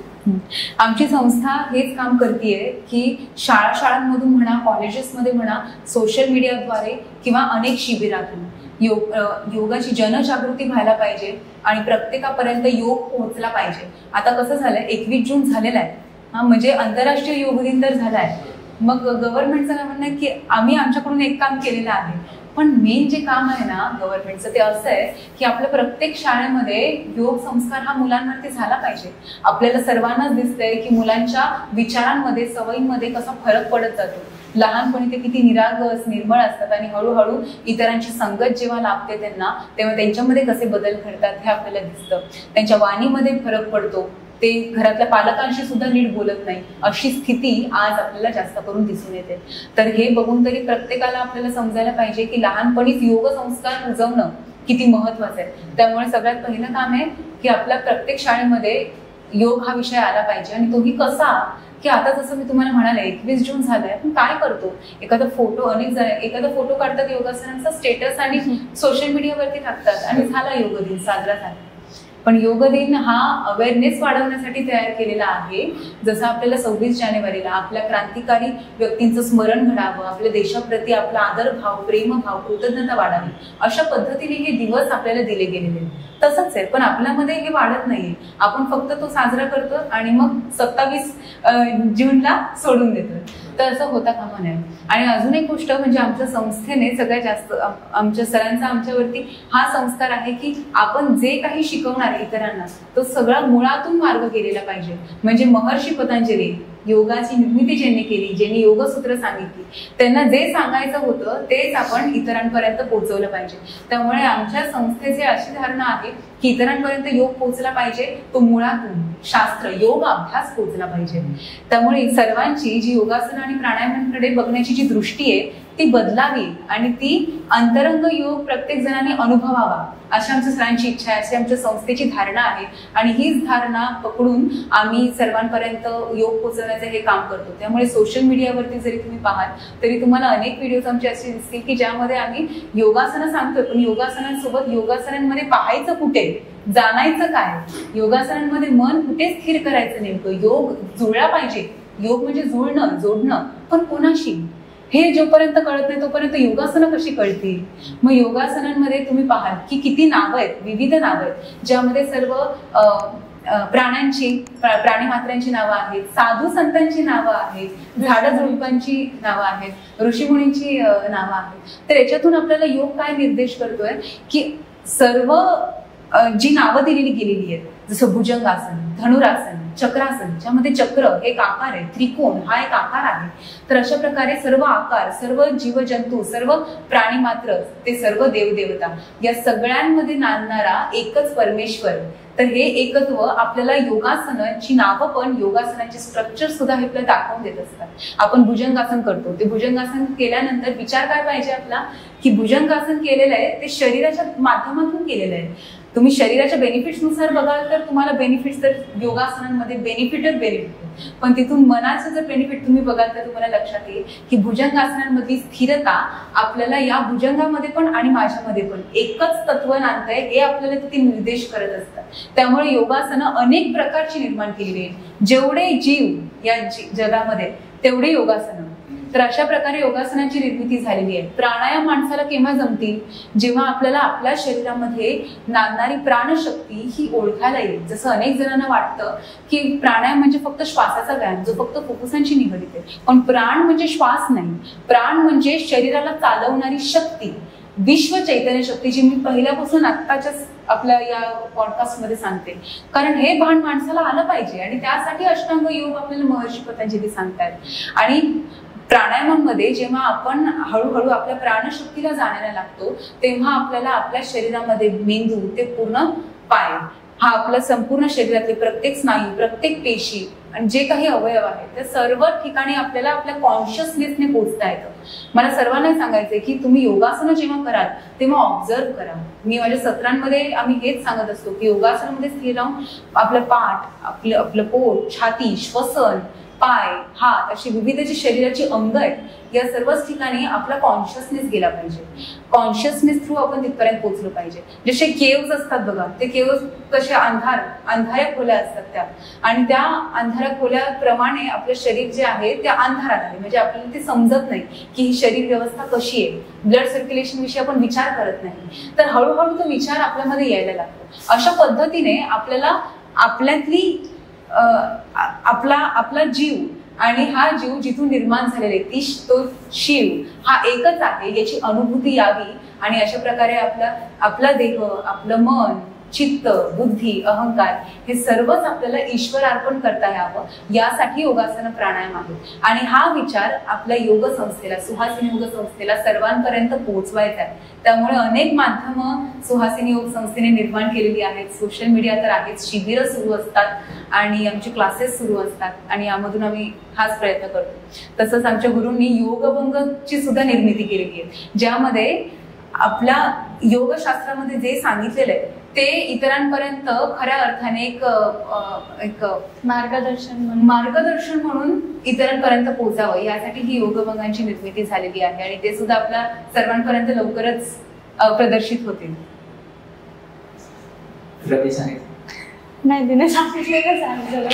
आमची संस्था हेच काम करतेय की शाळांमधून म्हणा, कॉलेजेसमध्ये म्हणा, सोशल मीडियाद्वारे किंवा अनेक शिबिरातून योगाची जनजागृती व्हायला पाहिजे आणि प्रत्येकापर्यंत योग पोहोचला पाहिजे. आता कसं झालंय, 21 जून झालेला आहे, म्हणजे आंतरराष्ट्रीय योग दिन तर झालाय. मग गव्हर्नमेंटचं काय म्हणणं आहे की आम्ही आमच्याकडून एक काम केलेलं आहे, पण मेन जे काम आहे ना गव्हर्नमेंटचं, ते असं आहे की आपल्या प्रत्येक शाळेमध्ये योग संस्कार हा मुलांवरती झाला पाहिजे. आपल्याला सर्वांनाच दिसतंय की मुलांच्या विचारांमध्ये, सवयींमध्ये कसा फरक पडत जातो. लहानपणी ते किती निरागस, निर्मळ असतात आणि हळूहळू इतरांची संगत जेव्हा लाभते त्यांना, तेव्हा त्यांच्यामध्ये कसे बदल घडतात हे आपल्याला दिसतं. त्यांच्या वाणीमध्ये फरक पडतो, ते घरातल्या पालकांशी सुद्धा नीट बोलत नाही, अशी स्थिती आज आपल्याला जास्त करून दिसून येते. तर हे बघून तरी प्रत्येकाला आपल्याला समजायला पाहिजे की लहानपणीच योग संस्कार रुजवणं किती महत्वाचं आहे. त्यामुळे सगळ्यात पहिलं काम आहे की आपल्या प्रत्येक शाळेमध्ये योग हा विषय आला पाहिजे. आणि तोही कसा की आता जसं मी तुम्हाला म्हणाले 21 जून झालंय, पण काय करतो, एखादा फोटो काढतात योगासनांचा, स्टेटस आणि सोशल मीडियावरती टाकतात आणि झाला योग दिन साजरा झाला. पण योग दिन हा अवेअरनेस वाढवण्यासाठी तयार केलेला आहे. जसं आपल्याला 26 जानेवारीला आपल्या क्रांतिकारी व्यक्तींचं स्मरण घडावं, आपल्या देशाप्रती आपला आदरभाव, प्रेमभाव, कृतज्ञता वाढावी, अशा पद्धतीने हे दिवस आपल्याला दिले गेलेले. तसंच आहे, पण आपल्यामध्ये हे वाढत नाहीये. आपण फक्त तो साजरा करतो आणि मग 27 जूनला सोडून देतो. तर असं होता कामा नये. आणि अजून एक गोष्ट म्हणजे आमच्या संस्थेने सगळ्यात जास्त आमच्या सरांचा आमच्यावरती हा संस्कार आहे की आपण जे काही शिकवणार इतरांना तो सगळा मुळातून मार्ग केलेला पाहिजे. म्हणजे महर्षी पतंजली योगाची निर्मिती ज्यांनी केली, ज्यांनी योगसूत्र सांगितली, त्यांना जे सांगायचं होतं तेच आपण इतरांपर्यंत पोहोचवलं पाहिजे. त्यामुळे आमच्या संस्थेची अशी धारणा आहे की इतरांपर्यंत योग पोहोचला पाहिजे, तो मुळातून शास्त्र योग अभ्यास पोहोचला पाहिजे. त्यामुळे सर्वांची जी योगासन आणि प्राणायामांकडे बघण्याची जी दृष्टी आहे ती बदलावी आणि ती अंतरंग योग प्रत्येक जणांनी अनुभवावा अशी आमच्या सरांची इच्छा आहे, अशी आमच्या संस्थेची धारणा आहे. आणि हीच धारणा पकडून आम्ही सर्वांपर्यंत योग पोहोचवण्याचं हे काम करतो. त्यामुळे सोशल मीडियावरती जरी तुम्ही पाहाल तरी तुम्हाला अनेक व्हिडिओज आमचे असे दिसतील की ज्यामध्ये आम्ही योगासनं सांगतोय, पण योगासनांसोबत योगासनांमध्ये पाहायचं कुठे, जाणायचं काय, योगासनांमध्ये मन कुठे स्थिर करायचं, नेमकं योग जुळला पाहिजे. योग म्हणजे जुळणं, जोडणं, पण कोणाशी हे जोपर्यंत कळत नाही तोपर्यंत योगासनं कशी कळतील. मग योगासनांमध्ये तुम्ही पाहाल की किती नावं आहेत, विविध नावं आहेत, ज्यामध्ये सर्व प्राण्यांची प्राणीमात्रांची नावं आहेत, साधू संतांची नावं आहेत, झाडं झुडपांची नावं आहेत, ऋषीमुनींची नावं आहेत. तर याच्यातून आपल्याला योग काय निर्देश करतोय की सर्व जी नावं दिलेली गेलेली आहेत, जसं भुजंगासन, धनुरासन, चक्रासन, ज्यामध्ये चक्र एक आकार आहे, त्रिकोण हा एक आकार आहे. तर अशा प्रकारे सर्व आकार, सर्व जीवजंतू, सर्व प्राणीमात्र, ते सर्व देवदेवता या सगळ्यांमध्ये नांदणारा एकच परमेश्वर. तर हे एकत्व आपल्याला योगासनांची नावं पण योगासनांचे स्ट्रक्चर सुद्धा हे आपल्याला दाखवून देत असतात. आपण भुजंगासन करतो, ते भुजंगासन केल्यानंतर विचार काय पाहिजे आपला की भुजंगासन केलेलं आहे ते शरीराच्या माध्यमातून केलेलं आहे. तुम्ही शरीराच्या बेनिफिट्सनुसार बघाल तर तुम्हाला बेनिफिट्स तर योगासनांमध्ये बेनिफिटच बेनिफिट, पण तिथून मनाचं जर बेनिफिट तुम्ही बघाल तर तुम्हाला लक्षात येईल की भुजंगासनांमधली स्थिरता आपल्याला या भुजंगामध्ये पण आणि माझ्यामध्ये पण एकच तत्व नांदतंय हे आपल्याला तिथे निर्देश करत असतात. त्यामुळे योगासनं अनेक प्रकारची निर्माण केलेली आहेत. जेवढे जीव या जगामध्ये तेवढे योगासनं. तर अशा प्रकारे योगासनांची निर्मिती झालेली आहे. प्राणायाम माणसाला केव्हा जमतील, जेव्हा आपल्याला आपल्या शरीरामध्ये नांदणारी प्राणशक्ती ही ओळखायला येईल. जसं अनेक जणांना वाटतं की प्राणायाम म्हणजे फक्त श्वासाचा व्यायाम जो फक्त फुफ्फुसांशी निगडीत आहे, पण प्राण म्हणजे श्वास नाही, प्राण म्हणजे शरीराला चालवणारी शक्ती, विश्व चैतन्य शक्ती, जी मी पहिल्यापासून आत्ताच्याच आपल्या या पॉडकास्टमध्ये सांगते. कारण हे भान माणसाला आलं पाहिजे आणि त्यासाठी अष्टांग योग आपल्याला महर्षी पतंजली सांगतात. आणि प्राणायामांमध्ये जेव्हा आपण हळूहळू आपल्या प्राणशक्तीला जाणायला लागतो तेव्हा आपल्याला आपल्या शरीरामध्ये मेंदू ते पूर्ण पाय हा आपल्या संपूर्ण शरीरातले प्रत्येक स्नायू, प्रत्येक पेशी आणि जे काही अवयव आहेत त्या सर्व ठिकाणी आपल्याला आपल्या कॉन्शियसनेसने पोहोचता येतं. मला सर्वांना सांगायचंय की तुम्ही योगासनं जेव्हा कराल तेव्हा ऑब्झर्व करा. मी माझ्या सत्रांमध्ये आम्ही हेच सांगत असतो की योगासनामध्ये स्थिर राहून आपलं पाठ, आपलं पोट, छाती, श्वसन, पाय, हात अशी विविध जी शरीराची अंग आहेत या सर्वच ठिकाणी आपला कॉन्शियसनेस गेला पाहिजे. कॉन्शियसनेस थ्रू आपण तिथपर्यंत पोहोचलो पाहिजे. जसे केव्ज असतात बघा, ते केव्ज कशा अंधाऱ्या खोल्या असतात त्या, आणि त्या अंधाऱ्या खोल्याप्रमाणे आपलं शरीर जे आहे त्या अंधारात आहे. म्हणजे आपल्याला ते समजत नाही की ही शरीर व्यवस्था कशी आहे, ब्लड सर्क्युलेशन विषयी आपण विचार करत नाही. तर हळूहळू तो विचार आपल्यामध्ये यायला लागतो. अशा पद्धतीने आपल्याला आपल्यातली आपला जीव आणि हा जीव जिथून निर्माण झालेला आहे तो शिव हा एकच आहे याची अनुभूती यावी. आणि अशा प्रकारे आपला देह, आपलं मन, चित्त, बुद्धी, अहंकार हे सर्वच आपल्याला ईश्वर अर्पण करता यावं यासाठी योगासन प्राणायाम आहे. आणि हा विचार आपल्या योग संस्थेला, सुहासिनी योग संस्थेला सर्वांपर्यंत पोहोचवायचा आहे. त्यामुळे अनेक माध्यमं सुहासिनी योग संस्थेने निर्माण केलेली आहेत. सोशल मीडिया तर आहेच, शिबिरं सुरू असतात आणि आमचे क्लासेस सुरू असतात आणि यामधून आम्ही हाच प्रयत्न करतो. तसंच आमच्या गुरूंनी योगभंगची सुद्धा निर्मिती केलेली आहे, ज्यामध्ये आपल्या योगशास्त्रामध्ये जे सांगितलेलं आहे ते इतरांपर्यंत खऱ्या अर्थाने एक मार्गदर्शन म्हणून इतरांपर्यंत पोहोचावं यासाठी ही योगभंगांची निर्मिती झालेली आहे. आणि ते सुद्धा आपल्या सर्वांपर्यंत लवकरच प्रदर्शित होतील. नाही, तिने सांगितलेलं सांगितलं.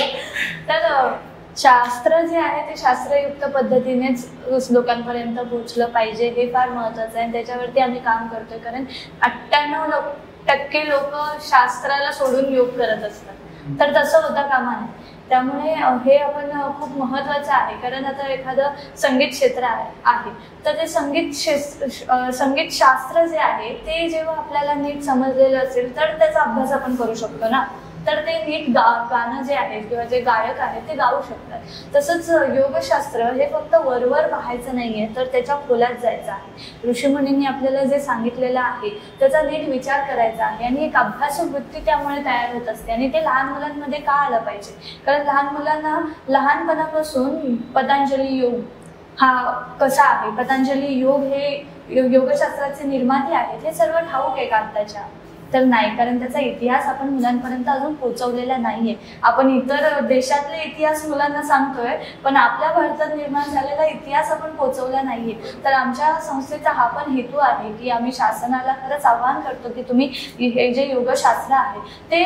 तर शास्त्र जे आहे ते शास्त्रयुक्त पद्धतीनेच लोकांपर्यंत पोहोचलं पाहिजे हे फार महत्त्वाचं आहे. त्याच्यावरती आम्ही काम करतोय. कारण टक्के लोक शास्त्राला सोडून योग करत असतात, तर तसं होता कामा नये. त्यामुळे हे आपण खूप महत्त्वाचं आहे. कारण आता एखादं संगीत क्षेत्र आहे तर ते संगीत शास्त्र जे आहे ते जेव्हा आपल्याला नीट समजलेलं असेल तर त्याचा अभ्यास आपण करू शकतो ना, तर ते नीट गाणं जे आहे किंवा जे गायक आहेत ते गाऊ शकतात. तसंच योगशास्त्र हे फक्त वरवर पाहायचं नाहीये, तर त्याच्या खोलात जायचं आहे. ऋषीमुनींनी आपल्याला जे सांगितलेलं आहे त्याचा नीट विचार करायचा आहे आणि एक अभ्यासू वृत्ती त्यामुळे तयार होत असते. आणि ते लहान मुलांमध्ये का आलं पाहिजे, कारण लहान मुलांना लहानपणापासून पतंजली योग हा कसा आहे, पतंजली योग हे योगशास्त्राचे निर्माते आहेत हे सर्व ठाऊक आहे का आत्ताच्या, तर नाही. कारण त्याचा इतिहास आपण मुलांपर्यंत अजून पोहोचवलेला नाहीये. आपण इतर देशातले इतिहास मुलांना सांगतोय, पण आपल्या भारतात निर्माण झालेला इतिहास आपण पोहोचवला नाहीये. तर आमच्या संस्थेचा हा पण हेतू आहे की आम्ही शासनाला खरंच आवाहन करतो की तुम्ही हे जे योगशास्त्र आहे ते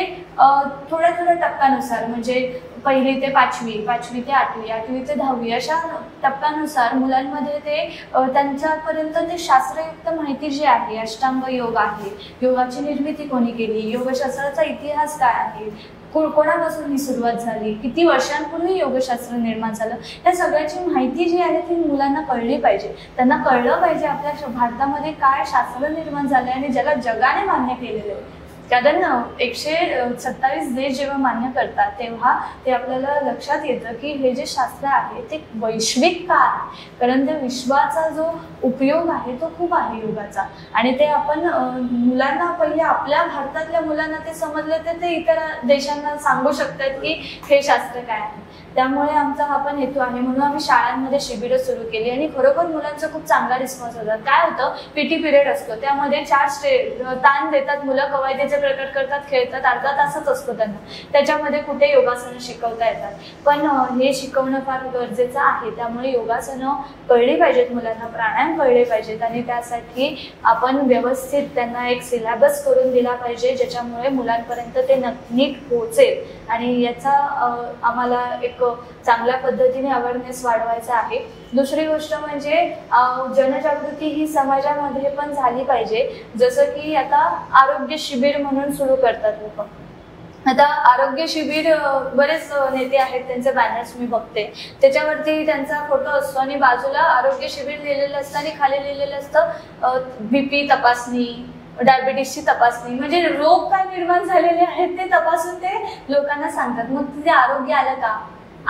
थोड्या थोड्या टप्प्यानुसार, म्हणजे 1ली ते 5वी, 5वी ते 8वी, 8वी ते 10वी अशा टप्प्यानुसार मुलांमध्ये ते त्यांच्यापर्यंत ते शास्त्रयुक्त माहिती जी आहे, अष्टांग योग आहे, योगाची निर्मिती कोणी केली, योगशास्त्राचा इतिहास काय आहे, कोणापासून ही सुरुवात झाली, किती वर्षांपूर्वी योगशास्त्र निर्माण झालं, या सगळ्याची माहिती जी आहे ती मुलांना कळली पाहिजे. त्यांना कळलं पाहिजे आपल्या भारतामध्ये काय शास्त्र निर्माण झालंय आणि ज्याला जगाने मान्य केलेलं आहे. कारण 127 देश जेव्हा मान्य करतात तेव्हा ते आपल्याला लक्षात येतं की हे जे शास्त्र आहे ते वैश्विक का आहे, कारण त्या विश्वाचा जो उपयोग आहे तो खूप आहे योगाचा. आणि ते आपण मुलांना, पहिले आपल्या भारतातल्या मुलांना ते समजलं तर ते इतर देशांना सांगू शकतात की हे शास्त्र काय आहे. त्यामुळे आमचा हा पण हेतू आहे. म्हणून आम्ही शाळांमध्ये शिबिरं सुरू केली आणि खरोखर मुलांचा खूप चांगला रिस्पॉन्स होता. काय होतं, पीटी पिरियड असतो, त्यामध्ये 4 ताण देतात मुलं, कवायतीचे प्रकट करतात, खेळतात, अर्धा तासच असतो त्यांना, त्याच्यामध्ये कुठे योगासनं शिकवता येतात. पण हे शिकवणं फार गरजेचं आहे. त्यामुळे योगासनं कळली पाहिजेत मुलांना, प्राणायाम कळले पाहिजेत आणि त्यासाठी आपण व्यवस्थित त्यांना एक सिलेबस करून दिला पाहिजे ज्याच्यामुळे मुलांपर्यंत ते नीट पोहोचेल. आणि याचा आम्हाला एक चांगल्या पद्धतीने अवेअरनेस वाढवायचा आहे. दुसरी गोष्ट म्हणजे जनजागृती ही समाजामध्ये पण झाली पाहिजे. जसं की आता आरोग्य शिबिर म्हणून सुरू करतात लोक. आता आरोग्य शिबिर बरेच नेते आहेत, त्यांचे बॅनर्स मी बघते, त्याच्यावरती त्यांचा फोटो असतो आणि बाजूला आरोग्य शिबिर लिहिलेलं असतं आणि खाली लिहिलेलं असतं BP तपासणी, डायबिटीसची तपासणी, म्हणजे रोग काय निर्माण झालेले आहेत ते तपासून ते लोकांना सांगतात. मग तिथे आरोग्य आलं का?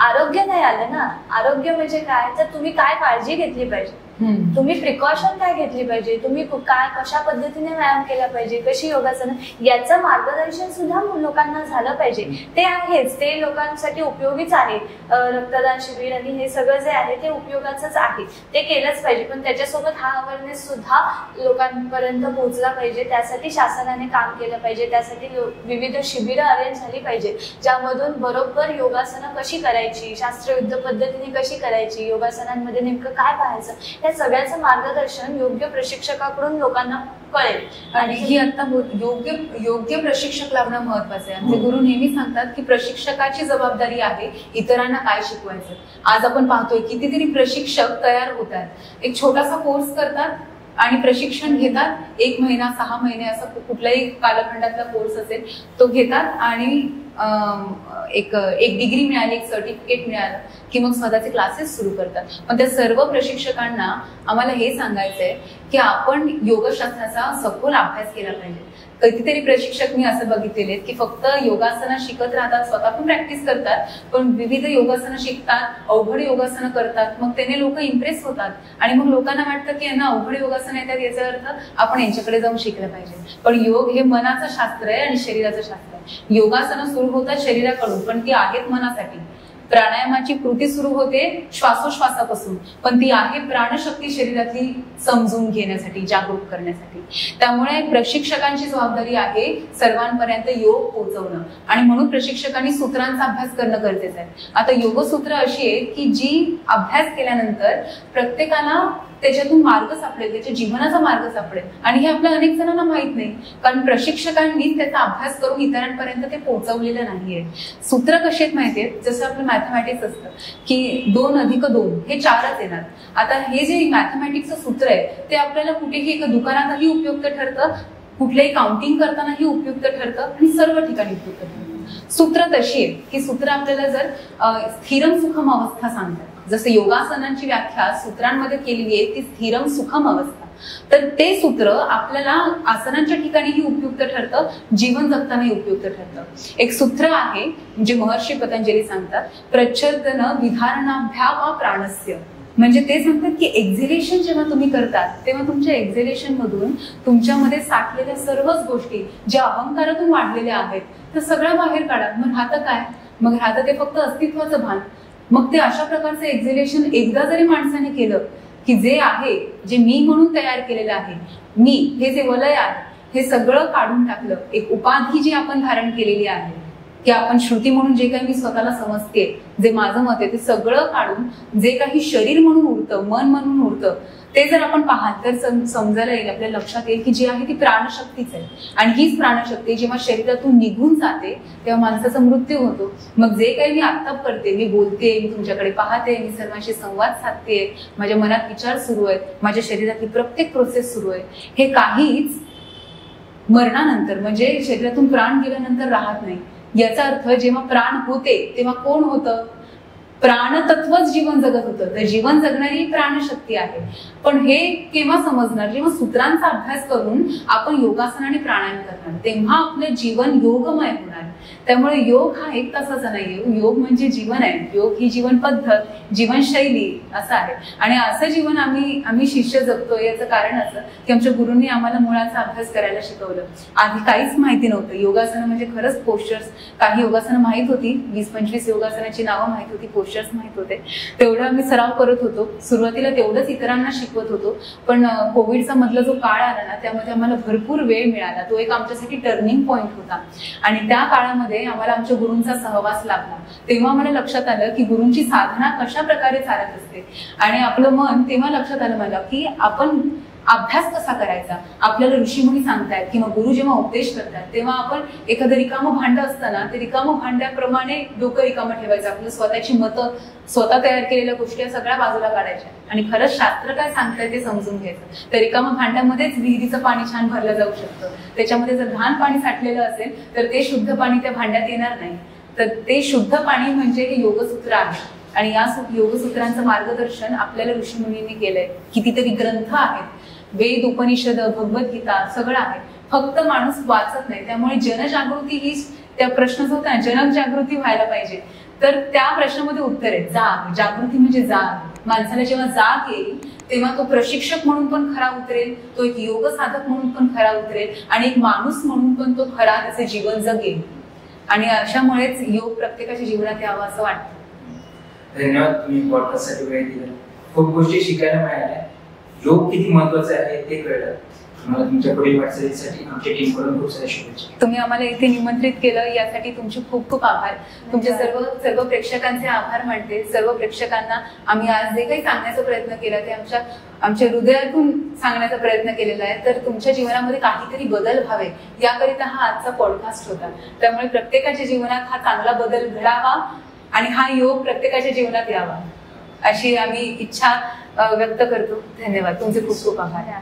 आरोग्य नाही आलं ना. आरोग्य म्हणजे काय, तर तुम्ही काय काळजी घेतली पाहिजे, तुम्ही प्रिकॉशन काय घेतली पाहिजे, तुम्ही काय कशा पद्धतीने व्यायाम केला पाहिजे, कशी योगासनं, याचं मार्गदर्शन सुद्धा लोकांना झालं पाहिजे. ते आहेच, ते लोकांसाठी उपयोगीच आहे. रक्तदान शिबिर आणि हे सगळं जे आहे ते उपयोगाचंच आहे, ते केलंच पाहिजे. पण त्याच्यासोबत हा अवेअरनेस सुद्धा लोकांपर्यंत पोहोचला पाहिजे. त्यासाठी शासनाने काम केलं पाहिजे. त्यासाठी विविध शिबिरं अरेंज झाली पाहिजे, ज्यामधून बरोबर योगासनं कशी करायची, शास्त्रयुद्ध पद्धतीने कशी करायची, योगासनांमध्ये नेमकं काय पाहायचं, या सगळ्याचं मार्गदर्शन योग्य प्रशिक्षकाकडून लोकांना कळेल. आणि ही आता योग्य प्रशिक्षक लाभणं महत्वाचं आहे. आमचे गुरु नेहमी सांगतात की प्रशिक्षकाची जबाबदारी आहे इतरांना काय शिकवायचं. आज आपण पाहतोय कितीतरी प्रशिक्षक तयार होतात, एक छोटासा कोर्स करतात आणि प्रशिक्षण घेतात, 1 महिना 6 महिने असं कुठल्याही कालखंडातला कोर्स असेल तो घेतात आणि एक डिग्री मिळाली, एक सर्टिफिकेट मिळालं की मग स्वतःचे क्लासेस सुरू करतात. पण त्या सर्व प्रशिक्षकांना आम्हाला हे सांगायचंय की आपण योगशास्त्राचा सखोल अभ्यास केला पाहिजे. कितीतरी प्रशिक्षक मी असं बघितलेले की फक्त योगासनं शिकत राहतात, स्वतः पण प्रॅक्टिस करतात, पण विविध योगासनं शिकतात, अवघड योगासनं करतात, मग त्याने लोक इम्प्रेस होतात आणि मग लोकांना वाटतं की यांना अवघड योगासनं येतात, याचा अर्थ आपण यांच्याकडे जाऊन शिकलं पाहिजे. पण योग हे मनाचं शास्त्र आहे आणि शरीराचं शास्त्र आहे. योगासनं सुरू होतात शरीराकडून, पण ती आहेत मनासाठी. प्राणायामाची कृती सुरू होते श्वासोश्वासापासून, पण ती आहे प्राणशक्ती शरीरातली समजून घेण्यासाठी, जागरूक करण्यासाठी. त्यामुळे प्रशिक्षकांची जबाबदारी आहे सर्वांपर्यंत योग पोहोचवणं आणि म्हणून प्रशिक्षकांनी सूत्रांचा अभ्यास करणं गरजेचं आहे. आता योगसूत्र अशी आहेत की जी अभ्यास केल्यानंतर प्रत्येकाला त्याच्यातून मार्ग सापडेल, त्याच्या जीवनाचा मार्ग सापडेल. आणि हे आपल्या अनेक जणांना माहित नाही, कारण प्रशिक्षकांनी त्याचा अभ्यास करून इतरांपर्यंत ते पोहोचवलेलं नाहीये. सूत्र कशी आहेत माहितीये, जसं आपलं मॅथमॅटिक्स असतं की 2 + 2 हे 4च येणार. आता हे जे मॅथमॅटिक्सचं सूत्र आहे ते आपल्याला कुठेही एका दुकानातही उपयुक्त ठरतं, कुठल्याही काउंटिंग करतानाही उपयुक्त ठरतं आणि सर्व ठिकाणी उपयुक्त ठरतं. सूत्र तशी आहे की सूत्र आपल्याला जर स्थिरम सुखम अवस्था सांगतात, जसं योगासनांची व्याख्या सूत्रांमध्ये केलेली आहे ती स्थिरम सुखम अवस्था, तर ते सूत्र आपल्याला आसनांच्या ठिकाणीही उपयुक्त ठरतं, जीवन जगतानाही उपयुक्त ठरतं. एक सूत्र आहे जे महर्षी पतंजली सांगतात, प्रच्छन्न विधारणाभ्या वा प्राणस्य, म्हणजे ते सांगतात की एक्झिलेशन जेव्हा तुम्ही करतात तेव्हा तुमच्या एक्झिलेशन मधून तुमच्यामध्ये साठलेल्या सर्वच गोष्टी ज्या अहंकारातून वाढलेल्या आहेत तर सगळ्या बाहेर काढा. मग राहतं काय? मग राहतं ते फक्त अस्तित्वाचं भान. मग ते अशा प्रकारचं एक्झिलेशन एकदा जरी माणसाने केलं की जे आहे, जे मी म्हणून तयार केलेलं आहे, मी हे जे वलय आहे हे सगळं काढून टाकलं, एक उपाधी जी आपण धारण केलेली आहे की आपण श्रुती म्हणून जे काही मी स्वतःला समजते, जे माझं मत आहे ते सगळं काढून जे काही शरीर म्हणून उरतं, मन म्हणून उरतं, ते जर आपण पाहाल तर समजायला येईल, आपल्या लक्षात येईल की जी आहे ती प्राणशक्तीच आहे. आणि हीच प्राणशक्ती जेव्हा शरीरातून निघून जाते तेव्हा माणसाचा मृत्यू होतो. मग जे काही मी आत्ता करते, मी बोलते, मी तुमच्याकडे पाहते, मी सर्वांशी संवाद साधते, माझ्या मनात विचार सुरू आहेत, माझ्या शरीरातली प्रत्येक प्रोसेस सुरू आहे, हे काहीच मरणानंतर म्हणजे शरीरातून प्राण गेल्यानंतर राहत नाही. याचा अर्थ जेव्हा प्राण होते तेव्हा कोण होतं? प्राणतत्वच जीवन जगत होतं. तर जीवन जगणारी प्राणशक्ती आहे. पण हे केव्हा समजणार? जेव्हा सूत्रांचा अभ्यास करून आपण योगासन आणि प्राणायाम करणार, तेव्हा आपलं जीवन योगमय होणार. त्यामुळे योग हा एक तासाचा नाहीये, योग म्हणजे जीवन आहे. योग ही जीवन पद्धत, जीवनशैली असं आहे. आणि असं जीवन आम्ही शिष्य जगतोय याचं कारण असं की आमच्या गुरूंनी आम्हाला मुळाचा अभ्यास करायला शिकवलं. आधी काहीच माहिती नव्हतं. योगासनं म्हणजे खरंच पोस्चर्स, काही योगासनं माहित होती, 20-25 योगासनाची नावं माहित होती, पोस्चर्स माहित होते, तेवढं आम्ही सराव करत होतो. सुरुवातीला तेवढंच इतरांना शिकवत होतो. पण कोविडचा मधला जो काळ आला ना त्यामध्ये आम्हाला भरपूर वेळ मिळाला. तो एक आमच्यासाठी टर्निंग पॉइंट होता. आणि त्या काळामध्ये आम्हाला आमच्या गुरूंचा सहवास लाभला. तेव्हा मला लक्षात आलं की गुरूंची साधना कशा प्रकारे चालत असते. आणि आपलं मन, तेव्हा लक्षात आलं मला की आपण अभ्यास कसा करायचा. आपल्याला ऋषीमुनी सांगतायत किंवा गुरु जेव्हा उपदेश करतात तेव्हा आपण एखादं रिकामं भांड असताना ते रिकामं भांड्याप्रमाणे डोकं रिकामं ठेवायचं. आपलं स्वतःची मतं, स्वतः तयार केलेल्या गोष्टी या सगळ्या बाजूला काढायच्या आणि खरंच शास्त्र काय सांगताय ते समजून घ्यायचं. त्या रिकामं भांड्यामध्येच विहिरीचं पाणी छान भरलं जाऊ शकतं. त्याच्यामध्ये जर घाण पाणी साठलेलं असेल तर ते शुद्ध पाणी त्या भांड्यात येणार नाही. तर ते शुद्ध पाणी म्हणजे हे योगसूत्र आहे. आणि या योगसूत्रांचं मार्गदर्शन आपल्याला ऋषीमुनींनी केलंय. कितीतरी ग्रंथ आहेत, वेद, उपनिषद, भगवद्गीता सगळं आहे. फक्त माणूस वाचत नाही. त्यामुळे जनजागृती ही त्या प्रश्न जो होता, जनजागृती व्हायला पाहिजे. तर त्या प्रश्नामध्ये उत्तर आहे जाग. जागृती म्हणजे जाग. माणसाला जेव्हा जाग येईल तेव्हा तो प्रशिक्षक म्हणून पण खरा उतरेल, तो एक योग साधक म्हणून पण खरा उतरेल आणि एक माणूस म्हणून पण तो खरा त्याचे जीवन जगेल. आणि अशामुळेच योग प्रत्येकाच्या जीवनात यावं असं वाटतं. धन्यवाद, तुम्ही पॉडकास्टसाठी वेळ दिला. खूप गोष्टी शिकायला मिळाल्या. योग किती महत्वाचं आहे ते कळलं. तुम्हाला तुमच्या पुढील वाटचालीसाठी आमच्या टीमकडून खूप साऱ्या शुभेच्छा. तुम्ही आम्हाला इथे निमंत्रित केलं यासाठी तुमचे खूप खूप आभार. तुमच्या सर्व प्रेक्षकांचे आभार मानते. सर्व प्रेक्षकांना आम्ही आज जे काही सांगण्याचा प्रयत्न केला ते आमच्या हृदयातून सांगण्याचा प्रयत्न केलेला आहे. तर तुमच्या जीवनामध्ये काहीतरी बदल व्हावे याकरिता हा आजचा पॉडकास्ट होता. त्यामुळे प्रत्येकाच्या जीवनात हा चांगला बदल घडावा आणि हा योग प्रत्येकाच्या जीवनात यावा अशी आम्ही इच्छा व्यक्त करतो. धन्यवाद. तुमचे खूप खूप आभार.